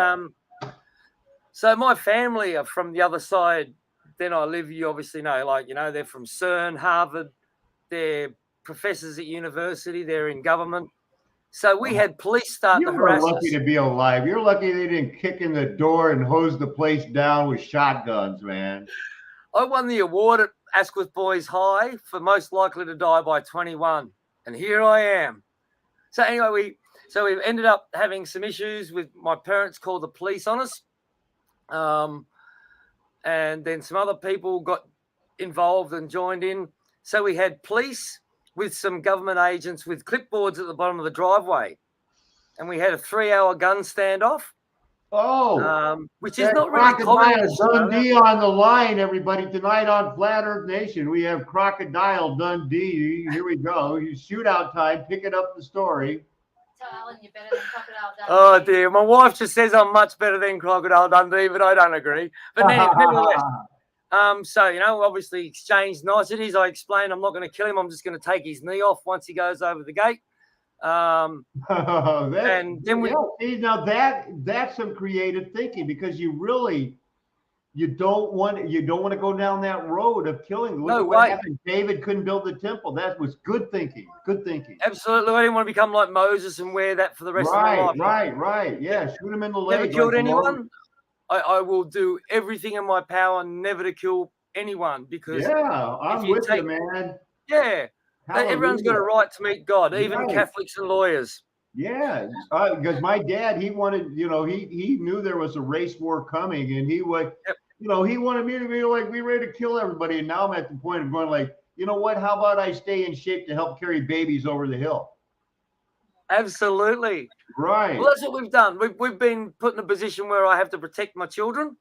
so my family are from the other side than I live. You obviously know, they're from CERN, Harvard, they're professors at university, they're in government. So we had police start to harass us. You're lucky to be alive. You're lucky they didn't kick in the door and hose the place down with shotguns, man. I won the award at Asquith Boys High for most likely to die by 21. And here I am. So anyway, we've ended up having some issues with my parents called the police on us. And then some other people got involved and joined in. So we had police with some government agents with clipboards at the bottom of the driveway. And we had a 3-hour gun standoff. Which is not really common. Dundee on the line, everybody. Tonight on Flat Earth Nation, we have Crocodile Dundee. Here we go. Shootout time. Picking up the story. Tell Alan you're better than Crocodile Dundee. Oh dear, my wife just says I'm much better than Crocodile Dundee, but I don't agree. But nevertheless, so obviously exchanged niceties. I explained I'm not going to kill him. I'm just going to take his knee off once he goes over the gate. And then now that's some creative thinking because you don't want to go down that road of killing. Look what happened. David couldn't build the temple. That was good thinking. Good thinking. Absolutely. I didn't want to become like Moses and wear that for the rest of my life. Right. Yeah. Shoot him in the leg. Never killed anyone. I will do everything in my power never to kill anyone because I'm with you, man. Yeah. Hallelujah. Everyone's got a right to meet God, even Catholics and lawyers. Yeah, because my dad, he wanted, he knew there was a race war coming, and he would, he wanted me to be like, we ready to kill everybody. And now I'm at the point of going like, you know what? How about I stay in shape to help carry babies over the hill? Absolutely. Right. Well, that's what we've done. We've been put in a position where I have to protect my children,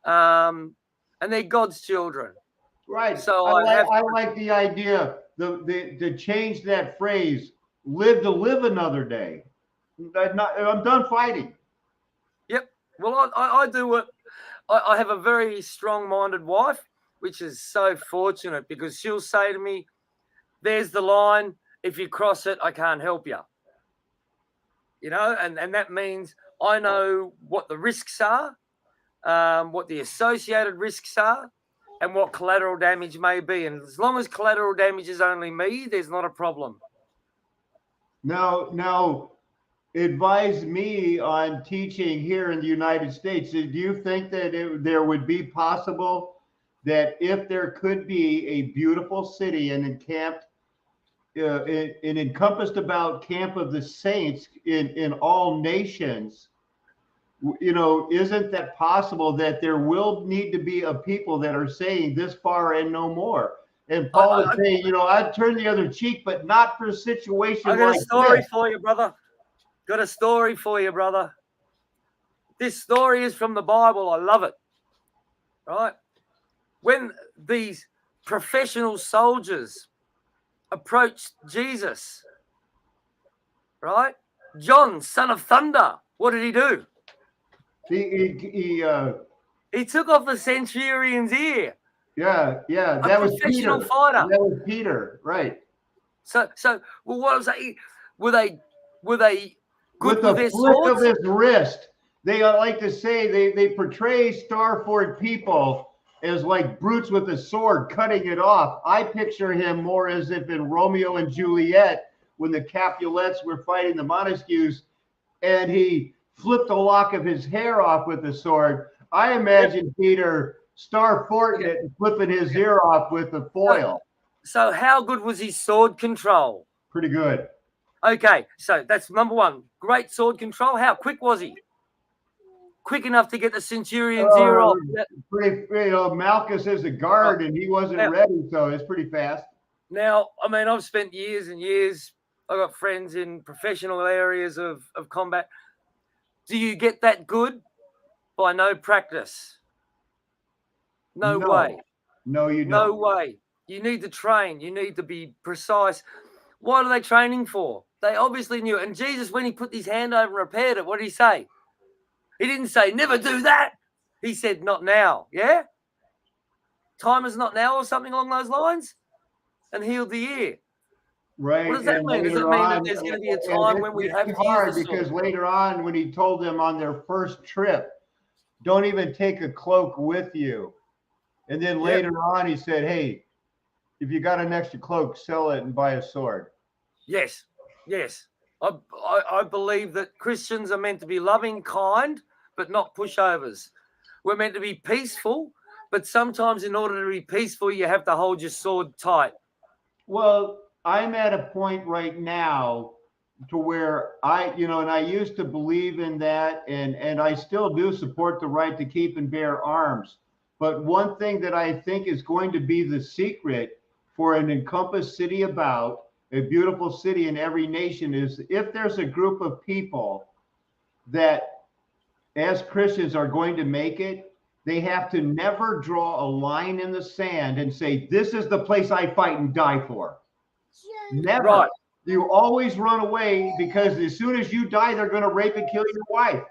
and they're God's children. Right. So I like the idea. To change that phrase, live to live another day. I'm done fighting. Yep. Well, I do what I have a very strong-minded wife, which is so fortunate because she'll say to me, there's the line. If you cross it, I can't help you. And that means I know what the risks are, what the associated risks are, and what collateral damage may be. And as long as collateral damage is only me, there's not a problem. Now, advised me on teaching here in the United States. Do you think that there would be possible that if there could be a beautiful city and encamped, and encompassed about camp of the saints in all nations, isn't that possible that there will need to be a people that are saying this far and no more? And Paul is saying, I'd turn the other cheek, but not for a situation I got like a story this. for you, brother. Got a story for you, brother. This story is from the Bible. I love it. Right? When these professional soldiers approached Jesus, right? John, son of thunder, what did he do? He took off the centurion's ear. Yeah, that was professional Peter. fighter. That was Peter, right? So, well, what was that? Were they good with their a flick swords? of his wrist? They like to say they portray Starford people as like brutes with a sword cutting it off. I picture him more as if in Romeo and Juliet when the Capulets were fighting the Montesquieux and he flipped a lock of his hair off with a sword. I imagine Peter Starforting it and flipping his ear off with a foil. So how good was his sword control? Pretty good. Okay, so that's number one. Great sword control. How quick was he? Quick enough to get the centurion's ear off. Pretty, Malchus is a guard and he wasn't ready, so it's pretty fast. Now, I mean, I've spent years and years. I've got friends in professional areas of combat. Do you get that good by no practice? No way. No, you don't. No way. You need to train. You need to be precise. What are they training for? They obviously knew it. And Jesus, when he put his hand over and repaired it, what did he say? He didn't say, never do that. He said, not now. Yeah? Time is not now or something along those lines? And healed the ear. Right. What does that mean? Does it mean that there's going to be a time when we have to use the sword? Because later on, when he told them on their first trip, don't even take a cloak with you. And then later on, he said, hey, if you got an extra cloak, sell it and buy a sword. Yes. I believe that Christians are meant to be loving, kind, but not pushovers. We're meant to be peaceful, but sometimes in order to be peaceful, you have to hold your sword tight. Well, I'm at a point right now to where and I used to believe in that, and I still do support the right to keep and bear arms. But one thing that I think is going to be the secret for an encompassed city about, a beautiful city in every nation, is if there's a group of people that as Christians are going to make it, they have to never draw a line in the sand and say, this is the place I fight and die for. Never. Right. You always run away because as soon as you die, they're going to rape and kill your wife.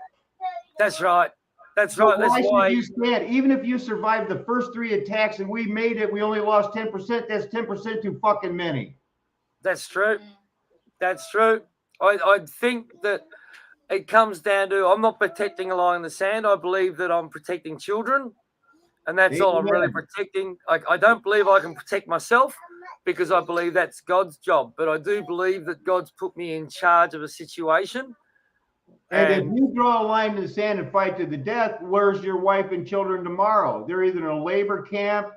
That's right. That's So right. That's why you stand. Even if you survived the first 3 attacks and we made it, we only lost 10%. That's 10% too fucking many. That's true. That's true. I think that it comes down to I'm not protecting a line in the sand. I believe that I'm protecting children, and that's all I'm really protecting. I don't believe I can protect myself because I believe that's God's job, but I do believe that God's put me in charge of a situation. And if you draw a line in the sand and fight to the death, where's your wife and children tomorrow? They're either in a labor camp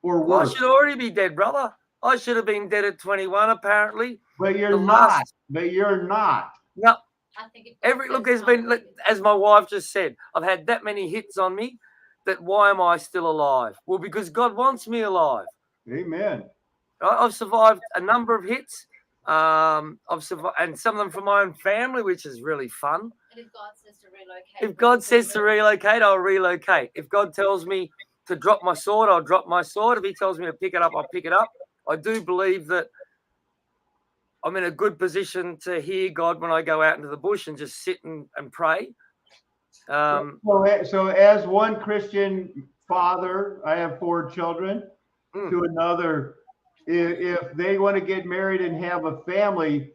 or worse. I should already be dead, brother. I should have been dead at 21, apparently. But you're not. But you're not. No. I think There's been, as my wife just said, I've had that many hits on me that why am I still alive? Well, because God wants me alive. Amen. I've survived a number of hits. I've survived, and some of them from my own family, which is really fun. And if God says to relocate, I'll relocate. If God tells me to drop my sword, I'll drop my sword. If he tells me to pick it up, I'll pick it up. I do believe that I'm in a good position to hear God when I go out into the bush and just sit and pray. So as one Christian father, I have 4 children, to another, if they want to get married and have a family,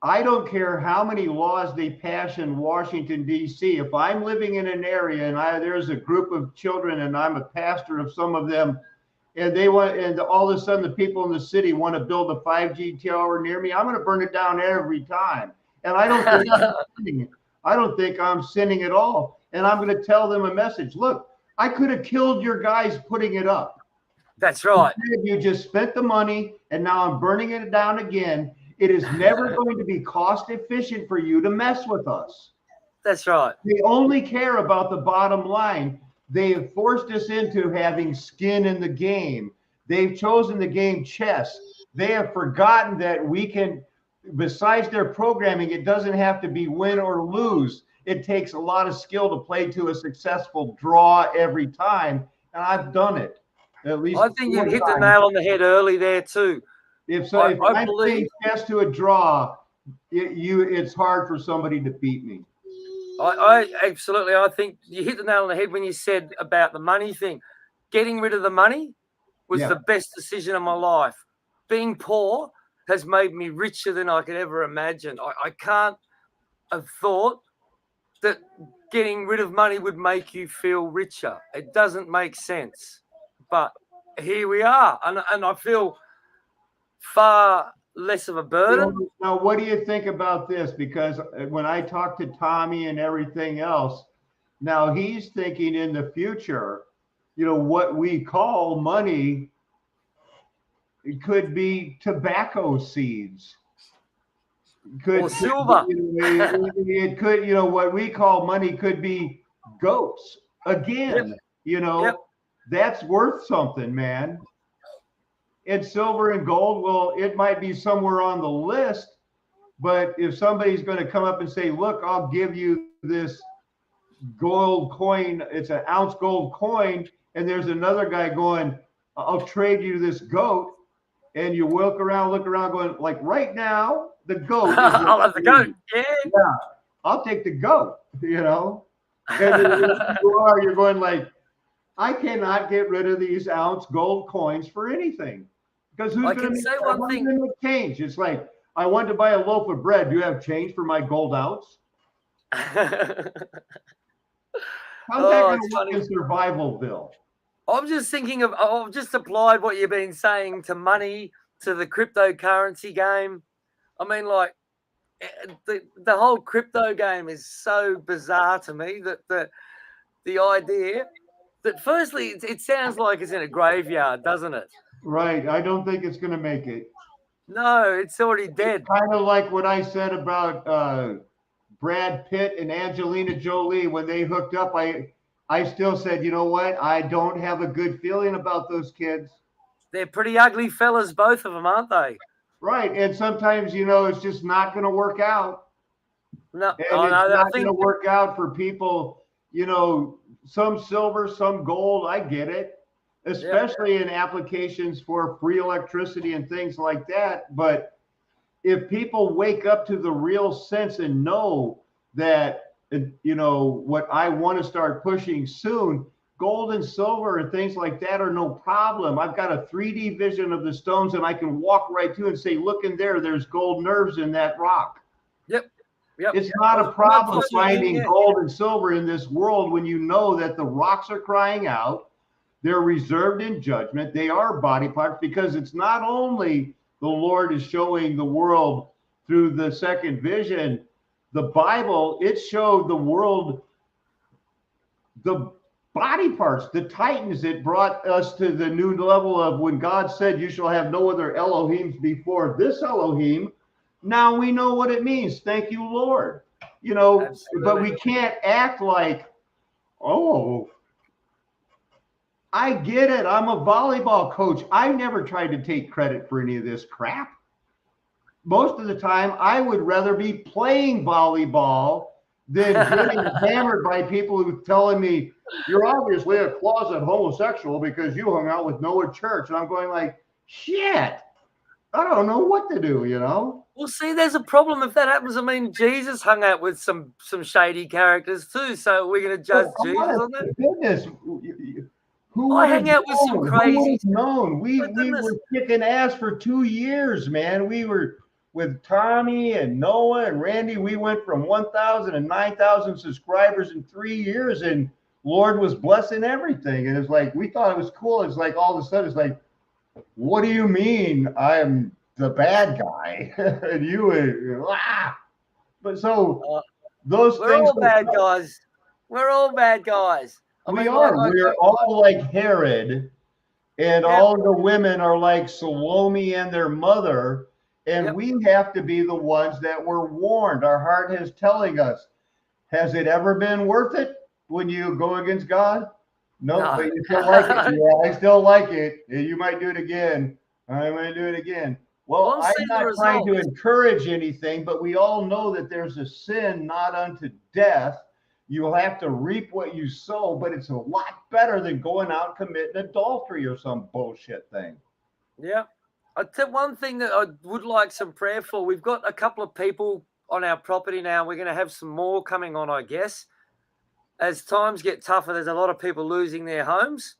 I don't care how many laws they pass in Washington, D.C. If I'm living in an area and there's a group of children and I'm a pastor of some of them, and all of a sudden the people in the city want to build a 5G tower near me, I'm going to burn it down every time. And I don't think I'm sinning. I don't think I'm sinning at all. And I'm going to tell them a message. Look, I could have killed your guys putting it up. That's right. Instead, you just spent the money, and now I'm burning it down again. It is never going to be cost efficient for you to mess with us. That's right. They only care about the bottom line. They have forced us into having skin in the game. They've chosen the game chess. They have forgotten that we can, besides their programming, it doesn't have to be win or lose. It takes a lot of skill to play to a successful draw every time, and I've done it. At least I think you one hit the time. nail on the head early there too. If I I'm believe- playing chess to a draw, it's hard for somebody to beat me. I absolutely. I think you hit the nail on the head when you said about the money thing. Getting rid of the money was Yeah. the best decision of my life. Being poor has made me richer than I could ever imagine. I can't have thought that getting rid of money would make you feel richer. It doesn't make sense. But here we are. And I feel far less of a burden. Now, what do you think about this? Because when I talk to Tommy and everything else, now he's thinking in the future, what we call money, it could be tobacco seeds. Or silver. It could, what we call money could be goats again. Yep. That's worth something, man. And silver and gold, well, it might be somewhere on the list, but if somebody's going to come up and say, look, I'll give you this gold coin, it's an ounce gold coin, and there's another guy going, I'll trade you this goat, and you look around going, like right now, the goat. I'll have the goat. Yeah. I'll take the goat, And you're going like, I cannot get rid of these ounce gold coins for anything. Because who's going to say one thing. Change? It's like, I want to buy a loaf of bread. Do you have change for my gold ounce? How's that going to work in Survivalville? I'm just thinking I've just applied what you've been saying to money, to the cryptocurrency game. I mean, like, the whole crypto game is so bizarre to me that the idea that firstly, it sounds like it's in a graveyard, doesn't it? Right. I don't think it's going to make it. No, it's already dead. It's kind of like what I said about Brad Pitt and Angelina Jolie when they hooked up. I still said, you know what? I don't have a good feeling about those kids. They're pretty ugly fellas, both of them, aren't they? Right. And sometimes, it's just not going to work out. No, and it's not going to work out for people, some silver, some gold. I get it. Especially in applications for free electricity and things like that. But if people wake up to the real sense and know that, what I want to start pushing soon, gold and silver and things like that are no problem. I've got a 3D vision of the stones and I can walk right to and say, look in there, there's gold nerves in that rock. Yep. It's not a problem finding gold and silver in this world when you know that the rocks are crying out. They're reserved in judgment. They are body parts because it's not only the Lord is showing the world through the second vision. The Bible, it showed the world the body parts, the titans. It brought us to the new level of when God said, you shall have no other Elohims before this Elohim. Now we know what it means. Thank you, Lord. Absolutely. But we can't act like, oh, I get it. I'm a volleyball coach. I never tried to take credit for any of this crap. Most of the time, I would rather be playing volleyball than getting hammered by people who are telling me, you're obviously a closet homosexual because you hung out with Noah Church. And I'm going like, shit, I don't know what to do, Well, see, there's a problem if that happens. I mean, Jesus hung out with some shady characters too. So we're going to judge Jesus on that? Goodness. I hang out with some crazy. We were kicking ass for 2 years, man. We were with Tommy and Noah and Randy. We went from 1,000 to 9,000 subscribers in 3 years, and Lord was blessing everything. And it's like, we thought it was cool. It's like all of a sudden, it's like, what do you mean I'm the bad guy? And But so Uh, those we're things all bad guys. We're all bad guys. we are. We're all like Herod, and all the women are like Salome and their mother, and we have to be the ones that were warned. Our heart is telling us, has it ever been worth it when you go against God? Nope, No. but you still like it. Yeah, I still like it. You might do it again. I might do it again. Well, We'll see I'm the not trying to results. encourage anything, but we all know that there's a sin not unto death. You'll have to reap what you sow, but it's a lot better than going out committing adultery or some bullshit thing. Yeah. I'll tell one thing that I would like some prayer for. We've got a couple of people on our property now. We're going to have some more coming on, I guess. As times get tougher, there's a lot of people losing their homes.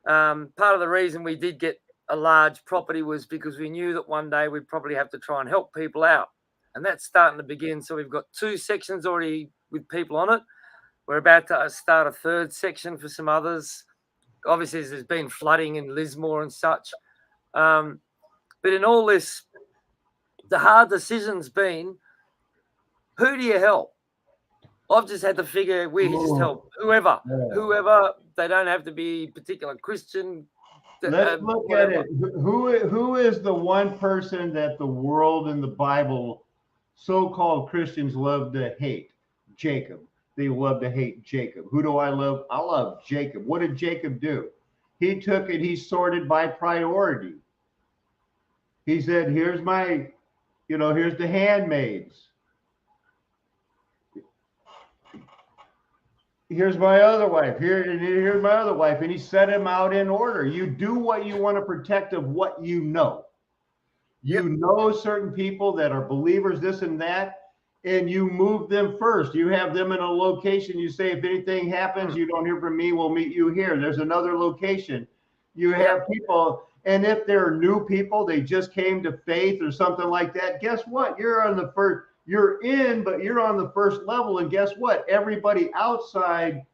Part of the reason we did get a large property was because we knew that one day we'd probably have to try and help people out. And that's starting to begin. So we've got 2 sections already with people on it. We're about to start a 3rd section for some others. Obviously, there's been flooding in Lismore and such. But in all this, the hard decision's been, who do you help? I've just had to figure we just help whoever. They don't have to be particular Christian. Let's look at it. Who is the one person that the world and the Bible, so-called Christians, love to hate? Jacob. They love to hate Jacob. Who do I love? I love Jacob. What did Jacob do? He took it, he sorted by priority. He said, here's my, here's the handmaids. Here's my other wife. Here's my other wife. And he set him out in order. You do what you want to protect of what you know. You know certain people that are believers, this and that, and you move them first. You have them in a location. You say, if anything happens, you don't hear from me, we'll meet you here. There's another location. You have people, and if they're new people, they just came to faith or something like that, guess what? You're on the first. You're in, but you're on the first level. And guess what? Everybody outside,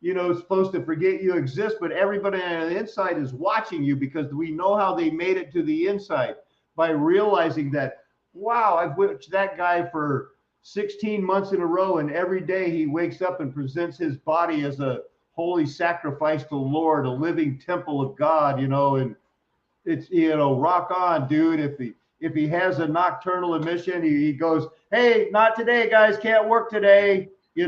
is supposed to forget you exist, but everybody on the inside is watching you because we know how they made it to the inside by realizing that, wow, I've watched that guy for 16 months in a row, and every day he wakes up and presents his body as a holy sacrifice to the Lord, a living temple of God, and it's, rock on, dude. If he has a nocturnal emission, he goes, hey, not today, guys, can't work today, see you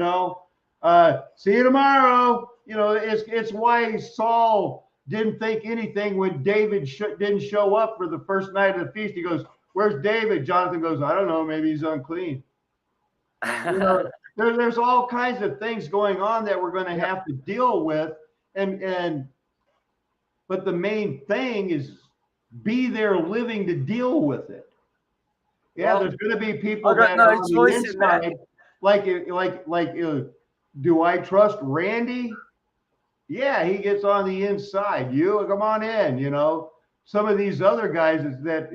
tomorrow. It's why Saul didn't think anything when David didn't show up for the first night of the feast. He goes, where's David? Jonathan goes, I don't know, maybe he's unclean. There's all kinds of things going on that we're going to have to deal with, but the main thing is be there living to deal with it. Yeah, there's going to be people that are on the inside. Do I trust Randy? Yeah, he gets on the inside. You come on in. Some of these other guys that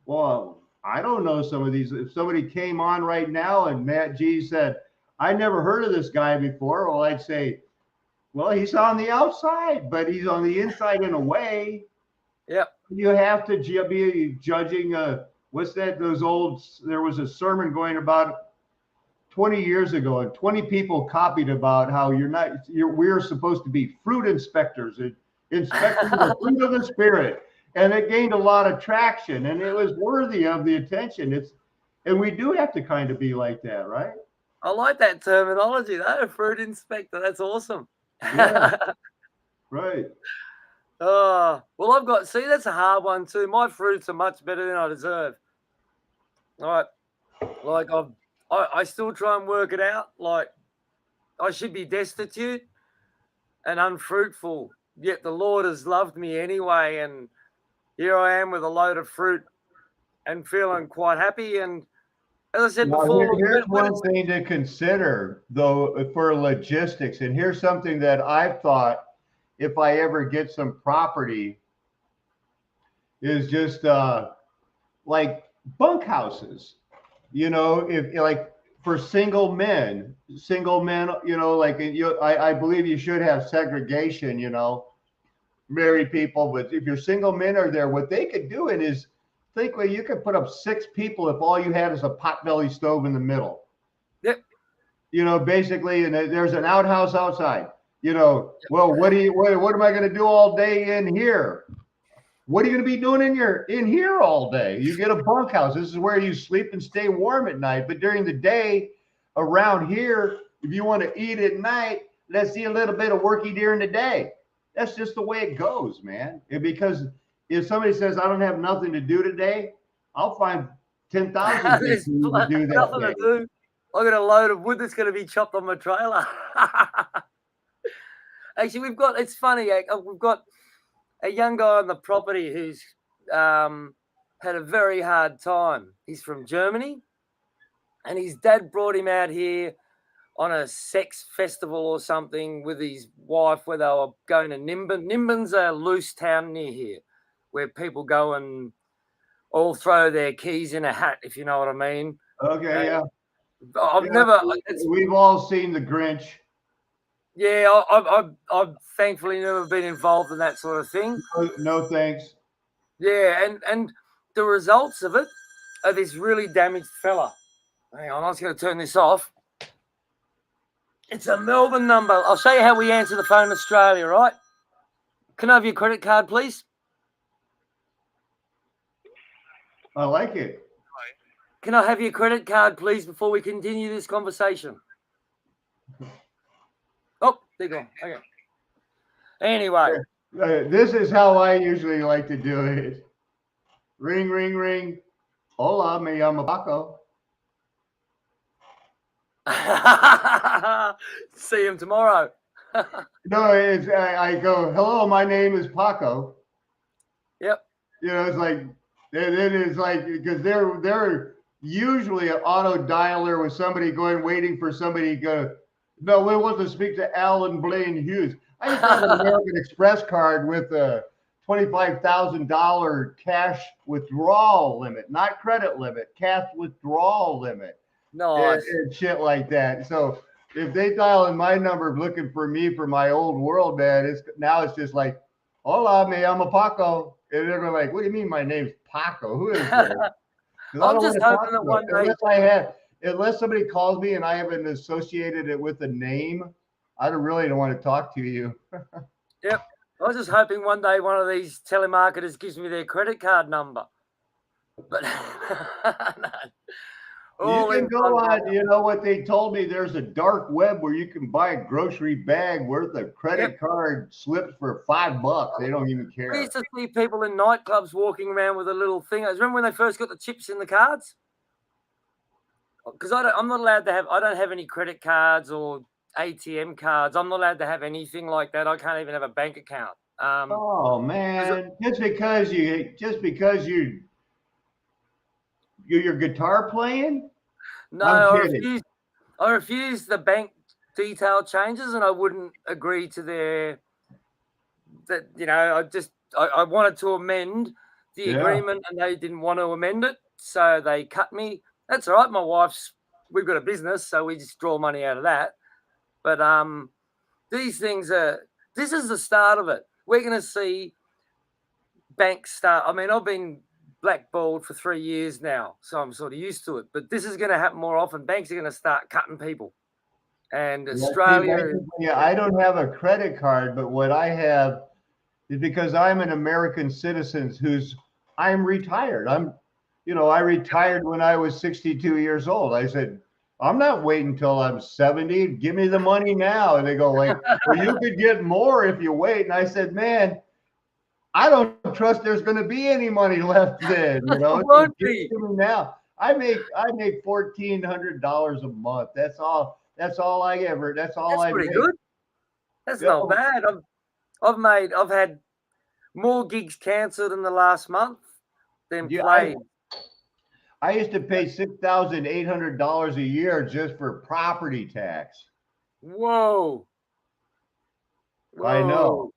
well, I don't know some of these. If somebody came on right now and Matt G said, I never heard of this guy before, well, I'd say, well, he's on the outside, but he's on the inside in a way. Yep. You have to be judging. What's that? There was a sermon going about 20 years ago, and 20 people copied about how we're supposed to be fruit inspectors, inspecting the fruit of the Spirit. And it gained a lot of traction, and it was worthy of the attention. And we do have to kind of be like that, right? I like that terminology, though, a fruit inspector. That's awesome. Yeah. Right. Oh, well, that's a hard one too. My fruits are much better than I deserve. Right. Like I still try and work it out. Like I should be destitute and unfruitful, yet the Lord has loved me anyway. And here I am with a load of fruit and feeling quite happy. And as I said before, here's one thing to consider, though, for logistics. And here's something that I've thought, if I ever get some property, is just like bunkhouses. If like for single men, I believe you should have segregation. Married people, but if your single men are there, what they could do is think well, you could put up 6 people if all you had is a potbelly stove in the middle. Yep. You know, basically, and there's an outhouse outside. You know, well, what am I going to do all day in here? What are you going to be doing in here all day? You get a bunkhouse. This is where you sleep and stay warm at night. But during the day, around here, if you want to eat at night, let's see a little bit of worky during the day. That's just the way it goes, man. Because if somebody says I don't have nothing to do today, I'll find 10,000 things to do that nothing day. to do. I got a load of wood that's going to be chopped on my trailer. Actually, it's funny. We've got a young guy on the property who's had a very hard time. He's from Germany, and his dad brought him out here on a sex festival or something with his wife where they were going to Nimbin. Nimbin's a loose town near here where people go and all throw their keys in a hat, if you know what I mean. Okay, yeah. We've all seen The Grinch. Yeah, I've thankfully never been involved in that sort of thing. No thanks. Yeah, and the results of it are this really damaged fella. Hang on, I was going to turn this off. It's a Melbourne number. I'll show you how we answer the phone in Australia, right? Can I have your credit card, please? I like it. Can I have your credit card, please, before we continue this conversation? Oh, they're gone. Okay. Anyway. This is how I usually like to do it. Ring, ring, ring. Hola, me llamo Paco. See him tomorrow. No, I go, hello, my name is Paco. Yep. You know, it's like, it is like, because they're usually an auto dialer with somebody waiting for somebody to go, no, we want to speak to Alan Blaine Hughes. I just have an American Express card with a $25,000 cash withdrawal limit, not credit limit, cash withdrawal limit. Nice. And shit like that. So if they dial in my number looking for me for my old world, man, it's just like, hola, me llamo Paco. And they're going like, what do you mean my name's Paco? Who is this? I'm just hoping that one day. Unless somebody calls me and I haven't associated it with a name, I really don't want to talk to you. Yep. I was just hoping one day one of these telemarketers gives me their credit card number. But no. You can go on, you know what they told me? There's a dark web where you can buy a grocery bag worth of credit card slips for $5. They don't even care. We used to see people in nightclubs walking around with a little thing. Remember when they first got the chips in the cards? Because I'm not allowed to I don't have any credit cards or ATM cards. I'm not allowed to have anything like that. I can't even have a bank account. Oh man, just because you're guitar playing? No, I refuse the bank detail changes, and I wouldn't agree to I wanted to amend the agreement, and they didn't want to amend it, so they cut me. That's all right. We've got a business, so we just draw money out of that. But these things this is the start of it. We're going to see banks start. I mean, I've been blackballed for 3 years now, so I'm sort of used to it. But this is going to happen more often. Banks are going to start cutting people. And Australia. Yeah, I don't have a credit card, but what I have is because I'm an American citizen I'm retired. I retired when I was 62 years old. I said, I'm not waiting until I'm 70. Give me the money now. And they go like, well, you could get more if you wait. And I said, man, I don't trust there's going to be any money left then. You know, won't be. Now I make $1,400 a month. That's all I ever. That's pretty good. That's not bad. I've had more gigs cancelled in the last month than played. I used to pay $6,800 a year just for property tax. Whoa. I know.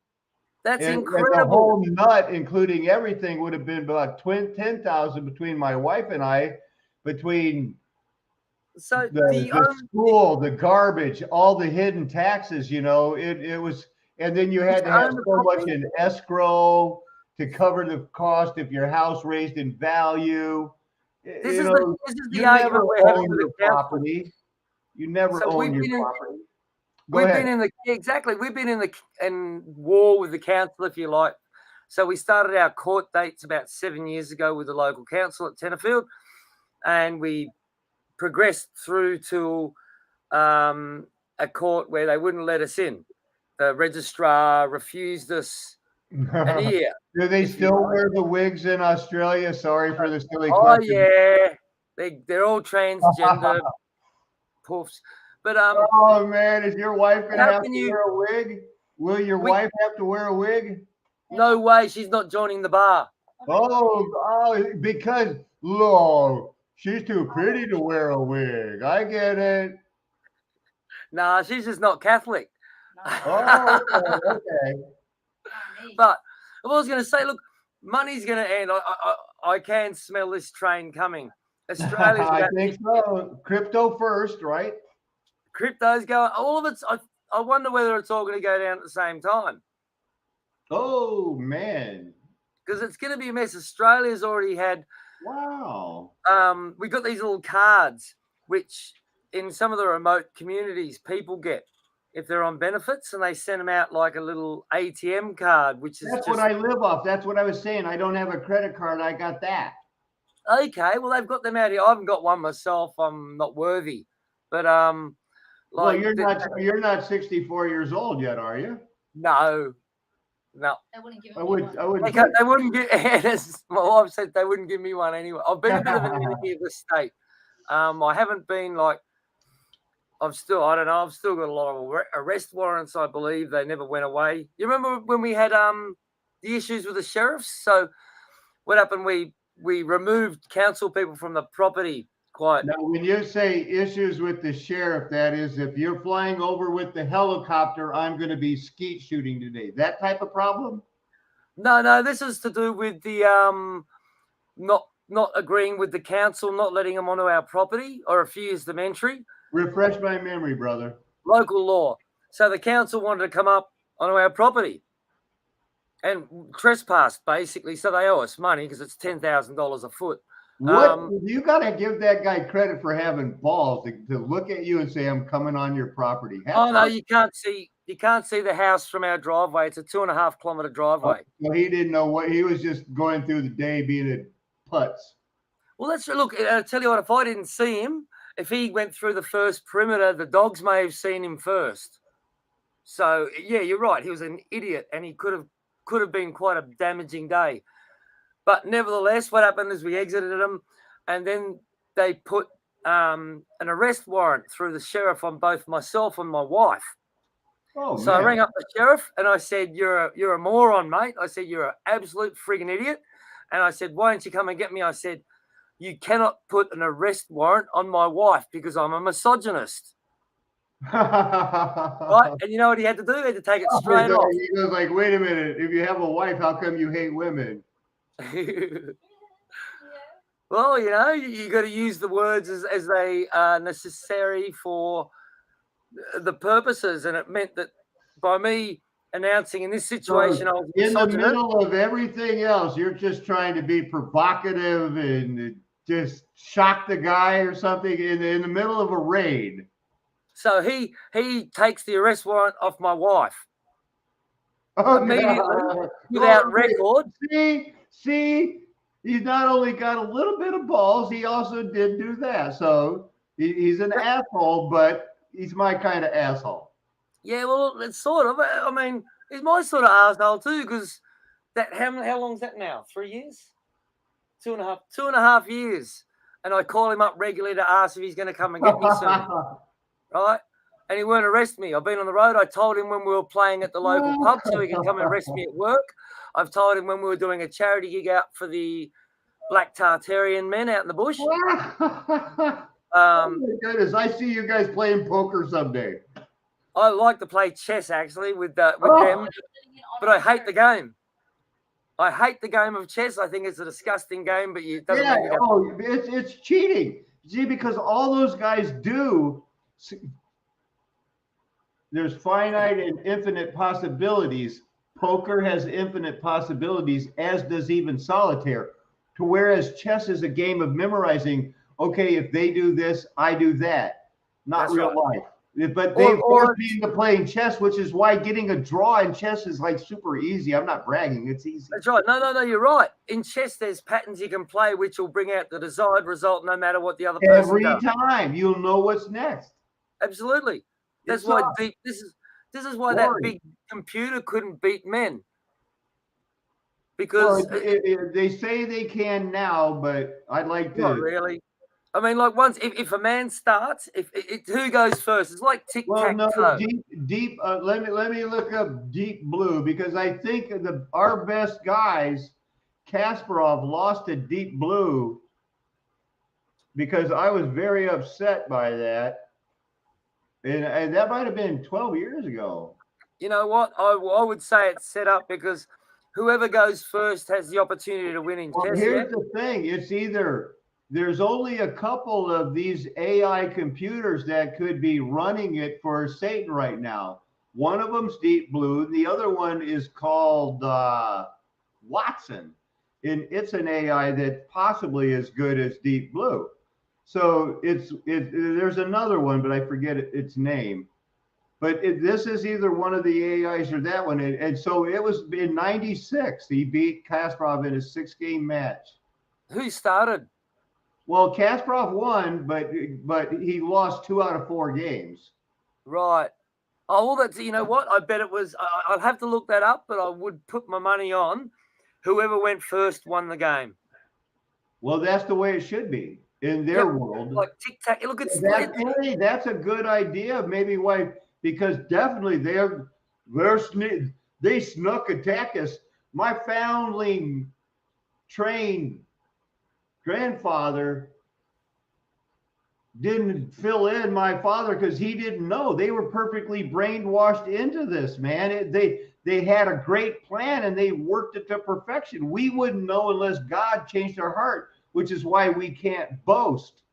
That's incredible. The whole nut, including everything, would have been about $10,000 between my wife and I, between the school, the garbage, all the hidden taxes. You know, it was, and then you had to have so much in escrow. to cover the cost if your house raised in value. This You is know, the you argument never we're having own with your the council. property. You never So own we've your been in, property. Go we've ahead. been in the exactly. We've been in war with the council, if you like. So we started our court dates about 7 years ago with the local council at Tenterfield, and we progressed through to a court where they wouldn't let us in. The registrar refused us an ear. Do they if you still like. wear the wigs in Australia? Sorry for the silly Oh question. yeah, they're all transgender poofs. But Oh man, is your wife gonna how have can to you? wear a wig? Will your We- wife have to wear a wig? No way, she's not joining the bar. Oh, because Lord, she's too pretty to wear a wig. I get it. Nah, she's just not Catholic. Oh, okay. But I was going to say, look, money's going to end. I can smell this train coming. Australia's I about think so. Crypto first, right? crypto's going. All of it's. I wonder whether it's all going to go down at the same time Oh man. because it's going to be a mess. Australia's already had. Wow. We got these little cards, which in some of the remote communities people get if they're on benefits, and they send them out like a little ATM card, which is That's just what I live off. That's what I was saying. I don't have a credit card. I got that. okay. Well, they've got them out here. I haven't got one myself. I'm not worthy, but Well, like you're not 64 years old yet, are you? no. They wouldn't give I me would one. I would They wouldn't give. My wife said they wouldn't give me one anyway. I've been a bit of an enemy of the state. I haven't been like. I don't know. I've still got a lot of arrest warrants. I believe they never went away. You remember when we had the issues with the sheriffs? So what happened? We removed council people from the property. Quite. Now, when you say issues with the sheriff, that is, if you're flying over with the helicopter, I'm going to be skeet shooting today. That type of problem? No. This is to do with the not agreeing with the council, not letting them onto our property or refuse them entry. Refresh my memory, brother. Local law. So the council wanted to come up onto our property and trespassed, basically. So they owe us money because it's $10,000 a foot. What you got to give that guy credit for having balls to look at you and say, "I'm coming on your property." Oh no, you can't see the house from our driveway. It's a 2.5 kilometer driveway. Well, he didn't know what he was just going through the day being a putz. Well, look. I'll tell you what. If I didn't see him, if he went through the first perimeter, the dogs may have seen him first. So yeah, you're right. He was an idiot, and he could have been quite a damaging day. But nevertheless, what happened is we exited him, and then they put an arrest warrant through the sheriff on both myself and my wife. Oh, so man. I rang up the sheriff and I said, "You're a moron, mate." I said, "You're an absolute friggin' idiot." And I said, "Why don't you come and get me?" I said, "You cannot put an arrest warrant on my wife because I'm a misogynist." Right? And you know what he had to do? He had to take it straight off. He goes like, "Wait a minute. If you have a wife, how come you hate women?" Well, you got to use the words as they are necessary for the purposes, and it meant that by me announcing in this situation, I was in the middle of everything else, you're just trying to be provocative and just shock the guy or something in the middle of a raid. So he takes the arrest warrant off my wife. Oh, immediately God. without record. See, he's not only got a little bit of balls, he also did do that. So he's an asshole, but he's my kind of asshole. Yeah, well, it's sort of. I mean, he's my sort of asshole too, because how long's that now? 3 years? 2.5 years. And I call him up regularly to ask if he's going to come and get me soon. Right? And he won't arrest me. I've been on the road. I told him when we were playing at the local pub so he could come and arrest me at work. I've told him when we were doing a charity gig out for the Black Tartarian men out in the bush. Oh my goodness, I see you guys playing poker someday. I like to play chess actually with them, but I hate the game. I hate the game of chess. I think it's a disgusting game, but it doesn't mean you it's cheating. See, because all those guys do, there's finite and infinite possibilities Poker has infinite possibilities, as does even solitaire. To whereas chess is a game of memorizing, okay, if they do this, I do that. Not That's real right. life. But they Or force me into playing chess, which is why getting a draw in chess is like super easy. I'm not bragging. It's easy. that's right. No, you're right. In chess, there's patterns you can play which will bring out the desired result no matter what the other person Every does. time you'll know what's next. Absolutely. That's It's why awesome. this is why that big computer couldn't beat men. Because they say they can now, but I'd like to. not really. I mean, like once if a man starts, if who goes first? It's like tic tac toe. Well, no, deep. Let me look up Deep Blue because I think our best guys, Kasparov lost to Deep Blue because I was very upset by that, and that might have been 12 years ago. You know what? I would say it's set up because whoever goes first has the opportunity to win in chess. Here's the thing: it's either there's only a couple of these AI computers that could be running it for Satan right now. One of them's Deep Blue. The other one is called Watson, and it's an AI that possibly as good as Deep Blue. So there's another one, but I forget its name. But this is either one of the AIs or that one. And so it was in 96. He beat Kasparov in a 6-game match. Who started? Well, Kasparov won, but he lost 2 out of 4 games. Right. Oh, well, that's, you know what? I bet it was, I'll have to look that up, but I would put my money on whoever went first won the game. Well, that's the way it should be in their world. Like tic-tac. Look, that's a good idea. Maybe why, because definitely they snuck attack us. My foundling trained grandfather didn't fill in my father because he didn't know. They were perfectly brainwashed into this, man. They had a great plan and they worked it to perfection. We wouldn't know unless God changed our heart, which is why we can't boast.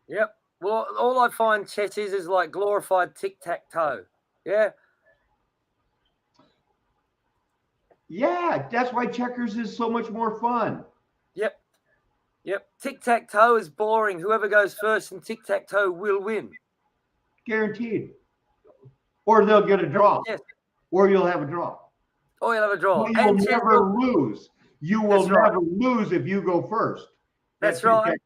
Yep. Well, all I find chess is like glorified tic-tac-toe. Yeah. Yeah, that's why checkers is so much more fun. Yep. Tic-tac-toe is boring. Whoever goes first in tic-tac-toe will win. Guaranteed. Or they'll get a draw. Yes. Or you'll have a draw. Or you'll have a draw. But you'll never lose. You will never lose if you go first. That's right.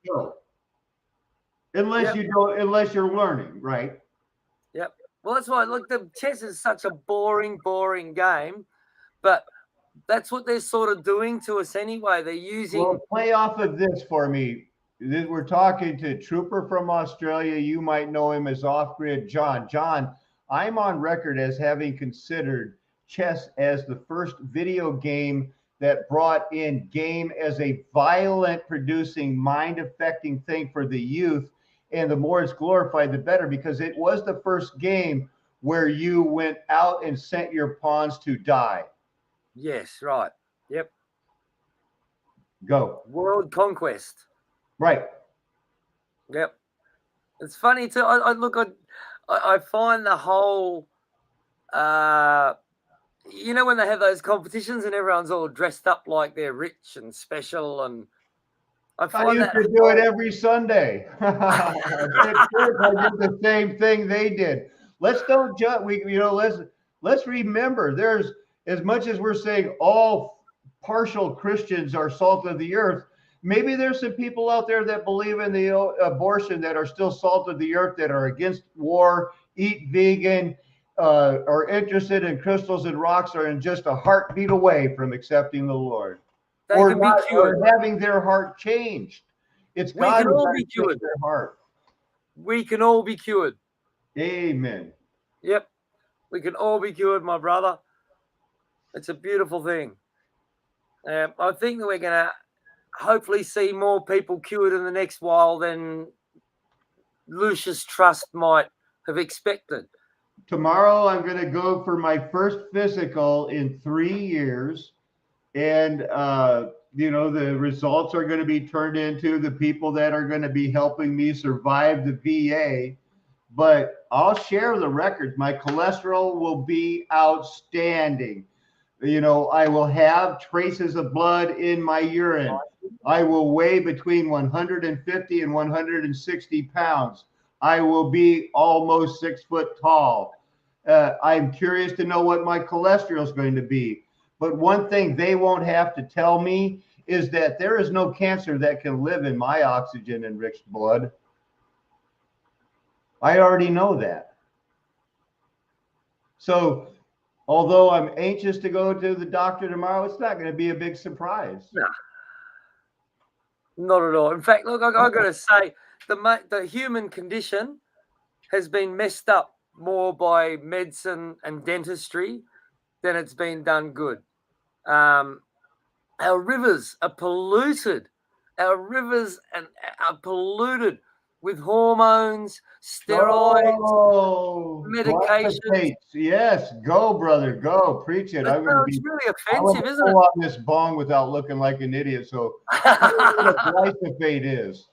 Unless you're learning, right? Yep. Well, that's why, look, the chess is such a boring game. But that's what they're sort of doing to us anyway. They're using. Well, play off of this for me. We're talking to Trooper from Australia. You might know him as Off-Grid John. John, I'm on record as having considered chess as the first video game that brought in game as a violent producing, mind affecting thing for the youth. And the more it's glorified, the better, because it was the first game where you went out and sent your pawns to die. Yes, right. Yep. Go. World conquest. Right. Yep. It's funny too. I find the whole, you know, when they have those competitions and everyone's all dressed up like they're rich and special, and I find used to do it every Sunday. I did the same thing they did. Let's don't judge. Let's remember. There's, as much as we're saying all partial Christians are salt of the earth, maybe there's some people out there that believe in the abortion that are still salt of the earth, that are against war, eat vegan, are interested in crystals and rocks, are in just a heartbeat away from accepting the Lord. Or having their heart changed. It's God who can change their heart. We can all be cured. Amen. Yep. We can all be cured, my brother. It's a beautiful thing. I think that we're going to hopefully see more people cured in the next while than Lucius Trust might have expected. Tomorrow I'm going to go for my first physical in 3 years. And, the results are going to be turned into the people that are going to be helping me survive the VA. but I'll share the records. My cholesterol will be outstanding. You know, I will have traces of blood in my urine. I will weigh between 150 and 160 pounds. I will be almost 6 foot tall. I'm curious to know what my cholesterol is going to be. But one thing they won't have to tell me is that there is no cancer that can live in my oxygen enriched blood. I already know that. So, although I'm anxious to go to the doctor tomorrow, it's not going to be a big surprise. No, not at all. In fact, look, I've got to say, the human condition has been messed up more by medicine and dentistry than it's been done good. Our rivers are polluted. Our rivers are polluted with hormones, steroids, medications. Glyphosate. Yes, go, brother, go. Preach it. I'm going to It's be really offensive, isn't pull it? on this bong without looking like an idiot. So, tell me what glyphosate is.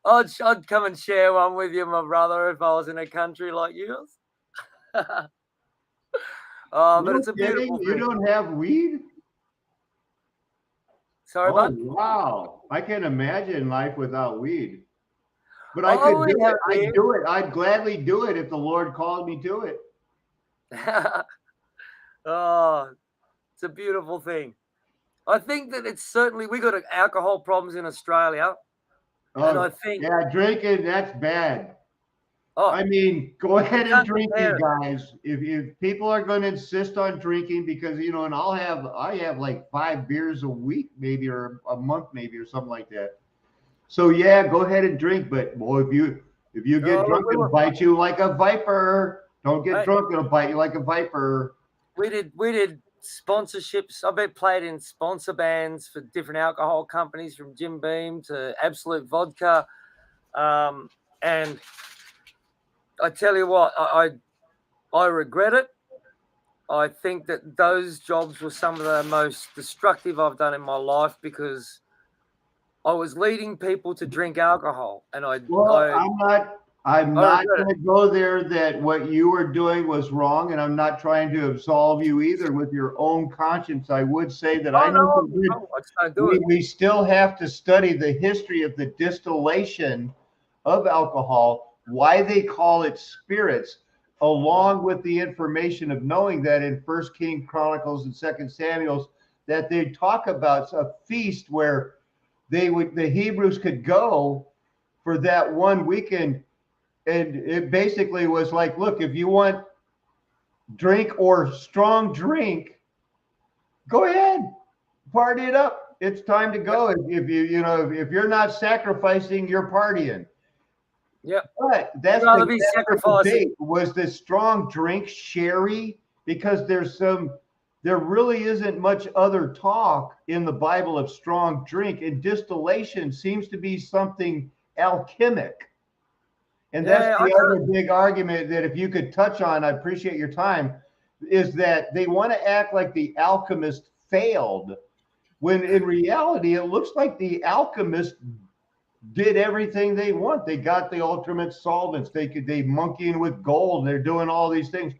I'd come and share one with you, my brother, if I was in a country like yours. But it's a beautiful thing. You don't have weed? Sorry, bud? Wow. I can't imagine life without weed. But I Oh, could do yeah, it. I'd yeah. do it. I'd gladly do it if the Lord called me to it. Oh, it's a beautiful thing. I think that it's certainly, we got alcohol problems in Australia. And I think, yeah, drinking, that's bad. oh, I mean, go ahead and can't drink, compare you it. guys. If people are going to insist on drinking, because you know, and I have like 5 beers a week, maybe, or a month, maybe, or something like that. So yeah, go ahead and drink. But boy, if you get drunk, it'll bite you like a viper. Don't get drunk; it'll bite you like a viper. We did sponsorships. I've been played in sponsor bands for different alcohol companies, from Jim Beam to Absolute Vodka, and I tell you what, I regret it. I think that those jobs were some of the most destructive I've done in my life, because I was leading people to drink alcohol, and I'm not going to go there that what you were doing was wrong, and I'm not trying to absolve you either with your own conscience. I would say that we still have to study the history of the distillation of alcohol, why they call it spirits, along with the information of knowing that in 1 King Chronicles and 2 Samuel's that they talk about a feast where the Hebrews could go for that one weekend, and it basically was like, look, if you want drink or strong drink, go ahead, party it up. It's time to go. If you're not sacrificing, you're partying. Yeah, but that's the debate. Was the strong drink sherry? Because there really isn't much other talk in the Bible of strong drink, and distillation seems to be something alchemic. And that's the other big argument that if you could touch on, I appreciate your time, is that they want to act like the alchemist failed, when in reality, it looks like the alchemist did everything they want. They got the ultimate solvents. They monkeying with gold. They're doing all these things.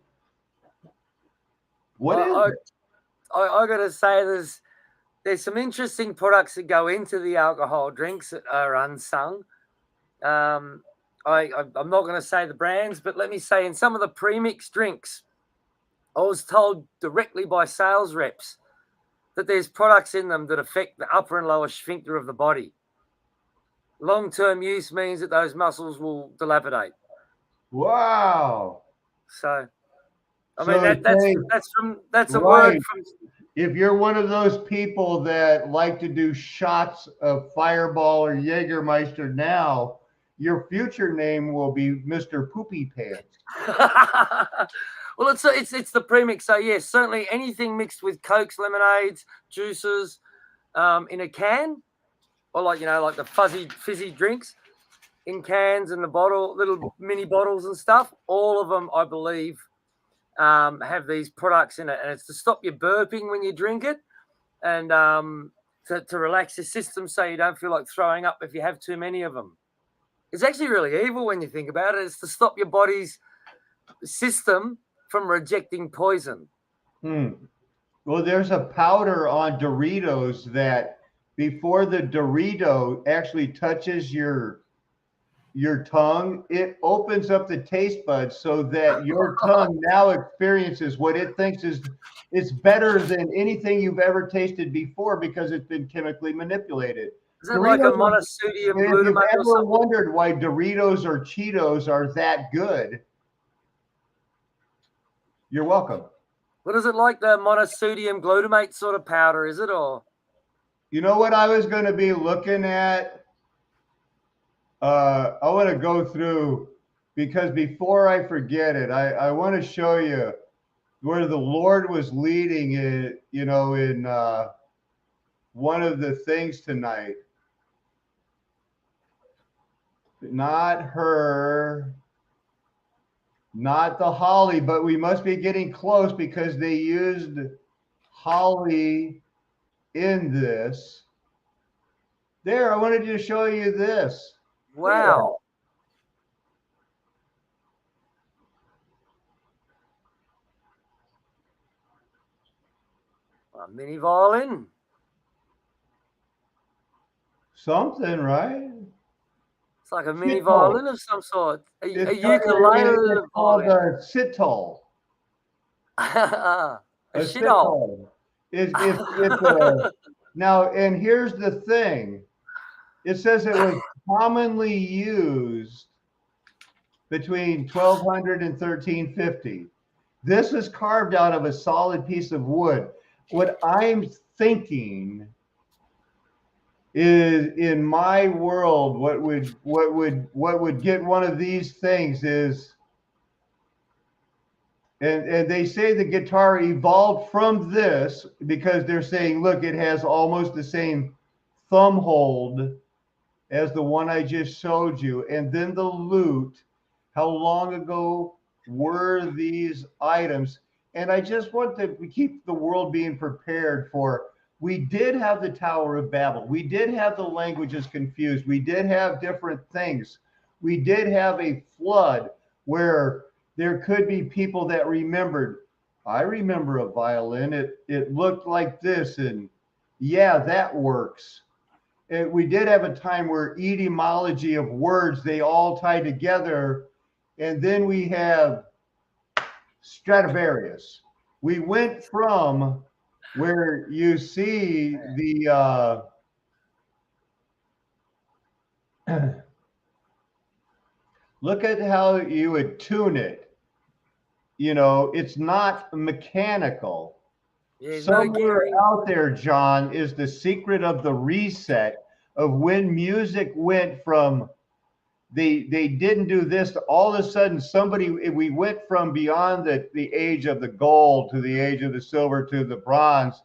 What is it? I got to say, there's some interesting products that go into the alcohol drinks that are unsung. I'm not going to say the brands, but let me say, in some of the premixed drinks, I was told directly by sales reps that there's products in them that affect the upper and lower sphincter of the body. Long-term use means that those muscles will dilapidate. Wow. So, I mean, that's a word from. If you're one of those people that like to do shots of Fireball or Jägermeister now, your future name will be Mr. Poopy Pants. Well, it's the premix. So yes, certainly anything mixed with Cokes, lemonades, juices, in a can, or like the fizzy drinks in cans and the bottle, little mini bottles and stuff. All of them, I believe, have these products in it, and it's to stop you burping when you drink it, and to relax your system so you don't feel like throwing up if you have too many of them. It's actually really evil when you think about it. It's to stop your body's system from rejecting poison. Well, there's a powder on Doritos that before the Dorito actually touches your tongue, it opens up the taste buds so that your tongue now experiences what it thinks is it's better than anything you've ever tasted before because it's been chemically manipulated. Is that like a monosodium If glutamate you've or ever something? wondered why Doritos or Cheetos are that good, you're welcome. What is it like, the monosodium glutamate sort of powder, is it? Or you know what I was going to be looking at? I want to go through, because before I forget it, I want to show you where the Lord was leading it, in one of the things tonight. Not her, not the holly, but we must be getting close because they used holly in this. There, I wanted to show you this. wow. A mini violin. Something, right? It's like a mini violin of some sort. A ukulele it's called a sitar. a shithole. Sitar. It's now, and here's the thing. It says it was commonly used between 1200 and 1350. This is carved out of a solid piece of wood. What I'm thinking is, in my world, what would get one of these things is, and they say the guitar evolved from this because they're saying, look, it has almost the same thumb hold as the one I just showed you. And then the lute, how long ago were these items? And I just want to keep the world being prepared for, we did have the Tower of Babel. We did have the languages confused. We did have different things. We did have a flood where there could be people that remembered, I remember a violin. It looked like this, and yeah, that works. We did have a time where etymology of words, they all tie together. And then we have Stradivarius. We went from where you see the look at how you would tune it. It's not mechanical. Yeah, somewhere out there, John, is the secret of the reset of when music went from they didn't do this to all of a sudden we went from beyond the age of the gold to the age of the silver to the bronze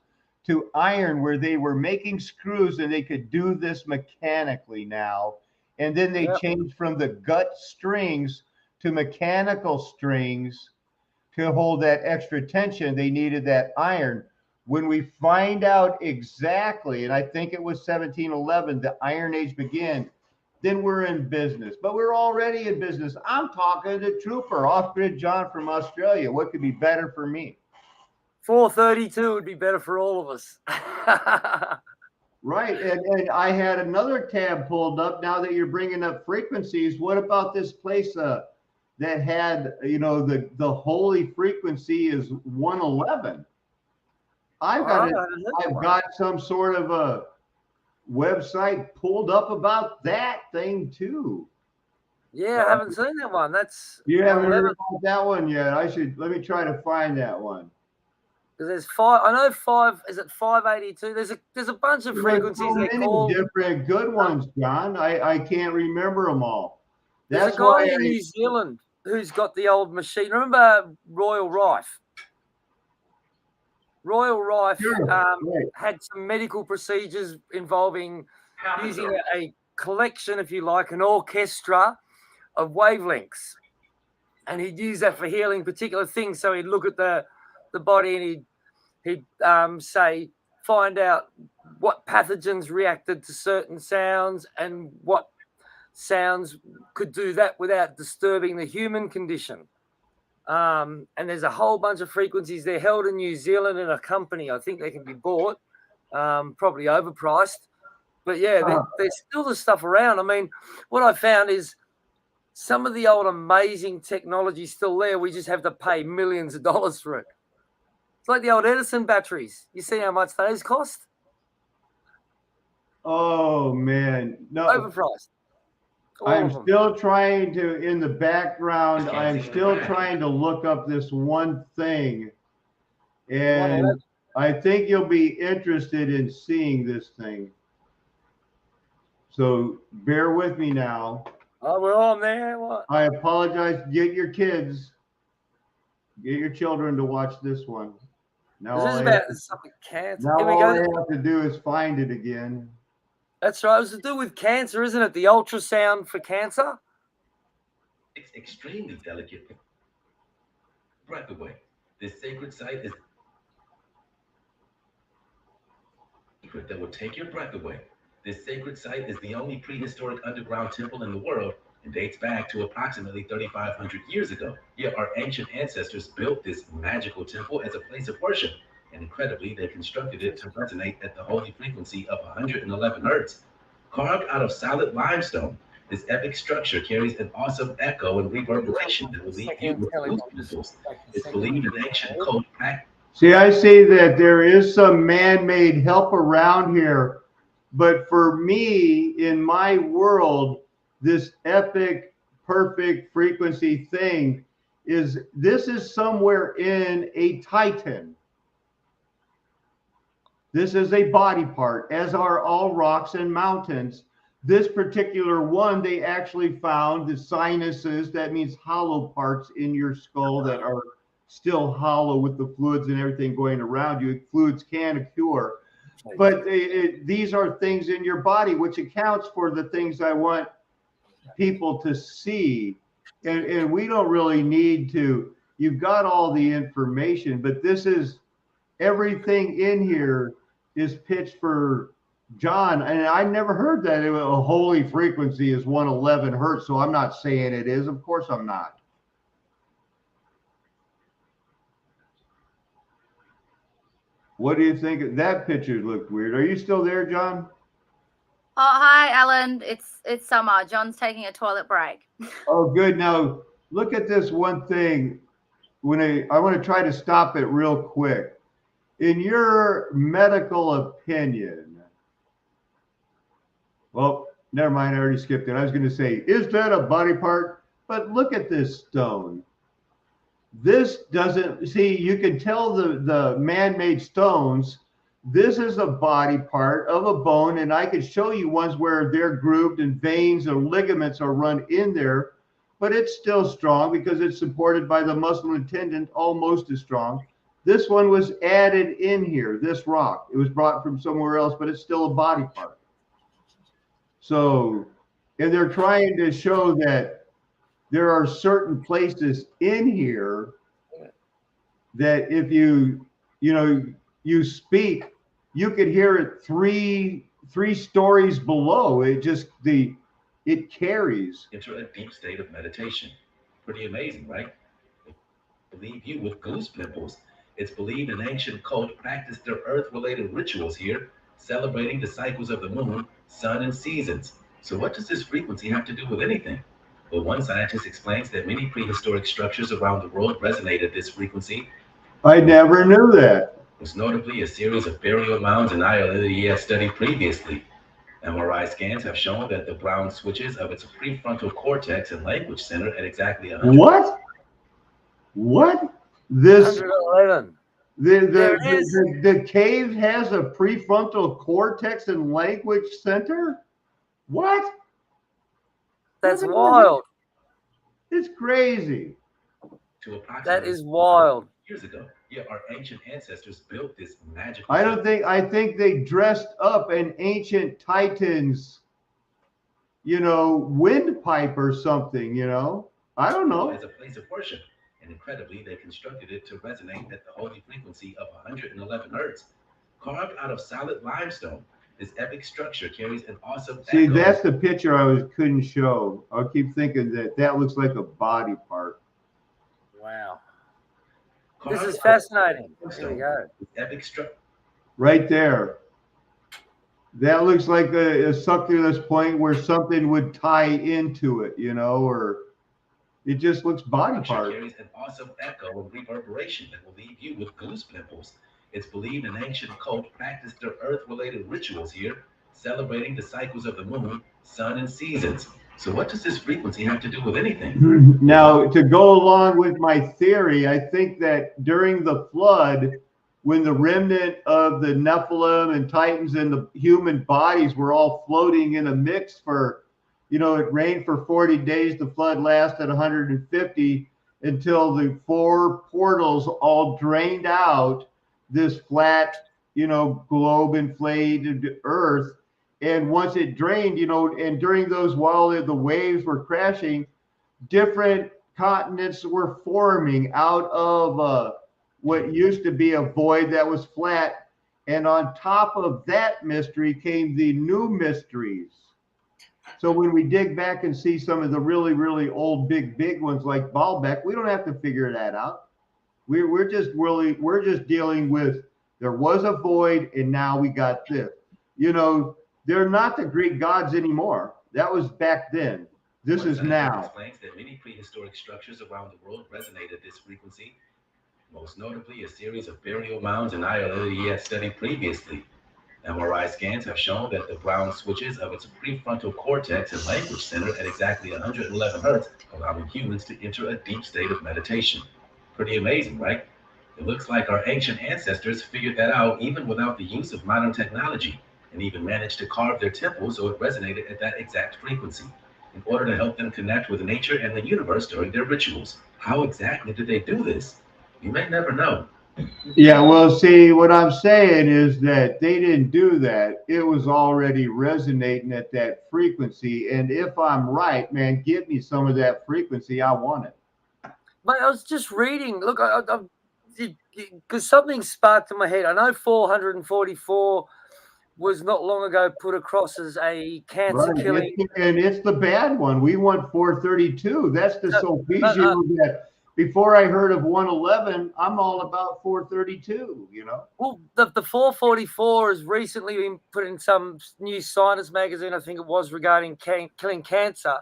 to iron, where they were making screws and they could do this mechanically now. And then they changed from the gut strings to mechanical strings to hold that extra tension. They needed that iron. When we find out exactly, and I think it was 1711, the Iron Age began, then we're in business. But we're already in business. I'm talking to Trooper, Off-Grid John from Australia. What could be better for me? 432 would be better for all of us. Right. And I had another tab pulled up. Now that you're bringing up frequencies, what about this place that had, the holy frequency is 111? I've got some sort of a website pulled up about that thing too. Yeah, I haven't seen that one. You haven't heard about that one yet. Let me try to find that one. Because there's 5. I know 5. Is it 582? There's a bunch of frequencies. So many different good ones, John. I can't remember them all. There's a guy in New Zealand who's got the old machine. Remember Royal Rife? Royal Rife had some medical procedures involving using a collection, if you like, an orchestra of wavelengths. And he'd use that for healing particular things. So he'd look at the body and he'd say, find out what pathogens reacted to certain sounds and what sounds could do that without disturbing the human condition. And there's a whole bunch of frequencies. They're held in New Zealand in a company. I think they can be bought, probably overpriced. But yeah, there's still the stuff around. I mean, what I found is some of the old amazing technology is still there. We just have to pay millions of dollars for it. It's like the old Edison batteries. You see how much those cost? Oh man, no. Overpriced. I'm still trying to, in the background, I'm still trying to look up this one thing. And I think you'll be interested in seeing this thing. So bear with me now. Oh, we're on there. What? I apologize. Get your kids, get your children to watch this one. Now This is about something cancer. Now all I have to do is find it again. That's right. It was to do with cancer, isn't it? The ultrasound for cancer. It's extremely delicate. Breath away. This sacred site is secret that will take your breath away. This sacred site is the only prehistoric underground temple in the world and dates back to approximately 3,500 years ago. Yet our ancient ancestors built this magical temple as a place of worship, and incredibly, they constructed it to resonate at the holy frequency of 111 hertz. Carved out of solid limestone, this epic structure carries an awesome echo and reverberation that will leave you with goosebumps. It's believed in ancient code practice. See, I see that there is some man-made help around here, but for me, in my world, this epic, perfect frequency thing is somewhere in a Titan. This is a body part, as are all rocks and mountains. This particular one, they actually found the sinuses, that means hollow parts in your skull that are still hollow with the fluids and everything going around you. Fluids can cure. But these are things in your body, which accounts for the things I want people to see. And we don't really need to, you've got all the information, but this is, everything in here is pitched for John. And I never heard that a holy frequency is 111 hertz. So I'm not saying it is. Of course I'm not. What do you think? That picture looked weird. Are you still there, John? Oh, hi, Alan. It's summer. John's taking a toilet break. Oh, good. Now look at this one thing. When I want to try to stop it real quick. In your medical opinion, well, never mind. I already skipped it. I was going to say, is that a body part? But look at this stone. This doesn't, see, you can tell the man-made stones. This is a body part of a bone, and I could show you ones where they're grooved and veins or ligaments are run in there, but it's still strong because it's supported by the muscle and tendon, almost as strong. This one was added in here, this rock. It was brought from somewhere else, but it's still a body part. So, and they're trying to show that there are certain places in here that if you speak, you could hear it three stories below. It just, it carries. Into a deep state of meditation. Pretty amazing, right? Leave you with goose pimples. It's believed an ancient cult practiced their earth-related rituals here, celebrating the cycles of the moon, sun, and seasons. So what does this frequency have to do with anything? Well, one scientist explains that many prehistoric structures around the world resonate at this frequency. I never knew that. Most notably, a series of burial mounds in Ireland that he had studied previously. MRI scans have shown that the brown switches of its prefrontal cortex and language center at exactly 100. What? This 111. The cave has a prefrontal cortex and language center? What? That's wild. It's crazy. That is wild. Years ago, yeah, our ancient ancestors built this magical. I think they dressed up an ancient Titan's, windpipe or something, I don't know. As a place of worship. And incredibly, they constructed it to resonate at the holy frequency of 111 hertz. Carved out of solid limestone, This epic structure carries an awesome See, echo. that's the picture couldn't show. I keep thinking that looks like a body part. Wow. Carved This is out fascinating. of Here we stone. go. This epic structure. Right there. That looks like a succulus point where something would tie into it, or it just looks body part. Carries an awesome echo and reverberation that will leave you with goose pimples. It's believed an ancient cult practiced their earth-related rituals here, celebrating the cycles of the moon, sun, and seasons. So what does this frequency have to do with anything? Now, to go along with my theory, I think that during the flood, when the remnant of the Nephilim and Titans and the human bodies were all floating in a mix for, it rained for 40 days, the flood lasted 150 until the 4 portals all drained out this flat, globe inflated earth. And once it drained, and during those, while the waves were crashing, different continents were forming out of what used to be a void that was flat. And on top of that mystery came the new mysteries. So when we dig back and see some of the really, really old, big ones like Baalbek, we don't have to figure that out. We're just dealing with, there was a void and now we got this. They're not the Greek gods anymore. That was back then. This is now. Explains that many prehistoric structures around the world resonate at this frequency. Most notably, a series of burial mounds in Ireland he had studied previously. MRI scans have shown that the ground switches of its prefrontal cortex and language center at exactly 111 hertz, allowing humans to enter a deep state of meditation. Pretty amazing, right? It looks like our ancient ancestors figured that out even without the use of modern technology, and even managed to carve their temples so it resonated at that exact frequency, in order to help them connect with nature and the universe during their rituals. How exactly did they do this? You may never know. Yeah, well, see, what I'm saying is that they didn't do that. It was already resonating at that frequency. And if I'm right, man, give me some of that frequency. I want it. But I was just reading. Look, because something sparked in my head. I know 444 was not long ago put across as a cancer killing. And it's the bad one. We want 432. That's the Sulpicio that before I heard of 111, I'm all about 432, Well, the 444 has recently been put in some new science magazine, I think it was, regarding killing cancer.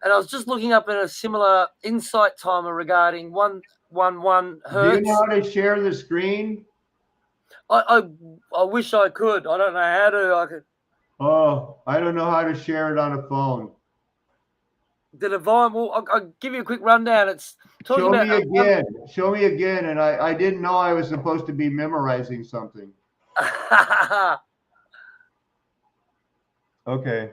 And I was just looking up in a similar insight timer regarding 111 hertz. Do you know how to share the screen? I wish I could. I don't know how to. I could. Oh, I don't know how to share it on a phone. The divine. Well, I'll give you a quick rundown. It's talking about. Show me again. And I didn't know I was supposed to be memorizing something. Okay.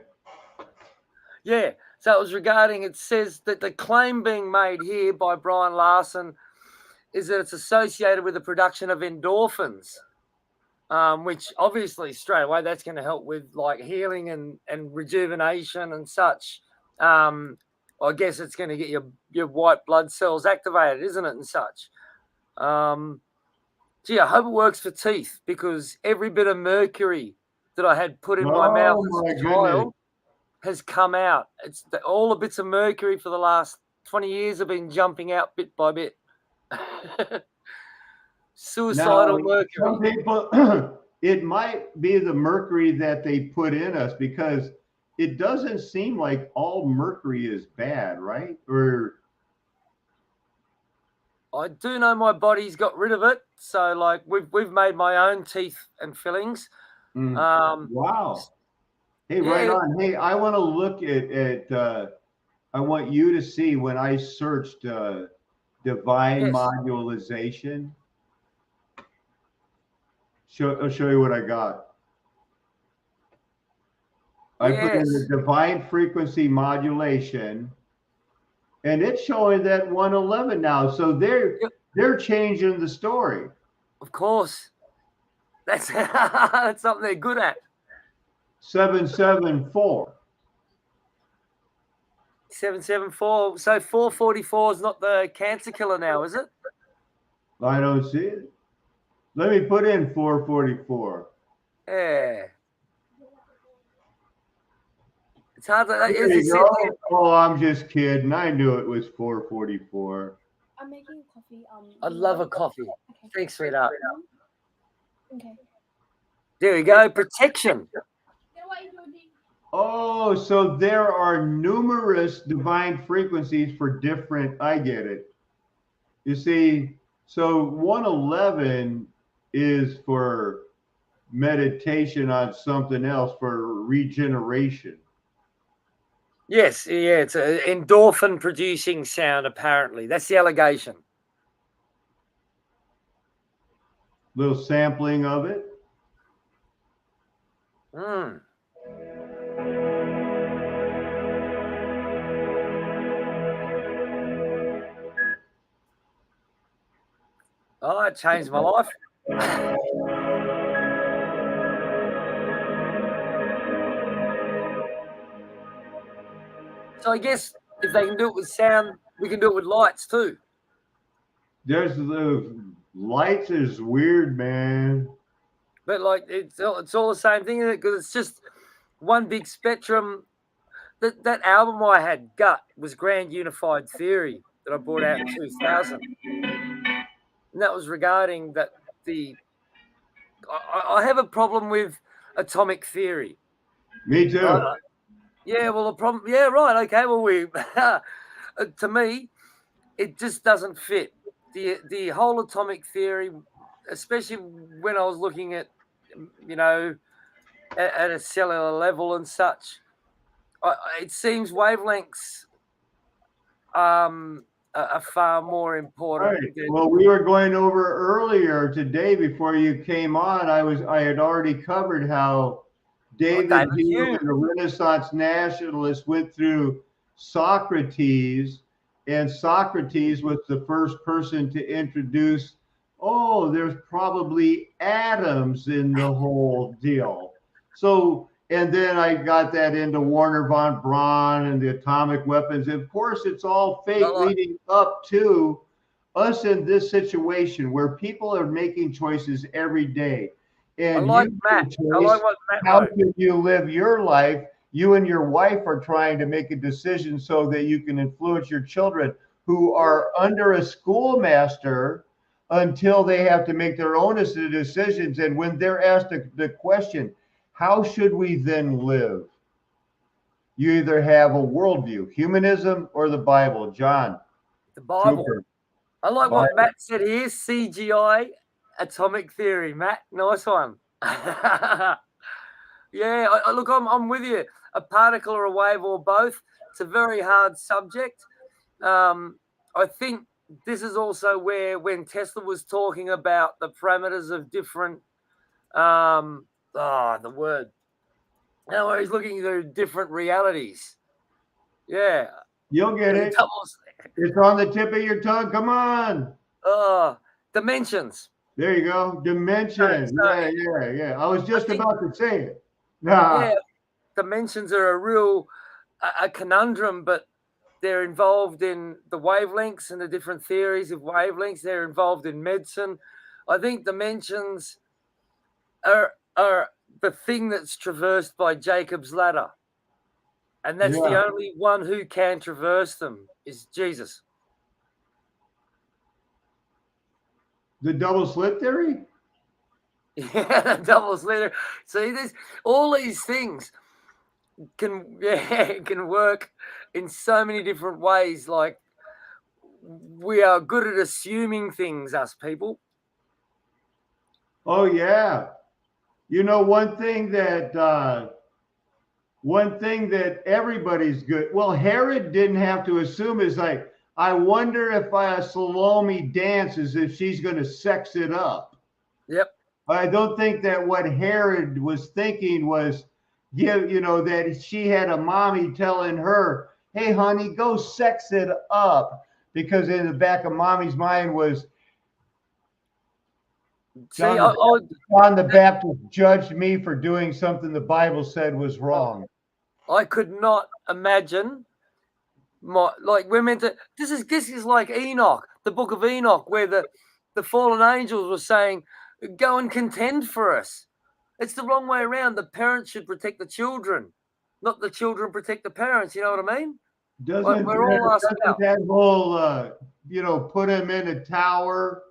Yeah. So it was regarding. It says that the claim being made here by Brian Larson is that it's associated with the production of endorphins. Which obviously straight away that's going to help with like healing and rejuvenation and such. I guess it's going to get your white blood cells activated, isn't it, and such. Gee, I hope it works for teeth because every bit of mercury that I had put in my mouth as a child has come out. It's all the bits of mercury for the last 20 years have been jumping out bit by bit. Suicidal mercury. Some people, it might be the mercury that they put in us because it doesn't seem like all mercury is bad, right? Or I do know my body's got rid of it, so like we've made my own teeth and fillings. Wow. Hey, yeah. Right on. Hey, I want to look at I want you to see when I searched divine modulization. I'll show you what I got. I put in the divine frequency modulation, and it's showing that 111 now. So they're changing the story. Of course, that's that's something they're good at. 774. 774. So 444 is not the cancer killer now, is it? I don't see it. Let me put in 444. Yeah. It's hard to. There As I you said, go. Oh, I'm just kidding. I knew it was 4:44. I'm making coffee. I love a coffee. Okay. Thanks, sweetheart. Okay. There we go. Protection. Oh, so there are numerous divine frequencies for different. I get it. You see, so 111 is for meditation on something else, for regeneration. Yes, yeah, it's an endorphin producing sound, apparently. That's the allegation. Little sampling of it. Mm. Oh, it changed my life. So I guess if they can do it with sound, we can do it with lights too. There's the lights is weird, man. But like it's all the same thing, because it's just one big spectrum. That album I had, Gut, was Grand Unified Theory that I brought out in 2000, and that was regarding that I have a problem with atomic theory. Me too. Yeah, well, the problem. Yeah, right. Okay, well, to me, it just doesn't fit. The whole atomic theory, especially when I was looking at, at a cellular level and such, it seems wavelengths are far more important. Right. Well, we were going over earlier today before you came on. I had already covered how David Hume and the Renaissance nationalists went through Socrates, and Socrates was the first person to introduce, there's probably atoms in the whole deal. So, and then I got that into Werner von Braun and the atomic weapons. Of course, it's all fake leading up to us in this situation where people are making choices every day. And I like Matt. How can you live your life? You and your wife are trying to make a decision so that you can influence your children who are under a schoolmaster until they have to make their own decisions. And when they're asked the question, how should we then live? You either have a worldview, humanism or the Bible. John. The Bible. Super. I like what Matt said here, CGI, atomic theory. Matt, nice one. Yeah, look, I'm with you. A particle or a wave or both. It's a very hard subject. I think this is also where when Tesla was talking about the parameters of different, the word. Now he's looking through different realities. Yeah. You'll get it. It's on the tip of your tongue. Come on. Dimensions. There you go. Dimensions. Yeah. I was just about to say it. Yeah, dimensions are a real a conundrum, but they're involved in the wavelengths and the different theories of wavelengths. They're involved in medicine. I think dimensions are the thing that's traversed by Jacob's ladder. And that's the only one who can traverse them is Jesus. The double slit theory? Yeah, the double slit. See, all these things can work in so many different ways. Like, we are good at assuming things, us people. Oh yeah. You know, one thing that everybody's good. Well, Herod didn't have to assume is like, I wonder if Salome dances, if she's going to sex it up. Yep. I don't think that what Herod was thinking was, that she had a mommy telling her, hey, honey, go sex it up. Because in the back of mommy's mind was, John the Baptist judged me for doing something the Bible said was wrong. I could not imagine we're meant to. This is like Enoch, the book of Enoch, where the fallen angels were saying, "Go and contend for us." It's the wrong way around. The parents should protect the children. not the children protect the parents. You know what I mean? Doesn't we're all us doesn't out. that whole put him in a tower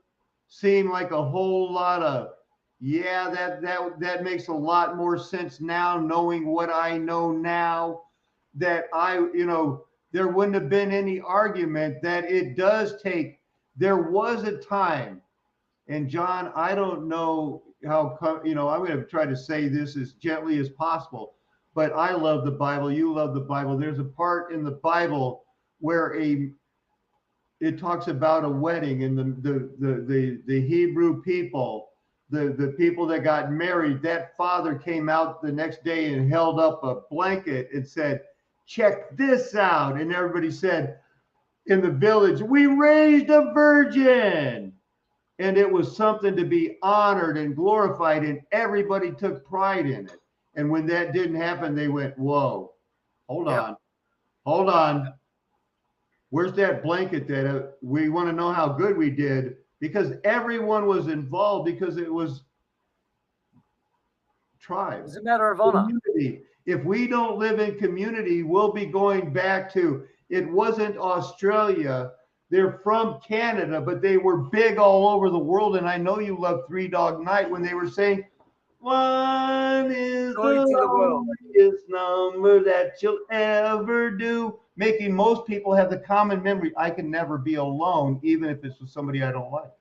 seem like a whole lot of that makes a lot more sense now, knowing what I know now, that there wouldn't have been any argument that it does take. There was a time, and John, I don't know how I'm going to try to say this as gently as possible, but I love the Bible. You love the Bible. There's a part in the Bible where it talks about a wedding, and the Hebrew people, the people that got married, that father came out the next day and held up a blanket and said, "Check this out." And everybody said in the village, "We raised a virgin." And it was something to be honored and glorified, and everybody took pride in it. And when that didn't happen, they went, "Whoa, hold on. Where's that blanket that we want to know how good we did?" Because everyone was involved, because it was tribe. It's a matter of honor. Community. If we don't live in community, we'll be going back to, it wasn't Australia. They're from Canada, but they were big all over the world. And I know you love Three Dog Night when they were saying, "One is the longest number that you'll ever do," making most people have the common memory, I can never be alone, even if it's with somebody I don't like.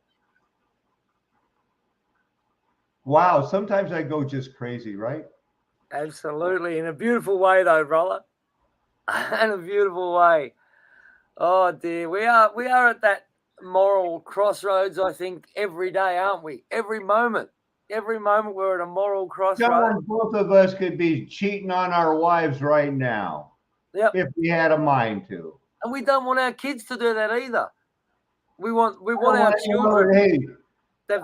Wow, sometimes I go just crazy, right? Absolutely. In a beautiful way, though, brother. In a beautiful way. Oh, dear. We are at that moral crossroads, I think, every day, aren't we? Every moment. Every moment we're at a moral crossroads. John, both of us could be cheating on our wives right now. Yep. If we had a mind to. And we don't want our kids to do that either. We want our children. Hey,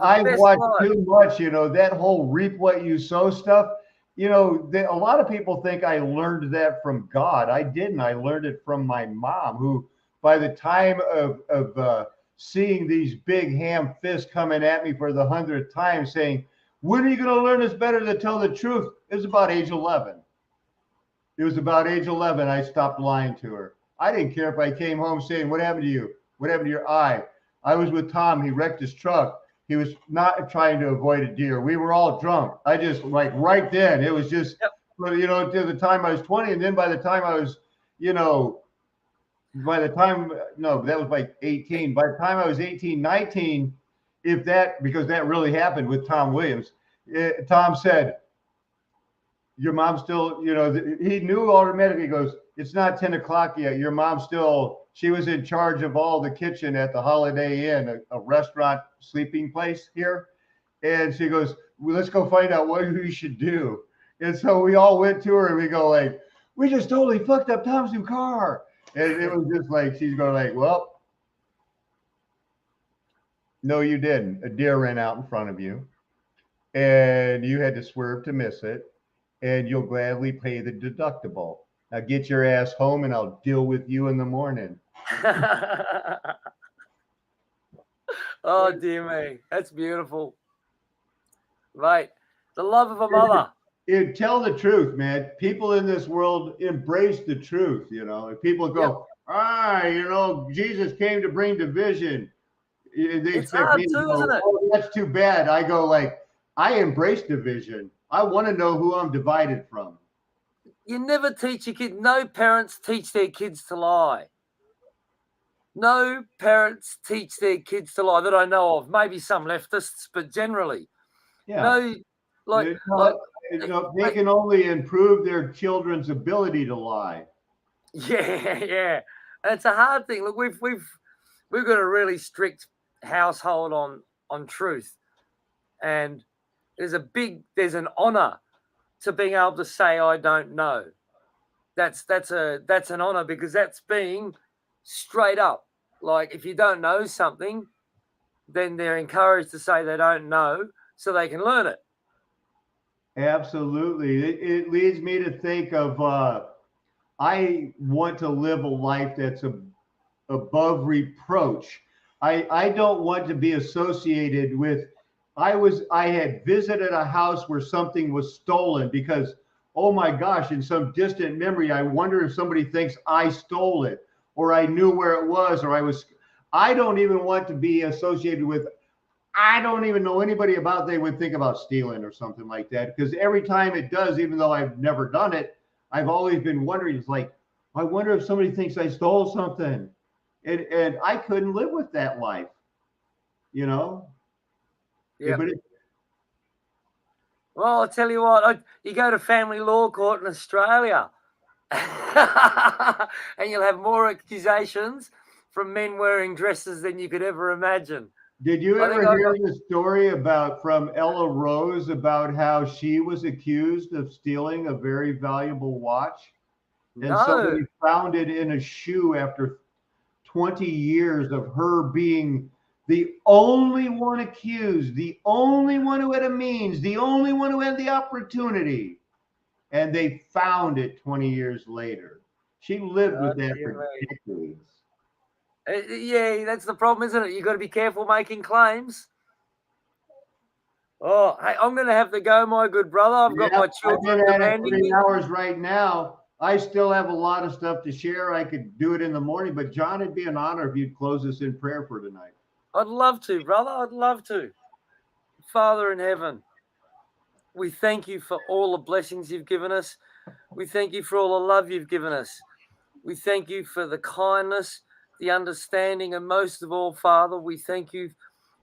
I've watched too much, that whole reap what you sow stuff. A lot of people think I learned that from God. I didn't. I learned it from my mom, who by the time of seeing these big ham fists coming at me for the 100th time saying, "When are you going to learn it's better to tell the truth?" It was about age 11. It was about age 11 I stopped lying to her. I didn't care if I came home saying, "What happened to you? What happened to your eye?" I was with Tom. He wrecked his truck. He was not trying to avoid a deer. We were all drunk. I just, like, right then, it was just, to the time I was 20. And then by the time I was, no, that was like 18. By the time I was 18, 19, because that really happened with Tom Williams, Tom said, "Your mom still," he knew automatically. He goes, "It's not 10 o'clock yet. Your mom still," she was in charge of all the kitchen at the Holiday Inn, a restaurant sleeping place here. And she goes, "Well, let's go find out what we should do." And so we all went to her and we go like, "We just totally fucked up Tom's new car." And it was just like, she's going like, "Well, no, you didn't. A deer ran out in front of you and you had to swerve to miss it. And you'll gladly pay the deductible. Now get your ass home and I'll deal with you in the morning." Oh, dear me. That's beautiful. Right. The love of a mother. Tell the truth, man. People in this world embrace the truth, People go, Jesus came to bring division. It's hard too, isn't it? "Oh, that's too bad." I go like, I embrace division. I want to know who I'm divided from. You never teach your kid. No parents teach their kids to lie. No parents teach their kids to lie that I know of. Maybe some leftists, but generally, yeah. They can only improve their children's ability to lie. Yeah. And it's a hard thing. Look, we've got a really strict household on truth, and there's an honor to being able to say I don't know. That's an honor, because that's being straight up. Like, if you don't know something, then they're encouraged to say they don't know so they can learn it. Absolutely. It leads me to think of I want to live a life that's above reproach. I don't want to be associated with, I had visited a house where something was stolen because oh my gosh, in some distant memory, I wonder if somebody thinks I stole it, or I knew where it was, or I don't even want to be associated with, I don't even know anybody about they would think about stealing or something like that. Because every time it does, even though I've never done it, I've always been wondering, it's like, I wonder if somebody thinks I stole something. And I couldn't live with that life, you know? Yeah. But Well, I'll tell you what, you go to family law court in Australia and you'll have more accusations from men wearing dresses than you could ever imagine. did you I think ever I hear the story from Ella Rose about how she was accused of stealing a very valuable watch? And somebody No. found it in a shoe after 20 years of her being the only one accused, the only one who had a means, the only one who had the opportunity. And they found it 20 years later. She lived with that for decades. Yeah, that's the problem, isn't it? You've got to be careful making claims. Oh, hey, I'm going to have to go, my good brother. I've got my children I've been at it demanding 3 me. hours right now. I still have a lot of stuff to share. I could do it in the morning, but John, it'd be an honor if you'd close us in prayer for tonight. I'd love to, brother. I'd love to. Father in heaven, we thank you for all the blessings you've given us. We thank you for all the love you've given us. We thank you for the kindness, the understanding, and most of all, Father, we thank you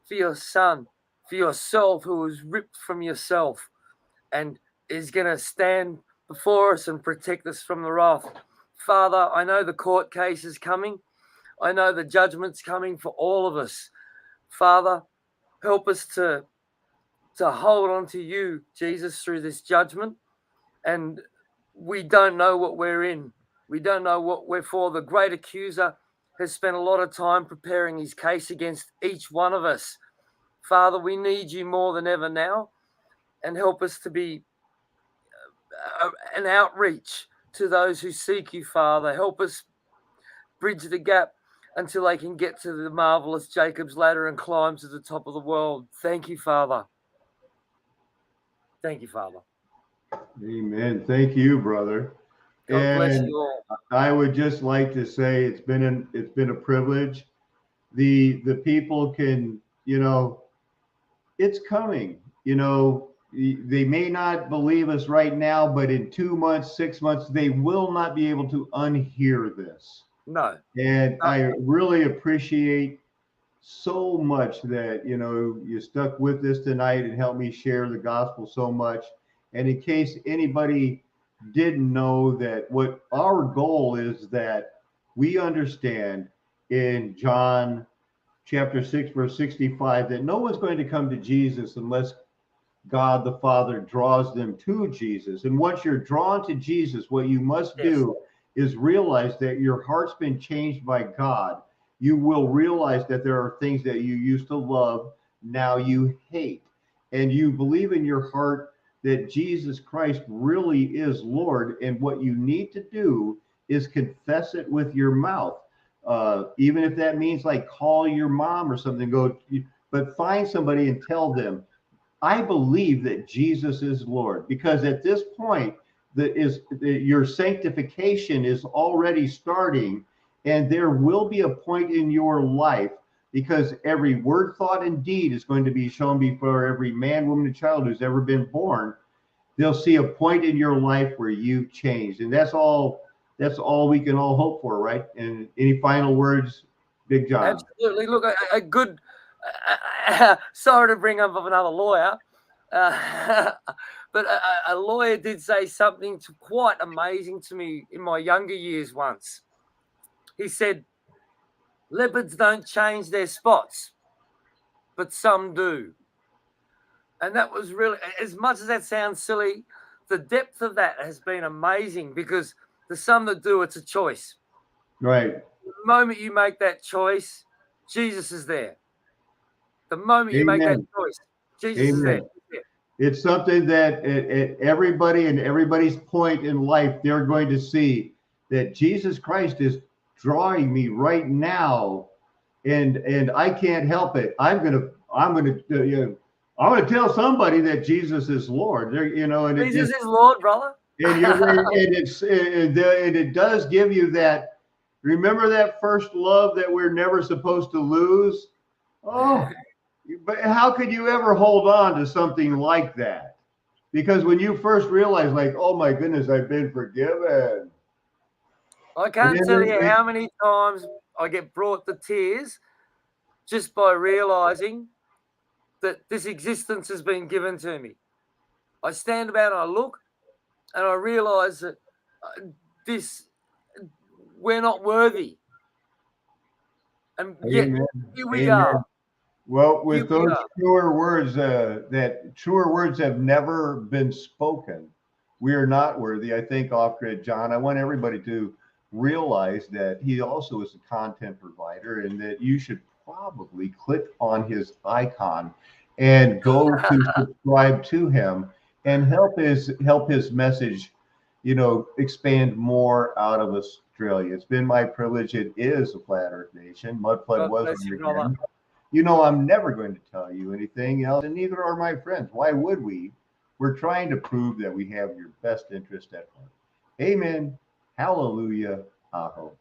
for your Son, for yourself, who was ripped from yourself and is going to stand before us and protect us from the wrath. Father, I know the court case is coming. I know the judgment's coming for all of us. Father, help us to hold on to you, Jesus, through this judgment. And we don't know what we're in. We don't know what we're for. The great accuser has spent a lot of time preparing his case against each one of us. Father, we need you more than ever now, and help us to be an outreach to those who seek you, Father. Help us bridge the gap until they can get to the marvelous Jacob's ladder and climb to the top of the world. Thank you, Father. Thank you, Father. Amen. Thank you, brother. God bless you all. I would just like to say it's been a privilege. The people can, it's coming. They may not believe us right now, but in 2 months, 6 months, they will not be able to unhear this. No. And I really appreciate so much that, you stuck with this tonight and helped me share the gospel so much. And in case anybody didn't know, that what our goal is, that we understand in John chapter 6, verse 65, that no one's going to come to Jesus unless God the Father draws them to Jesus. And once you're drawn to Jesus, what you must do is realize that your heart's been changed by God. You will realize that there are things that you used to love, now you hate. And you believe in your heart that Jesus Christ really is Lord. And what you need to do is confess it with your mouth. Even if that means like call your mom or something, but find somebody and tell them, I believe that Jesus is Lord. Because at this point, your sanctification is already starting, and there will be a point in your life, because every word, thought, and deed is going to be shown before every man, woman, and child who's ever been born. They'll see a point in your life where you've changed, and that's all we can all hope for, right? And any final words, Big John? Absolutely. Look, a good. Sorry to bring up another lawyer, but a lawyer did say something quite amazing to me in my younger years once. He said, leopards don't change their spots, but some do. And that was really, as much as that sounds silly, the depth of that has been amazing, because the some that do, it's a choice. Right. The moment you make that choice, Jesus is there. The moment you make that choice, Jesus is there. It's something that everybody and everybody's point in life, they're going to see that Jesus Christ is drawing me right now, and I can't help it. I'm gonna tell somebody that Jesus is Lord. And Jesus is Lord, brother. And it does give you that. Remember that first love that we're never supposed to lose. Oh, but how could you ever hold on to something like that? Because when you first realize, like, oh my goodness, I've been forgiven. I can't tell you how many times I get brought to tears just by realizing that this existence has been given to me. I stand about and I look and I realize that we're not worthy. And yet, here we are. Well, with those truer words have never been spoken. We are not worthy. I think off-grid, John, I want everybody to realize that he also is a content provider and that you should probably click on his icon and go to subscribe to him and help his message, expand more out of Australia. It's been my privilege. It is a flat Earth nation. Mudflood was again. I'm never going to tell you anything else, and neither are my friends. Why would we? We're trying to prove that we have your best interest at heart. Amen. Hallelujah. Aho.